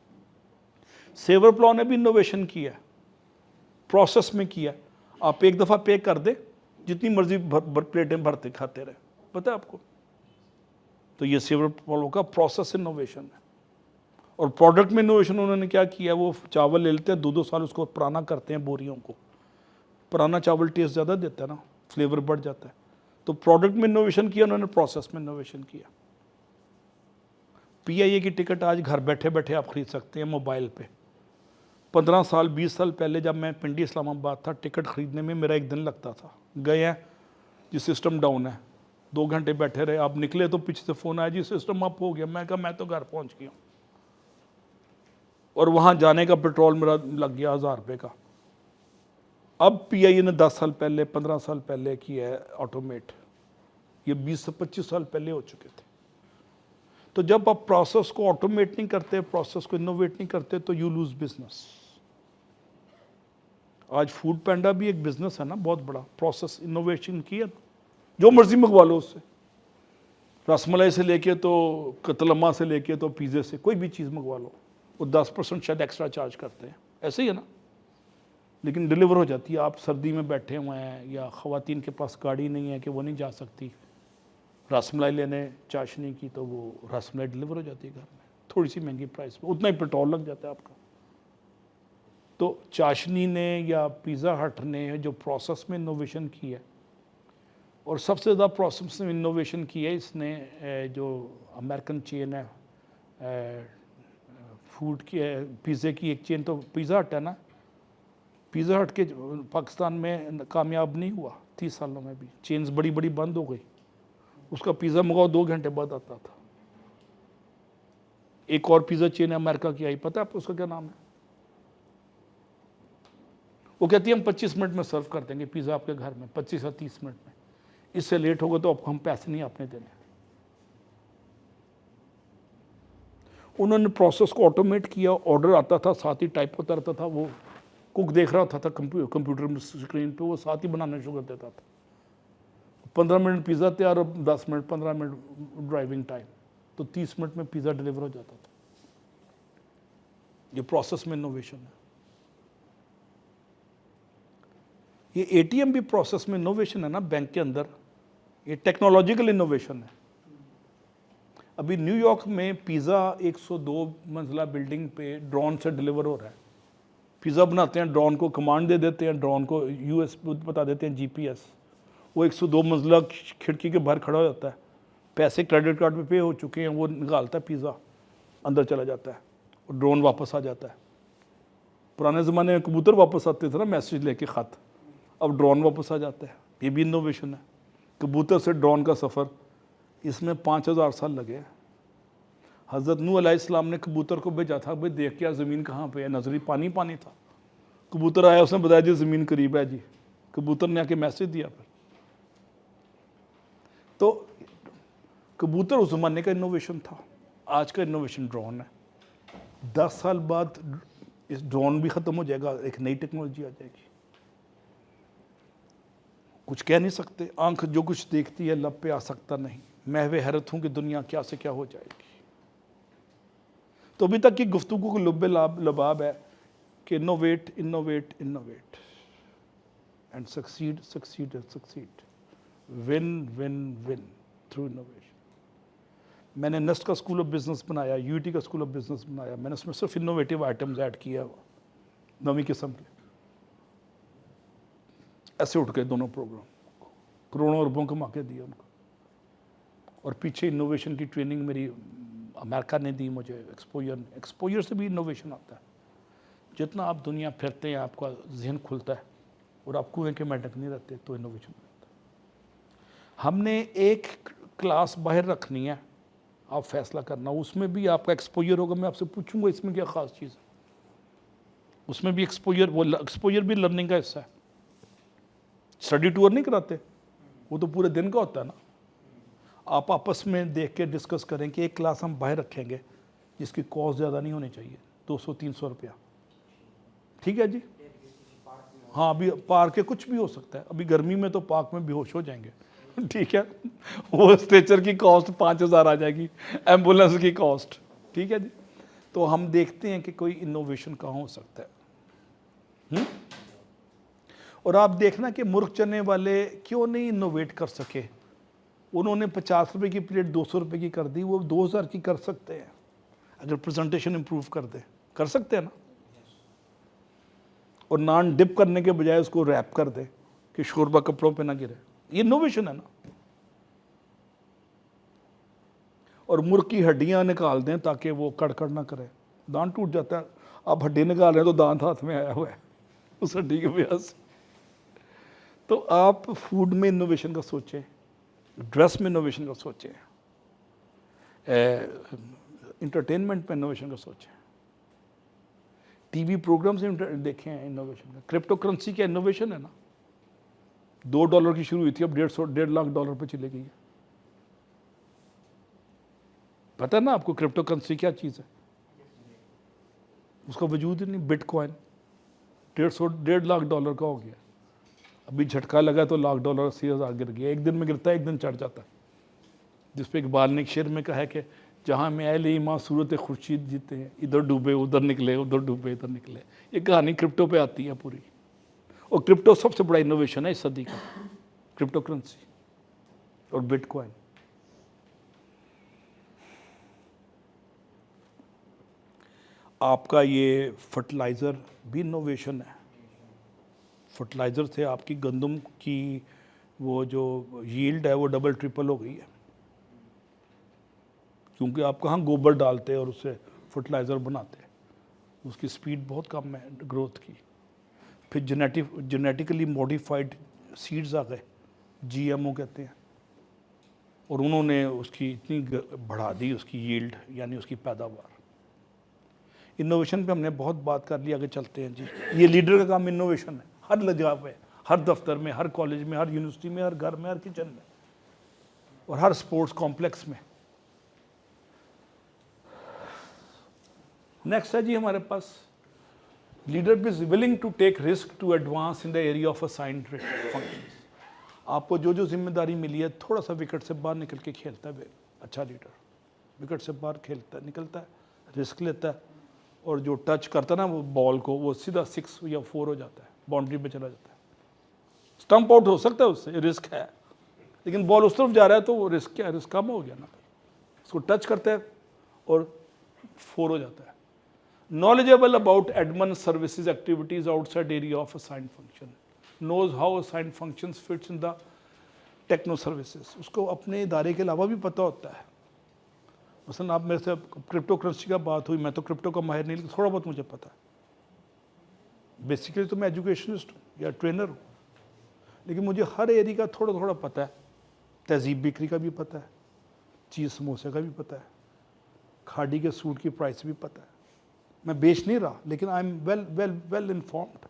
سیور پلاؤ نے بھی انوویشن کیا ہے, پروسیس میں کیا. آپ ایک دفعہ پے کر دیں, جتنی مرضی پلیٹیں بھرتے کھاتے رہے, پتہ ہے آپ کو. تو یہ سیور پلاؤ کا پروسیس انوویشن ہے. اور پروڈکٹ میں انوویشن انہوں نے کیا کیا, وہ چاول لے لیتے ہیں 2-2 سال اس کو پرانا کرتے ہیں بوریوں کو. پرانا چاول ٹیسٹ زیادہ دیتا ہے نا, فلیور بڑھ جاتا ہے. تو پروڈکٹ میں انوویشن کیا انہوں نے, پروسیس میں انوویشن کیا. PIA کی ٹکٹ آج گھر بیٹھے بیٹھے آپ خرید سکتے ہیں موبائل پہ. 15 سال 20 سال پہلے جب میں پنڈی اسلام آباد تھا, ٹکٹ خریدنے میں میرا 1 دن لگتا تھا. گئے ہیں جی سسٹم ڈاؤن ہے, 2 گھنٹے بیٹھے رہے, آپ نکلے تو پیچھے سے فون آیا جی سسٹم اپ ہو گیا. میں کہا میں تو گھر پہنچ گیا ہوں. اور وہاں جانے کا پیٹرول میرا لگ گیا 1000 روپے کا. اب PIA نے 10 سال پہلے 15 سال پہلے کیا ہے آٹومیٹ, یہ 20 سے 25 سال پہلے ہو چکے تھے. تو جب آپ پروسیس کو آٹومیٹ نہیں کرتے, پروسیس کو انوویٹ نہیں کرتے, تو یو لوز بزنس. آج فوڈ پینڈا بھی ایک بزنس ہے نا بہت بڑا. پروسیس انوویشن کی ہے, جو مرضی منگوا لو اس سے, رس ملائی سے لے کے تو قتل اماں سے لے کے تو پیزے سے, کوئی بھی چیز منگوا لو. وہ 10% شاید ایکسٹرا چارج کرتے ہیں, ایسے ہی ہے نا, لیکن ڈیلیور ہو جاتی ہے. آپ سردی میں بیٹھے ہوئے ہیں یا خواتین کے پاس گاڑی نہیں ہے کہ وہ نہیں جا سکتی رس ملائی لینے چاشنی کی, تو وہ رس ملائی ڈیلیور ہو جاتی ہے گھر میں, تھوڑی سی مہنگی پرائس میں, اتنا ہی پیٹرول لگ جاتا ہے آپ کا. تو چاشنی نے یا پیزا ہٹ نے جو پروسیس میں انوویشن کی ہے, اور سب سے زیادہ پروسیس میں انوویشن کی ہے اس نے, جو امریکن چین ہے فوڈ کی, پیزے کی ایک چین تو پیزا ہٹ ہے نا. پیزا ہٹ کے پاکستان میں کامیاب نہیں ہوا 30 سالوں میں بھی, چینز بڑی بڑی بند ہو گئی. اس کا پیزا منگاؤ 2 گھنٹے بعد آتا تھا. ایک اور پیزا چین ہے امریکہ کی آئی, پتہ ہے آپ کو اس کا کیا نام ہے؟ وہ کہتی ہے ہم 25 منٹ میں سرو کر دیں گے پیزا آپ کے گھر میں, 25 یا 30 منٹ میں. اس سے لیٹ ہوگا تو ہم پیسے نہیں آپ نے دینے. انہوں نے پروسیس کو آٹومیٹ کیا, آرڈر آتا تھا ساتھ ہی ٹائپ ہوتا رہتا تھا, وہ کک دیکھ رہا ہوتا تھا کمپیوٹر اسکرین پہ, وہ ساتھ ہی بنانا شروع کر دیتا تھا. 15 منٹ پیزا تیار, 10 منٹ 15 منٹ ڈرائیونگ ٹائم, تو 30 منٹ میں پیزا ڈیلیور ہو جاتا تھا. یہ پروسیس میں انوویشن ہے. یہ ATM بھی پروسیس میں انوویشن ہے نا بینک کے اندر, یہ ٹیکنالوجیکل انوویشن ہے. ابھی نیو یارک میں پیزا 102 منزلہ بلڈنگ پہ ڈرون سے ڈیلیور ہو رہا ہے. پیزا بناتے ہیں, ڈرون کو کمانڈ دے دیتے ہیں, ڈرون کو US بتا دیتے ہیں GPS, وہ 102 منزلہ کھڑکی کے باہر کھڑا ہو جاتا ہے. پیسے کریڈٹ کارڈ پہ پے ہو چکے ہیں, وہ نکالتا ہے پیزا, اندر چلا جاتا ہے, اور ڈرون واپس آ جاتا ہے. پرانے زمانے میں کبوتر واپس آتے تھے نا میسیج لے کے, خط, اب ڈرون واپس آ جاتا ہے. یہ بھی انوویشن ہے. کبوتر سے ڈرون کا سفر, اس میں 5000 سال لگے. حضرت نوح علیہ السلام نے کبوتر کو بھیجا تھا، بھائی دیکھ کیا زمین کہاں پہ ہے، نظری پانی پانی تھا، کبوتر آیا اس نے بتایا جی زمین قریب ہے جی، کبوتر نے آ کے میسج دیا پھر. تو کبوتر اس زمانے کا انوویشن تھا. آج کا انوویشن ڈرون ہے. 10 سال بعد اس ڈرون بھی ختم ہو جائے گا، ایک نئی ٹیکنالوجی آ جائے گی. کچھ کہہ نہیں سکتے، آنکھ جو کچھ دیکھتی ہے لب پہ آ سکتا نہیں. محو حیرت ہوں کہ دنیا کیا سے کیا ہو جائے گی. تو ابھی تک کی گفتگو کو لب لباب ہے کہ innovate innovate innovate and succeed succeed and succeed, one one one through innovation. میں نے نیسٹ کا اسکول آف بزنس بنایا، یو ٹی کا اسکول آف بزنس بنایا. میں نے اس میں صرف انوویٹیو آئٹمز ایڈ کیا ہوا، نویں قسم کے. ایسے اٹھ گئے دونوں پروگرام، کروڑوں اربوں کما کے دیا ان کو. اور پیچھے انوویشن کی ٹریننگ میری امریکہ نے دی مجھے، ایکسپوئر سے بھی انوویشن آتا ہے. جتنا آپ دنیا پھرتے ہیں آپ کا ذہن کھلتا ہے اور آپ کنویں کے میڈک نہیں رہتے تو انوویشن رہتا ہے. ہم نے ایک کلاس باہر رکھنی ہے، آپ فیصلہ کرنا، اس میں بھی آپ کا ایکسپوئر ہوگا. میں آپ سے پوچھوں گا اس میں کیا خاص چیز ہے، اس میں بھی ایکسپوئر، وہ ایکسپوئر بھی لرننگ کا حصہ ہے. اسٹڈی ٹور نہیں کراتے، وہ تو پورے دن کا ہوتا ہے نا. آپ آپس میں دیکھ کے ڈسکس کریں کہ ایک کلاس ہم باہر رکھیں گے جس کی کاسٹ زیادہ نہیں ہونی چاہیے، 200-300 روپیہ. ٹھیک ہے جی. ہاں ابھی پارک کے کچھ بھی ہو سکتا ہے. ابھی گرمی میں تو پارک میں بے ہوش ہو جائیں گے. ٹھیک ہے، وہ اسٹریچر کی کاسٹ 5000 آ جائے گی، ایمبولینس کی کاسٹ. ٹھیک ہے جی. تو ہم دیکھتے ہیں کہ کوئی انوویشن کہاں ہو سکتا ہے. اور آپ دیکھنا کہ مرغ چنے والے کیوں نہیں انوویٹ کر سکے. انہوں نے 50 روپے کی پلیٹ 200 روپے کی کر دی، وہ 2000 کی کر سکتے ہیں اگر پریزنٹیشن امپروو کر دیں. کر سکتے ہیں نا. اور نان ڈپ کرنے کے بجائے اس کو ریپ کر دے کہ شوربہ کپڑوں پہ نہ گرے. یہ انوویشن ہے نا. اور مرغ کی ہڈیاں نکال دیں تاکہ وہ کڑکڑ نہ کرے، دانت ٹوٹ جاتا ہے. آپ ہڈی نکال رہے ہیں تو دانت ہاتھ میں آیا ہوا ہے اس ہڈی کی وجہ سے. تو آپ فوڈ میں انوویشن کا سوچیں، ڈریس میں انوویشن کا سوچیں، انٹرٹینمنٹ میں انوویشن کا سوچیں، ٹی وی پروگرام سے دیکھیں انوویشن کا. کرپٹو کرنسی کا انوویشن ہے نا. $2 کی شروع ہوئی تھی، اب 1.5 لاکھ ڈالر پہ چلے گئی ہے. پتہ ہے نا آپ کو کرپٹو کرنسی کیا چیز ہے؟ اس کا وجود ہی نہیں. بٹ کوائن 1.5 لاکھ ڈالر کا ہو گیا. ابھی جھٹکا لگا تو $1,00,000 80,000 گر گیا. ایک دن میں گرتا ہے، ایک دن چڑھ جاتا ہے. جس پہ اقبال نے ایک شعر میں کہا ہے کہ جہاں میں اہل ایمان صورت خورشید جیتے ہیں، ادھر ڈوبے ادھر نکلے، ادھر ڈوبے ادھر نکلے. یہ کہانی کرپٹو پہ آتی ہے پوری. اور کرپٹو سب سے بڑا انوویشن ہے اس صدی کا، کرپٹو کرنسی اور بٹ کوائن. آپ کا یہ فرٹیلائزر بھی انوویشن ہے. فرٹیلائزر سے آپ کی گندم کی وہ جو ییلڈ ہے وہ ڈبل ٹرپل ہو گئی ہے، کیونکہ آپ کہاں گوبر ڈالتے اور اس سے فرٹیلائزر بناتے. اس کی سپیڈ بہت کم ہے گروتھ کی. پھر جینیٹیکلی موڈیفائڈ سیڈز آ گئے، جی ایم او کہتے ہیں، اور انہوں نے اس کی اتنی بڑھا دی اس کی ییلڈ، یعنی اس کی پیداوار. انوویشن پہ ہم نے بہت بات کر لی، آگے چلتے ہیں جی. یہ لیڈر کا کام انوویشن ہے، ہر جگہ پہ، ہر دفتر میں، ہر کالج میں، ہر یونیورسٹی میں، ہر گھر میں، ہر کچن میں، اور ہر سپورٹس کمپلیکس میں. نیکسٹ ہے جی ہمارے پاس leader is willing to take risk to advance in the area of assigned functions. آپ کو جو جو ذمہ داری ملی ہے تھوڑا سا وکٹ سے باہر نکل کے کھیلتا ہے اچھا لیڈر. وکٹ سے باہر کھیلتا ہے، نکلتا ہے، رسک لیتا ہے، اور جو ٹچ کرتا ہے نا وہ بال کو، وہ سیدھا 6 یا 4 ہو جاتا ہے، باؤنڈری پہ چلا جاتا ہے. اسٹمپ آؤٹ ہو سکتا ہے اس سے، رسک ہے، لیکن بال اس طرف جا رہا ہے تو وہ رسک کیا ہے، رسک کم ہو گیا نا. اس کو ٹچ کرتا ہے اور 4 ہو جاتا ہے. knowledgeable about admin services activities outside area of assigned function, knows how assigned functions fits in the techno services. اس کو اپنے ادارے کے علاوہ بھی پتہ ہوتا ہے. مثلا آپ میرے سے کرپٹو کرنسی کا بات ہوئی، میں تو کرپٹو کا ماہر نہیں، لیکن تھوڑا بہت مجھے پتہ ہے. بیسیکلی تو میں ایجوکیشنسٹ ہوں یا ٹرینر ہوں، لیکن مجھے ہر ایریا کا تھوڑا تھوڑا پتہ ہے. تہذیب بیکری کا بھی پتہ ہے، چیز سموسے کا بھی پتہ ہے، کھاڑی کے سوٹ کی پرائس بھی پتہ ہے. میں بیچ نہیں رہا لیکن آئی ایم ویل انفارمڈ.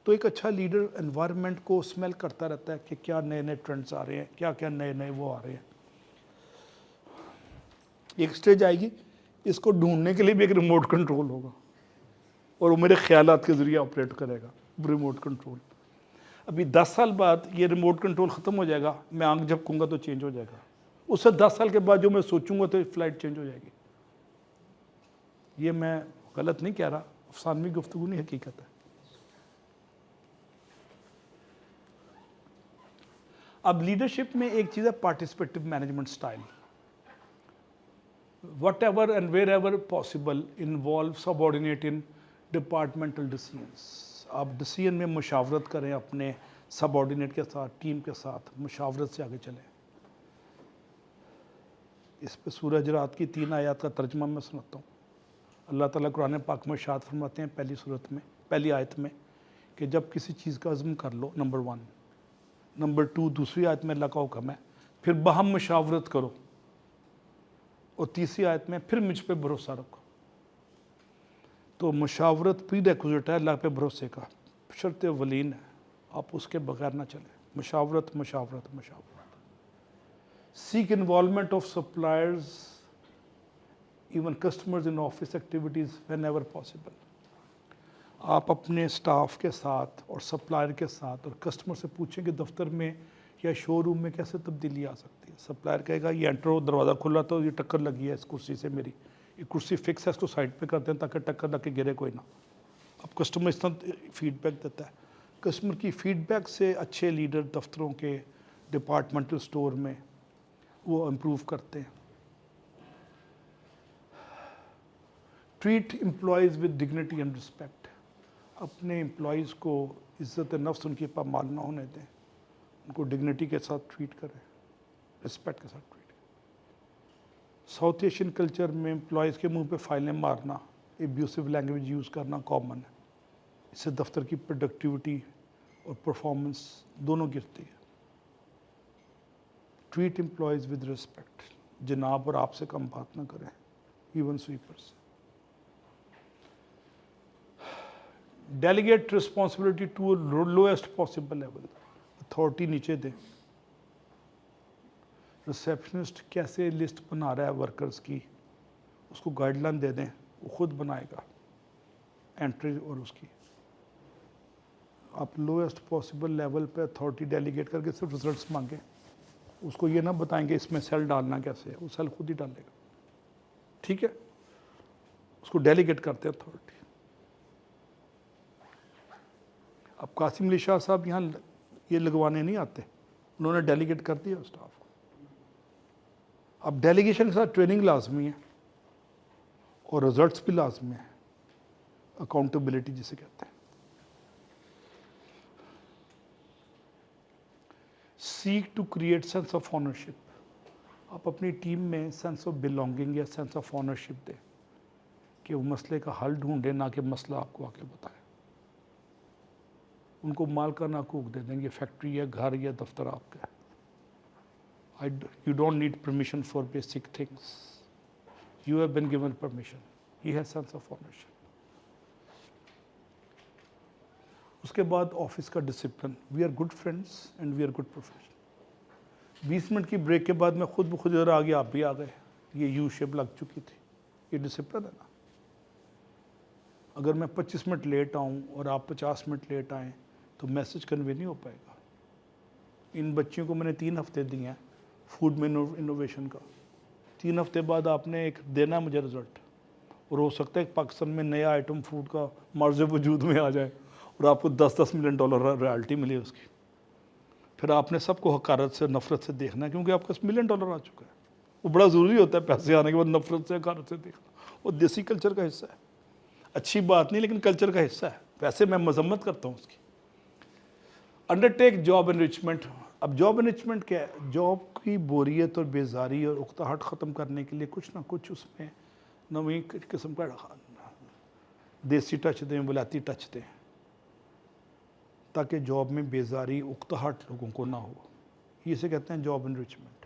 تو ایک اچھا لیڈر انوائرمنٹ کو اسمیل کرتا رہتا ہے کہ کیا نئے نئے ٹرینڈس آ رہے ہیں, کیا نئے وہ آ رہے ہیں. ایک سٹیج آئے گی, اس کو ڈھونڈنے کے لیے بھی ایک ریموٹ کنٹرول ہوگا اور وہ میرے خیالات کے ذریعے آپریٹ کرے گا ریموٹ کنٹرول. ابھی 10 سال بعد یہ ریموٹ کنٹرول ختم ہو جائے گا, میں آنکھ جھپکوں گا تو چینج ہو جائے گا. اس سے 10 سال کے بعد جو میں سوچوں گا تو فلائٹ چینج ہو جائے گی. یہ میں غلط نہیں کہہ رہا, افسانوی گفتگو نہیں, حقیقت ہے. اب لیڈرشپ میں ایک چیز ہے participative management style. What ever and where ever possible involve sub in departmental decisions. آپ ڈیسیجن میں مشاورت کریں اپنے سب آرڈینیٹ کے ساتھ, ٹیم کے ساتھ مشاورت سے آگے چلیں. اس پہ سورہ حجرات کی 3 آیات کا ترجمہ میں سناتا ہوں. اللہ تعالیٰ قرآن پاک میں ارشاد فرماتے ہیں پہلی آیت میں کہ جب کسی چیز کا عزم کر لو, نمبر 1. نمبر 2 دوسری آیت میں اللہ کا حکم ہے پھر باہم مشاورت کرو, اور تیسری آیت میں پھر مجھ پہ بھروسہ رکھو. تو مشاورت پری ریکوزٹ ہے اللہ پہ بھروسے کا, شرط اولین ہے, آپ اس کے بغیر نہ چلیں. مشاورت مشاورت مشاورت. Seek involvement of suppliers even customers in office activities whenever possible. آپ اپنے سٹاف کے ساتھ اور سپلائر کے ساتھ اور کسٹمر سے پوچھیں کہ دفتر میں یا شو روم میں کیسے تبدیلی آ سکتی ہے. سپلائر کہے گا یہ انٹر ہو, دروازہ کھلا تو یہ ٹکر لگی ہے اس کرسی سے میری, یہ کرسی فکس ہے, اس کو سائڈ پہ کرتے ہیں تاکہ ٹکر لگ کے گرے کوئی نہ. اب کسٹمر اس طرح فیڈ بیک دیتا ہے. کسٹمر کی فیڈ بیک سے اچھے لیڈر دفتروں کے ڈپارٹمنٹل سٹور میں وہ امپروو کرتے ہیں. Treat employees with dignity and respect. اپنے امپلائیز کو عزت نفس ان کی پامال نہ ہونے دیں, ان کو ڈگنیٹی کے ساتھ ٹریٹ کریں, رسپیکٹ کے ساتھ ٹریٹ کریں. ساؤتھ ایشین کلچر میں امپلائیز کے منہ پہ فائلیں مارنا, ایبیوسو لینگویج یوز کرنا کامن ہے. اس سے دفتر کی پروڈکٹیوٹی اور پرفارمنس دونوں گرتی ہے. Treat employees with respect. جناب اور آپ سے کم بات نہ کریں, ایون سویپر سے. Delegate responsibility to lowest possible level. Authority نیچے دیں. ریسیپشنسٹ کیسے لسٹ بنا رہا ہے ورکرز کی, اس کو گائیڈ لائن دے دیں, وہ خود بنائے گا انٹری اور اس کی. آپ لوئسٹ پاسبل لیول پہ اتھارٹی ڈیلیگیٹ کر کے صرف ریزلٹس مانگیں. اس کو یہ نہ بتائیں کہ اس میں سیل ڈالنا کیسے ہے, وہ سیل خود ہی ڈالے گا. ٹھیک ہے, اس کو ڈیلیگیٹ کرتے ہیں اتھارٹی. اب قاسم علی شاہ صاحب یہاں یہ لگوانے نہیں آتے, انہوں نے ڈیلیگیٹ کر دیا اسٹاف کو. اب ڈیلیگیشن کے ساتھ ٹریننگ لازمی ہے اور ریزلٹس بھی لازمی ہیں, اکاؤنٹیبلٹی جسے کہتے ہیں. Seek to create sense of ownership. آپ اپنی ٹیم میں سینس آف بلانگنگ یا سینس آف آنرشپ دیں کہ وہ مسئلے کا حل ڈھونڈے, نہ کہ مسئلہ آپ کو آ کے بتائیں. ان کو مالکانہ حقوق دے دیں, یہ فیکٹری ہے, گھر یا دفتر آپ کا ہے. You don't need permission for basic things. You have been given permission. یہ ہے sense of ownership. اس کے بعد آفس کا discipline. We are good friends and we are good professional. 20 minute کی بریک کے بعد میں خود بخود ادھر آ گیا, آپ بھی آ گئے, یہ یو شیپ لگ چکی تھی. یہ ڈسپلن ہے نا. اگر میں 25 منٹ لیٹ آؤں اور آپ 50 منٹ لیٹ آئیں تو میسج کنوے نہیں ہو پائے گا. ان بچیوں کو میں نے 3 ہفتے دیے ہیں فوڈ میں انوویشن کا. 3 ہفتے بعد آپ نے ایک دینا مجھے رزلٹ, اور ہو سکتا ہے کہ پاکستان میں نیا آئٹم فوڈ کا مرز وجود میں آ جائے اور آپ کو $10 ملین رائلٹی ملی اس کی. پھر آپ نے سب کو حقارت سے نفرت سے دیکھنا ہے کیونکہ آپ کا $1 ملین آ چکا ہے. وہ بڑا ضروری ہوتا ہے پیسے آنے کے بعد نفرت سے حقارت سے دیکھنا, وہ دیسی کلچر کا حصہ ہے. اچھی بات نہیں لیکن کلچر کا حصہ ہے. ویسے میں مذمت کرتا ہوں اس کی. Undertake job enrichment. اب جاب انریچمنٹ کیا ہے؟ جاب کی بوریت اور بیزاری اور اکتاہٹ ختم کرنے کے لیے کچھ نہ کچھ اس میں نویں قسم کا دیسی ٹچ دیں, ولایتی ٹچ دیں, تاکہ جاب میں بیزاری اکتاہٹ لوگوں کو نہ ہو. یہ اسے کہتے ہیں job enrichment.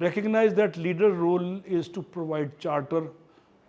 Recognize that leader role is to provide charter,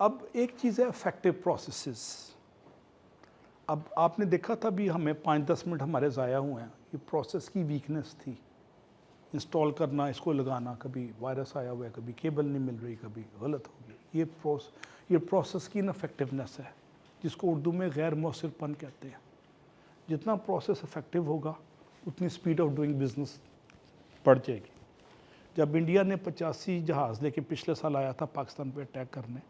اب ایک چیز ہے افیکٹو پروسیسز. اب آپ نے دیکھا تھا بھی ہمیں 5-10 منٹ ہمارے ضائع ہوئے ہیں. یہ پروسیس کی ویکنیس تھی. انسٹال کرنا, اس کو لگانا, کبھی وائرس آیا ہوا ہے, کبھی کیبل نہیں مل رہی, کبھی غلط ہو گئی. یہ پروسیس کی انفیکٹونیس ہے, جس کو اردو میں غیر مؤثر پن کہتے ہیں. جتنا پروسیس افیکٹو ہوگا اتنی سپیڈ آف ڈوئنگ بزنس بڑھ جائے گی. جب انڈیا نے 85 جہاز لے کے پچھلے سال آیا تھا پاکستان پہ اٹیک کرنے,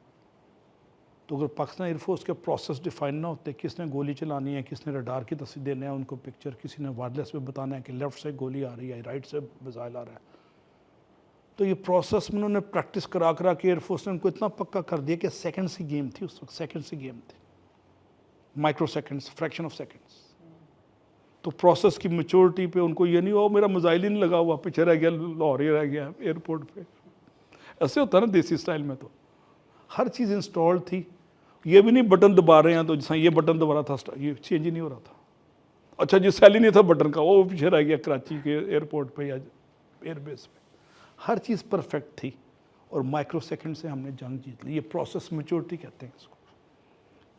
تو اگر پاکستان ایئر فورس کے پروسیس ڈیفائن نہ ہوتے, کس نے گولی چلانی ہے, کس نے ریڈار کی تصویر دینا ہے ان کو پکچر, کسی نے وائرلیس پہ بتانا ہے کہ لیفٹ سے گولی آ رہی ہے, رائٹ سے میزائل آ رہا ہے, تو یہ پروسیس میں انہوں نے پریکٹس کرا کے ایئر فورس نے ان کو اتنا پکا کر دیا کہ سیکنڈ سی گیم تھی اس وقت, سیکنڈ سی گیم تھی, micro seconds, fraction of seconds. تو پروسیس کی میچورٹی پہ ان کو یہ نہیں ہوا میرا میزائل ہی نہیں لگا ہوا, پیچھے رہ گیا, لاہور ہی رہ گیا ایئرپورٹ پہ. ایسے ہوتا ہے نا دیسی اسٹائل میں. تو ہر چیز انسٹال تھی. یہ بھی نہیں بٹن دبا رہے ہیں تو جیسا یہ بٹن دبا رہا تھا, یہ چینج ہی نہیں ہو رہا تھا. اچھا جی سیل ہی نہیں تھا بٹن کا, وہ پیچھے رہ گیا کراچی کے ایئرپورٹ پہ یا ایئر بیس پہ. ہر چیز پرفیکٹ تھی اور مائکرو سیکنڈ سے ہم نے جنگ جیت لی. یہ پروسیس میچورٹی کہتے ہیں اس کو.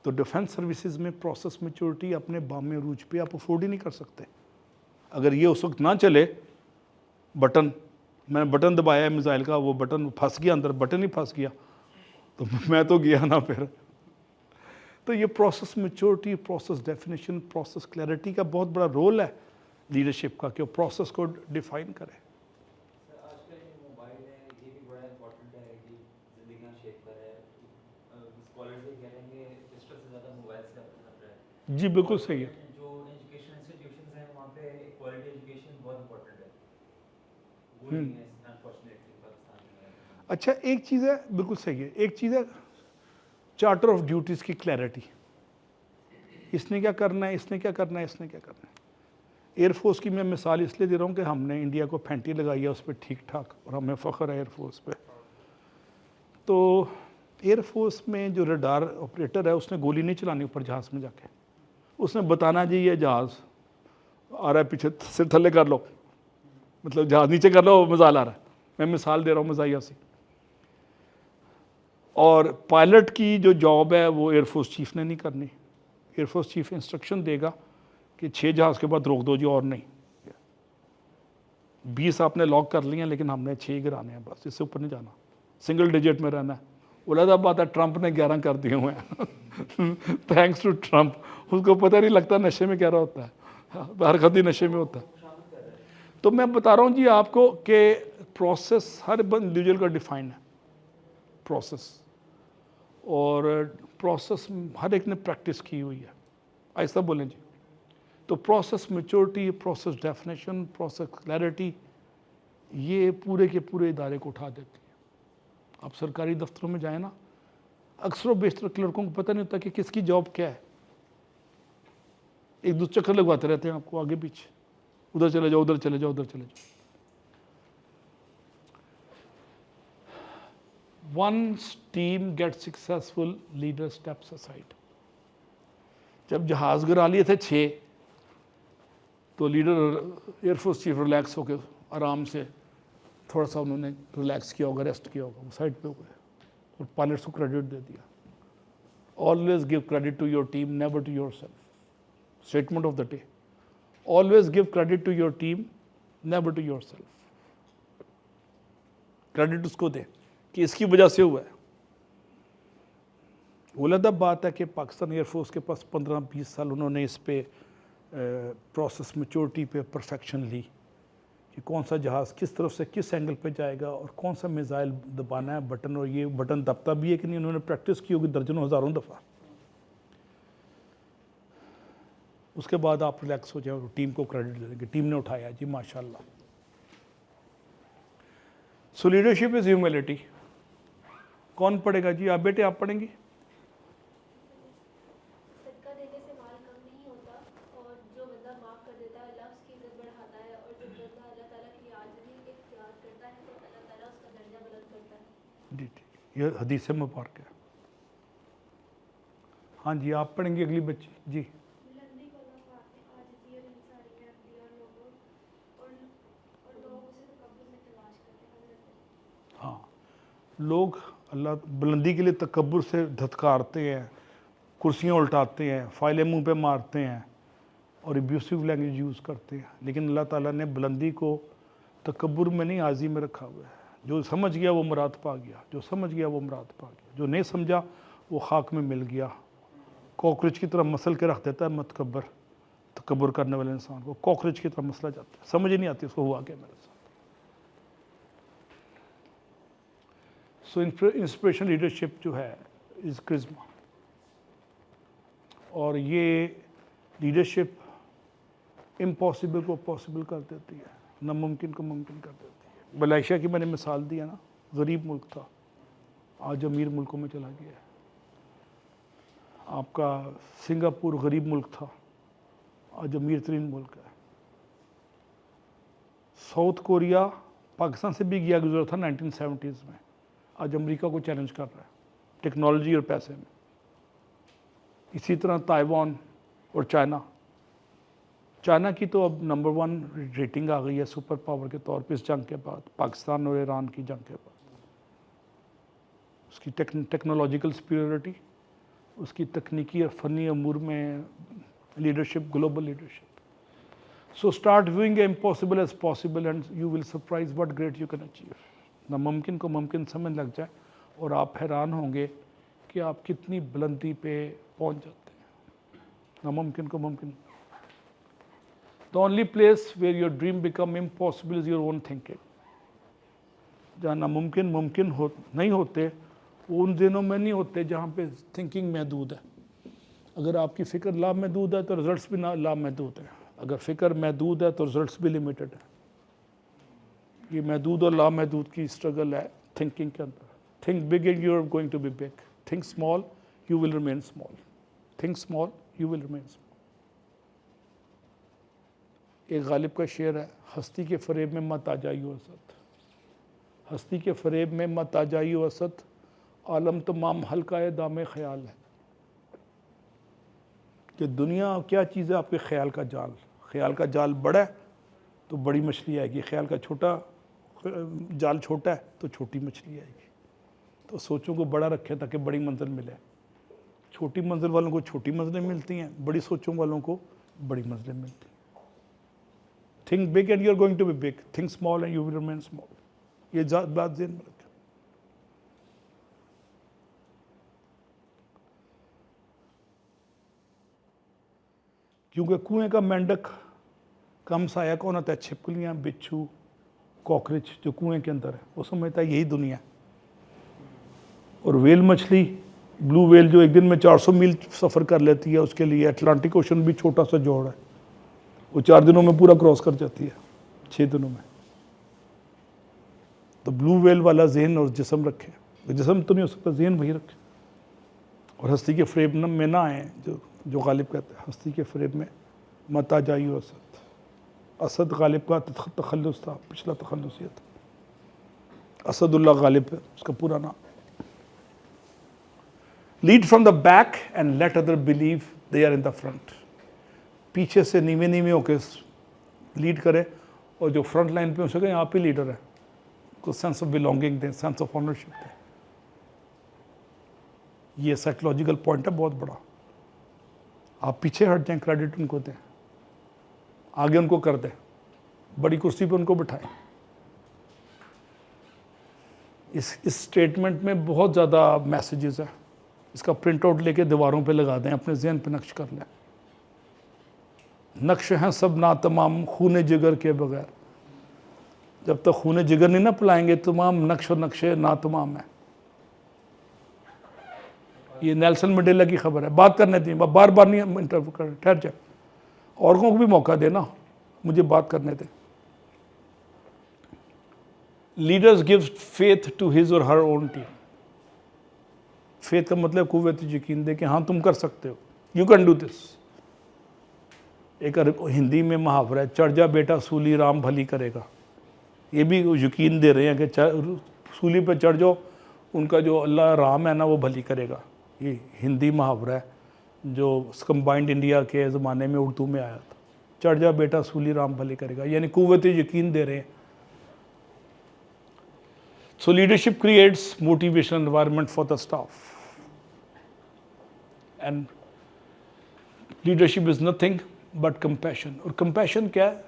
تو ڈیفنس سروسز میں پروسیس میچورٹی اپنے بام عروج پہ آپ افورڈ ہی نہیں کر سکتے. اگر یہ اس وقت نہ چلے بٹن, میں نے بٹن دبایا ہے میزائل کا, وہ بٹن پھنس گیا اندر, بٹن ہی پھنس گیا, تو میں تو گیا نا پھر. تو یہ process maturity, process definition, process clarity کا بہت بڑا رول ہے لیڈرشپ کا, کہ وہ پروسیس کو ڈیفائن کرے. آج کل یہ موبائل ہے, یہ بھی بڑا امپورٹنٹ ہے کہ زندگیاں شیپ کر رہا ہے. اسکالرز یہ کہہ رہے ہیں کہ ہسٹری سے زیادہ موبائل سے خطرہ ہے. جی بالکل صحیح ہے. جو ایجوکیشن انسٹیٹیوشنز ہیں وہاں پہ کوالٹی ایجوکیشن بہت امپورٹنٹ ہے, وہ نہیں ہے انفارچونیٹلی پاکستان میں. اچھا ایک چیز ہے, بالکل صحیح ہے, ایک چیز ہے چارٹر آف ڈیوٹیز کی کلیئرٹی. اس نے کیا کرنا ہے, اس نے کیا کرنا ہے, اس نے کیا کرنا ہے. ایئر فورس کی میں مثال اس لیے دے رہا ہوں کہ ہم نے انڈیا کو پھینٹی لگائی ہے اس پہ ٹھیک ٹھاک, اور ہمیں فخر ہے ایئر فورس پہ. تو ایئر فورس میں جو ریڈار آپریٹر ہے اس نے گولی نہیں چلانی اوپر جہاز میں جا کے. اس نے بتانا جی یہ جہاز آ رہا ہے پیچھے, سر تھلے کر لو, مطلب جہاز نیچے کر لو, مزال آ رہا ہے. میں مثال دے رہا ہوں مزاحیہ سے. اور پائلٹ کی جو جاب ہے وہ ایئر فورس چیف نے نہیں کرنی. ایئر فورس چیف انسٹرکشن دے گا کہ 6 جہاز کے بعد روک دو جی, اور نہیں. 20 آپ نے لاک کر لی ہیں لیکن ہم نے 6 گرانے ہیں بس, اس سے اوپر نہیں جانا, سنگل ڈیجٹ میں رہنا ہے. علیحدہ بات ہے ٹرمپ نے 11 کر دیے ہوئے ہیں تھینکس ٹو ٹرمپ. اس کو پتہ نہیں لگتا نشے میں کیا رہا ہوتا ہے, ہر خطی نشے میں ہوتا ہے. تو میں بتا رہا ہوں جی آپ کو کہ پروسیس ہر انڈیویجول کا ڈیفائن ہے پروسیس, اور پروسیس ہر ایک نے پریکٹس کی ہوئی ہے. ایسا بولیں جی. تو process maturity, process definition, process clarity, یہ پورے کے پورے ادارے کو اٹھا دیتی ہے. آپ سرکاری دفتروں میں جائیں نا, اکثر و بیشتر کلرکوں کو پتہ نہیں ہوتا کہ کس کی جاب کیا ہے. ایک دوسرے چکر لگواتے رہتے ہیں آپ کو آگے پیچھے, ادھر چلے جاؤ, ادھر چلے جاؤ, ادھر چلے جاؤ. Once team gets successful, leader steps aside. جب جہاز گرا لیے تھے 6, تو leader air force chief relax ہو کے آرام سے تھوڑا سا انہوں نے ریلیکس کیا ہوگا, ریسٹ کیا ہوگا, وہ سائڈ پہ ہو گئے اور پائلٹس کو کریڈٹ دے دیا. Always give credit to your team, never to yourself. Statement of the day, always give credit to your team, never to yourself. Credit اس کو دے کہ اس کی وجہ سے ہوا ہے. علیحدہ بات ہے کہ پاکستان ایئر فورس کے پاس 15-20 سال انہوں نے اس پہ پروسیس میچورٹی پہ پرفیکشن لی کہ کون سا جہاز کس طرف سے کس اینگل پہ جائے گا اور کون سا میزائل دبانا ہے بٹن, اور یہ بٹن دبتا بھی ہے کہ نہیں. انہوں نے پریکٹس کی ہوگی درجنوں ہزاروں دفعہ. اس کے بعد آپ ریلیکس ہو جائیں اور ٹیم کو کریڈٹ دے دیں کہ ٹیم نے اٹھایا جی ماشاءاللہ. So leadership is humility. کون پڑھے گا جی, آپ بیٹے آپ پڑھیں گی. صدقہ دینے سے مال کم نہیں ہوتا, اور جو بندہ معاف کر دیتا ہے اللہ اس کی عزت بڑھاتا ہے, اور جو بندہ اللہ تعالیٰ کے لیے عاجزی اختیار کرتا ہے تو اللہ تعالیٰ اس کا درجہ بلند کرتا ہے. جی ٹھیک, یہ حدیث مبارک ہے. ہاں جی آپ پڑھیں گی اگلی بچی جی. بلندی کو اللہ پاک نے عاجزی اور انسانی میں اختیار لوگوں اور لوگ اسے تکبر میں تلاش کرتے ہیں. ہاں, لوگ اللہ بلندی کے لیے تکبر سے دھتکارتے ہیں, کرسیاں الٹاتے ہیں, فائلیں منہ پہ مارتے ہیں اور ابیوسو لینگویج یوز کرتے ہیں. لیکن اللہ تعالیٰ نے بلندی کو تکبر میں نہیں, عاجزی میں رکھا ہوا ہے. جو سمجھ گیا وہ مراد پا گیا, جو سمجھ گیا وہ مراد پا گیا, جو نہیں سمجھا وہ خاک میں مل گیا. کاکروچ کی طرح مسل کے رکھ دیتا ہے متکبر, تکبر کرنے والے انسان کو کاکروچ کی طرح مسلا جاتا ہے, سمجھ ہی نہیں آتی اس کو ہوا کیا میرے ساتھ. سو انسپریشن لیڈرشپ جو ہے از کرزما, اور یہ لیڈرشپ امپاسبل کو پاسبل کر دیتی ہے, ناممکن کو ممکن کر دیتی ہے. ملائیشیا کی میں نے مثال دی ہے نا, غریب ملک تھا, آج امیر ملکوں میں چلا گیا ہے. آپ کا سنگاپور غریب ملک تھا, آج امیر ترین ملک ہے. ساؤتھ کوریا پاکستان سے بھی گیا گزرا تھا 1970s میں, آج امریکہ کو چیلنج کر رہا ہے ٹیکنالوجی اور پیسے میں. اسی طرح تائیوان اور چائنا کی تو اب نمبر 1 ریٹنگ آ گئی ہے سپر پاور کے طور پہ اس جنگ کے بعد, پاکستان اور ایران کی جنگ کے بعد. اس کی ٹیکنالوجیکل سپیریورٹی, اس کی تکنیکی اور فنی امور میں leadership, global leadership. So start viewing a impossible as possible and you will surprise what great you can achieve. ناممکن کو ممکن سمجھ لگ جائے اور آپ حیران ہوں گے کہ آپ کتنی بلندی پہ پہنچ جاتے ہیں. ناممکن کو ممکن. The only place where your dream become impossible is your own thinking. جہاں ناممکن ممکن نہیں ہوتے وہ ان دنوں میں نہیں ہوتے جہاں پہ تھنکنگ محدود ہے. اگر آپ کی فکر لامحدود ہے تو رزلٹس بھی لامحدود ہیں. اگر فکر محدود ہے تو رزلٹس بھی لمیٹڈ ہیں. یہ محدود اور لامحدود کی اسٹرگل ہے تھنکنگ کے اندر. Think big and you are going to be big. Think small you will remain small. Think small you will remain small. ایک غالب کا شعر ہے, ہستی کے فریب میں مت آ جائیو اسد, ہستی کے فریب میں مت آ جائیو اسد, عالم تمام حلقہ دام خیال ہے. کہ دنیا کیا چیز ہے, آپ کے خیال کا جال. خیال کا جال بڑا ہے تو بڑی مچھلی آئے گی, خیال کا جال چھوٹا ہے تو چھوٹی مچھلی آئے گی. تو سوچوں کو بڑا رکھیں تاکہ بڑی منزل ملے. چھوٹی منزل والوں کو چھوٹی منزلیں ملتی ہیں, بڑی سوچوں والوں کو بڑی منزلیں ملتی ہیں. Think big and you are going to be big. Think small and you will remain small. یہ بات ذہن میں رکھیں. کیونکہ کنویں کا مینڈک کا ہمسایہ کون ہوتا ہے؟ چھپکلیاں, بچھو, کاکروچ جو کنویں کے اندر ہے, وہ سمجھتا ہے یہی دنیا ہے. اور ویل مچھلی, بلو ویل جو ایک دن میں 400 میل سفر کر لیتی ہے, اس کے لیے اٹلانٹک اوشن بھی چھوٹا سا جوڑ ہے. وہ 4 دنوں میں پورا کراس کر جاتی ہے, 6 دنوں میں. تو بلو ویل والا ذہن اور جسم رکھے. جسم تو نہیں ہو سکتا, ذہن وہی رکھے. اور ہستی کے فریب میں نہ آئیں, جو غالب کہتا ہے ہستی کے فریب میں مت آ جائیو اسد. اسد غالب کا تخلص تھا, پچھلا تخلص یہ تھا. اسد اللہ غالب ہے اس کا پورا نام. Lead from the back and let other believe they are in the front. پیچھے سے نیوے ہو کے لیڈ کرے, اور جو فرنٹ لائن پہ ہو سکے آپ ہی لیڈر ہے, کو سینس آف بلانگنگ دیں, سینس آف آنرشپ دیں. یہ سائیکولوجیکل پوائنٹ ہے بہت بڑا. آپ پیچھے ہٹ جائیں, کریڈٹ ان کو دیں, آگے ان کو کر دیں, بڑی کرسی پہ ان کو بٹھائیں. اس اسٹیٹمنٹ میں بہت زیادہ میسیجز ہیں. اس کا پرنٹ آؤٹ لے کے دیواروں پہ لگا دیں, اپنے ذہن پہ نقش کر لیں. نقش ہیں سب ناتمام خون جگر کے بغیر. جب تک خون جگر نہیں نہ پلائیں گے تمام نقش و نقشے ناتمام ہیں. یہ نیلسن منڈیلا کی خبر ہے. بات کرنے دیں, بار بار نہیں انٹرویو کریں, ٹھہر جائیں. اوروں کو بھی موقع دینا, مجھے بات کرنے دیں. Leaders give faith to his or her own team. Faith کا مطلب قوت یقین دے کہ ہاں تم کر سکتے ہو, یو کین ڈو دس. ایک ہندی میں محاورہ ہے, چڑھ جا بیٹا سولی رام بھلی کرے گا. یہ بھی یقین دے رہے ہیں کہ سولی پہ چڑھ جاؤ, ان کا جو اللہ رام ہے نا وہ بھلی کرے گا. یہ ہندی محاورہ ہے جو کمبائنڈ انڈیا کے زمانے میں اردو میں آیا تھا. چڑھ جا بیٹا سولی رام بھلی کرے گا, یعنی قوت یقین دے رہے ہیں. So leadership creates motivational environment for the staff. And leadership is nothing but compassion. اور compassion کیا ہے؟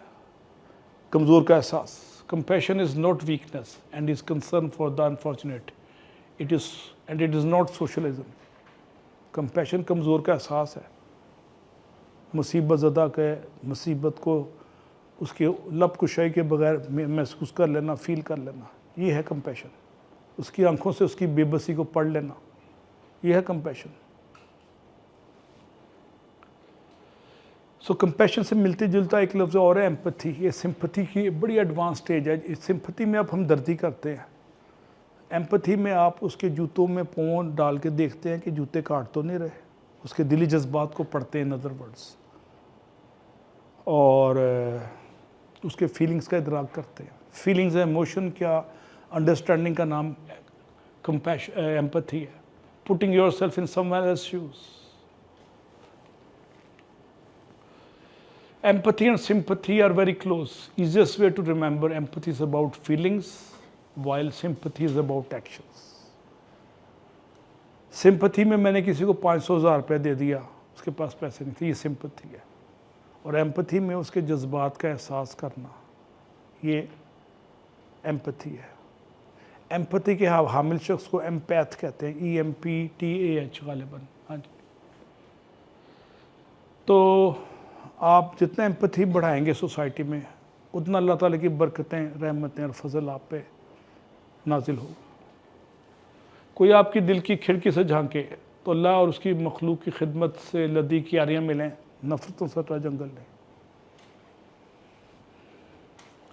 کمزور کا احساس. Compassion is not weakness and is concern for the unfortunate. It is not socialism. Compassion کمزور کا احساس ہے. مصیبت زدہ کے مصیبت کو اس کے لب کشائی کے بغیر محسوس کر لینا، فیل کر لینا، یہ ہے کمپیشن. اس کی آنکھوں سے اس کی بے بسی کو پڑھ لینا، یہ ہے کمپیشن. سو کمپیشن سے ملتے جلتا ایک لفظ اور ہے ایمپتھی. یہ سمپتھی کی بڑی ایڈوانس سٹیج ہے. اس سمپتھی میں اب ہمدردی کرتے ہیں. ایمپتھی میں آپ اس کے جوتوں میں پاؤں ڈال کے دیکھتے ہیں کہ جوتے کاٹ تو نہیں رہے، اس کے دلی جذبات کو پڑھتے ہیں، ان ادر ورڈز، اور اس کے فیلنگز کا ادراک کرتے ہیں. فیلنگز ایموشن کیا انڈرسٹینڈنگ کا نام ایمپتھی ہے. Putting yourself in someone else shoes. Empathy and sympathy are very close. Easiest way to remember, empathy is about feelings, while sympathy is about actions. Sympathy میں میں نے کسی کو 500,000 روپے دے دیا، اس کے پاس پیسے نہیں تھے، یہ sympathy ہے. اور empathy میں اس کے جذبات کا احساس کرنا، یہ empathy ہے. empathy کے حامل شخص کو empath کہتے ہیں، EMPTAH غالباً. ہاں جی. تو آپ جتنا ایمپتھی بڑھائیں گے سوسائٹی میں، اتنا اللہ تعالیٰ کی برکتیں، رحمتیں اور فضل آپ پہ نازل ہو. کوئی آپ کی دل کی کھڑکی سے جھانکے تو اللہ اور اس کی مخلوق کی خدمت سے لدی کیاریاں ملیں، نفرتوں سے ٹا جنگل لیں.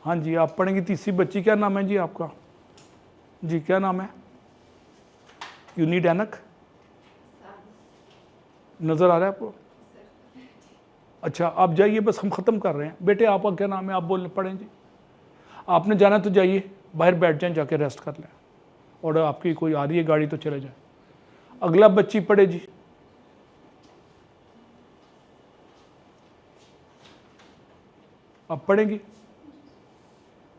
ہاں جی، آپ پڑھیں گی تیسری بچی. کیا نام ہے جی آپ کا؟ جی کیا نام ہے؟ You need ink? نظر آ رہا ہے آپ کو؟ اچھا آپ جائیے، بس ہم ختم کر رہے ہیں. بیٹے آپ کا کیا نام ہے؟ آپ بولنے پڑھیں جی. آپ نے جانا تو جائیے، باہر بیٹھ جائیں، جا کے ریسٹ کر لیں. اور آپ کی کوئی آ رہی ہے گاڑی تو چلے جائیں. اگلا بچی پڑھے جی. آپ پڑھیں گی؟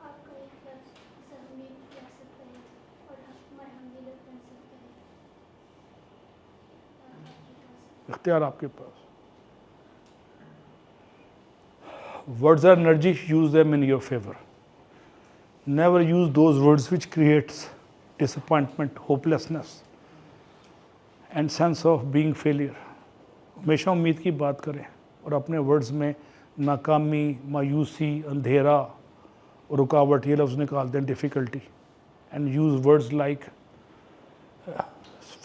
آپ کا ایک لفظ سہمیت کہہ سکتے ہیں اور مرحمدلت بن سکتے ہیں. اختیار آپ کے پاس. Words are energy, use them in your favor. Never use those words which creates disappointment, hopelessness and sense of being failure. ہمیشہ امید کی بات کریں اور اپنے ورڈز میں ناکامی، مایوسی، اندھیرا اور رکاوٹ یہ لفظ نکال دیں، difficulty. And use words like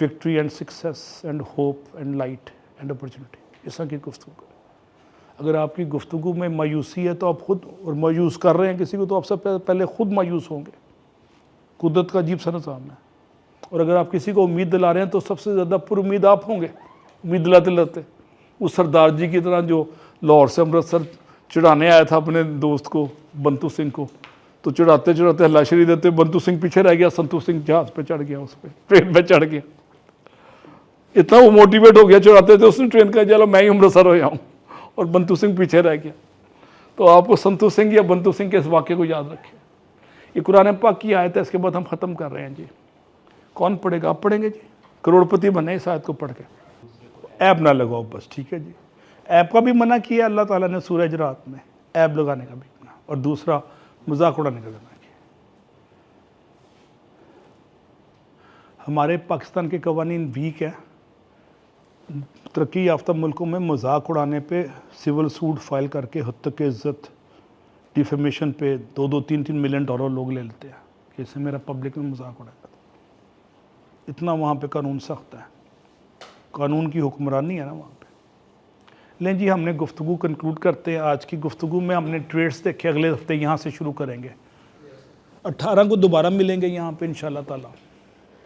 victory and success and hope and light and opportunity. اس طرح کی گفتگو کریں. اگر آپ کی گفتگو میں مایوسی ہے تو آپ خود، اور مایوس کر رہے ہیں کسی کو، تو آپ سب پہلے خود مایوس ہوں گے. قدرت کا عجیب سا نظام ہے. اور اگر آپ کسی کو امید دلا رہے ہیں تو سب سے زیادہ پر امید آپ ہوں گے، امید دلاتے دلاتے. اس سردار جی کی طرح جو لاہور سے امرتسر چڑھانے آیا تھا اپنے دوست کو، بنتو سنگھ کو، تو چڑھاتے چڑھاتے اللہ شری دیتے، بنتو سنگھ پیچھے رہ گیا، سنتو سنگھ جہاز پہ چڑھ گیا، اس پہ ٹرین پہ چڑھ گیا. اتنا وہ موٹیویٹ ہو گیا چڑھاتے تھے، اس نے ٹرین کا چلو میں ہی امرتسر ہو جاؤں، اور بنتو سنگھ پیچھے رہ گیا. تو آپ کو سنتو سنگھ یا بنتو سنگھ کے اس واقعے کو یاد رکھیں. یہ قرآن پاک کی آیت ہے. اس کے بعد ہم ختم کر رہے ہیں جی. کون پڑھے گا؟ آپ پڑھیں گے جی. کروڑ پتی بنے اس آیت کو پڑھ کے. ایب نہ لگاؤ بس، ٹھیک ہے جی. ایب کا بھی منع کیا اللہ تعالیٰ نے سورہ حجرات میں، ایب لگانے کا بھی منع، اور دوسرا مذاق اڑانے کا منع کیا. ہمارے پاکستان کے قوانین ویک ہیں. ترقی یافتہ ملکوں میں مذاق اڑانے پہ سول سوٹ فائل کر کے حد کے عزت، ڈیفیمیشن پہ 2-3 ملین ڈالر لوگ لے لیتے ہیں کہ اس سے میرا پبلک میں مذاق اڑایا. اتنا وہاں پہ قانون سخت ہے، قانون کی حکمرانی ہے نا وہاں پہ. لیں جی، ہم نے گفتگو کنکلوڈ کرتے ہیں. آج کی گفتگو میں ہم نے ٹریڈز دیکھے. اگلے ہفتے یہاں سے شروع کریں گے. 18 کو دوبارہ ملیں گے یہاں پہ انشاءاللہ تعالیٰ.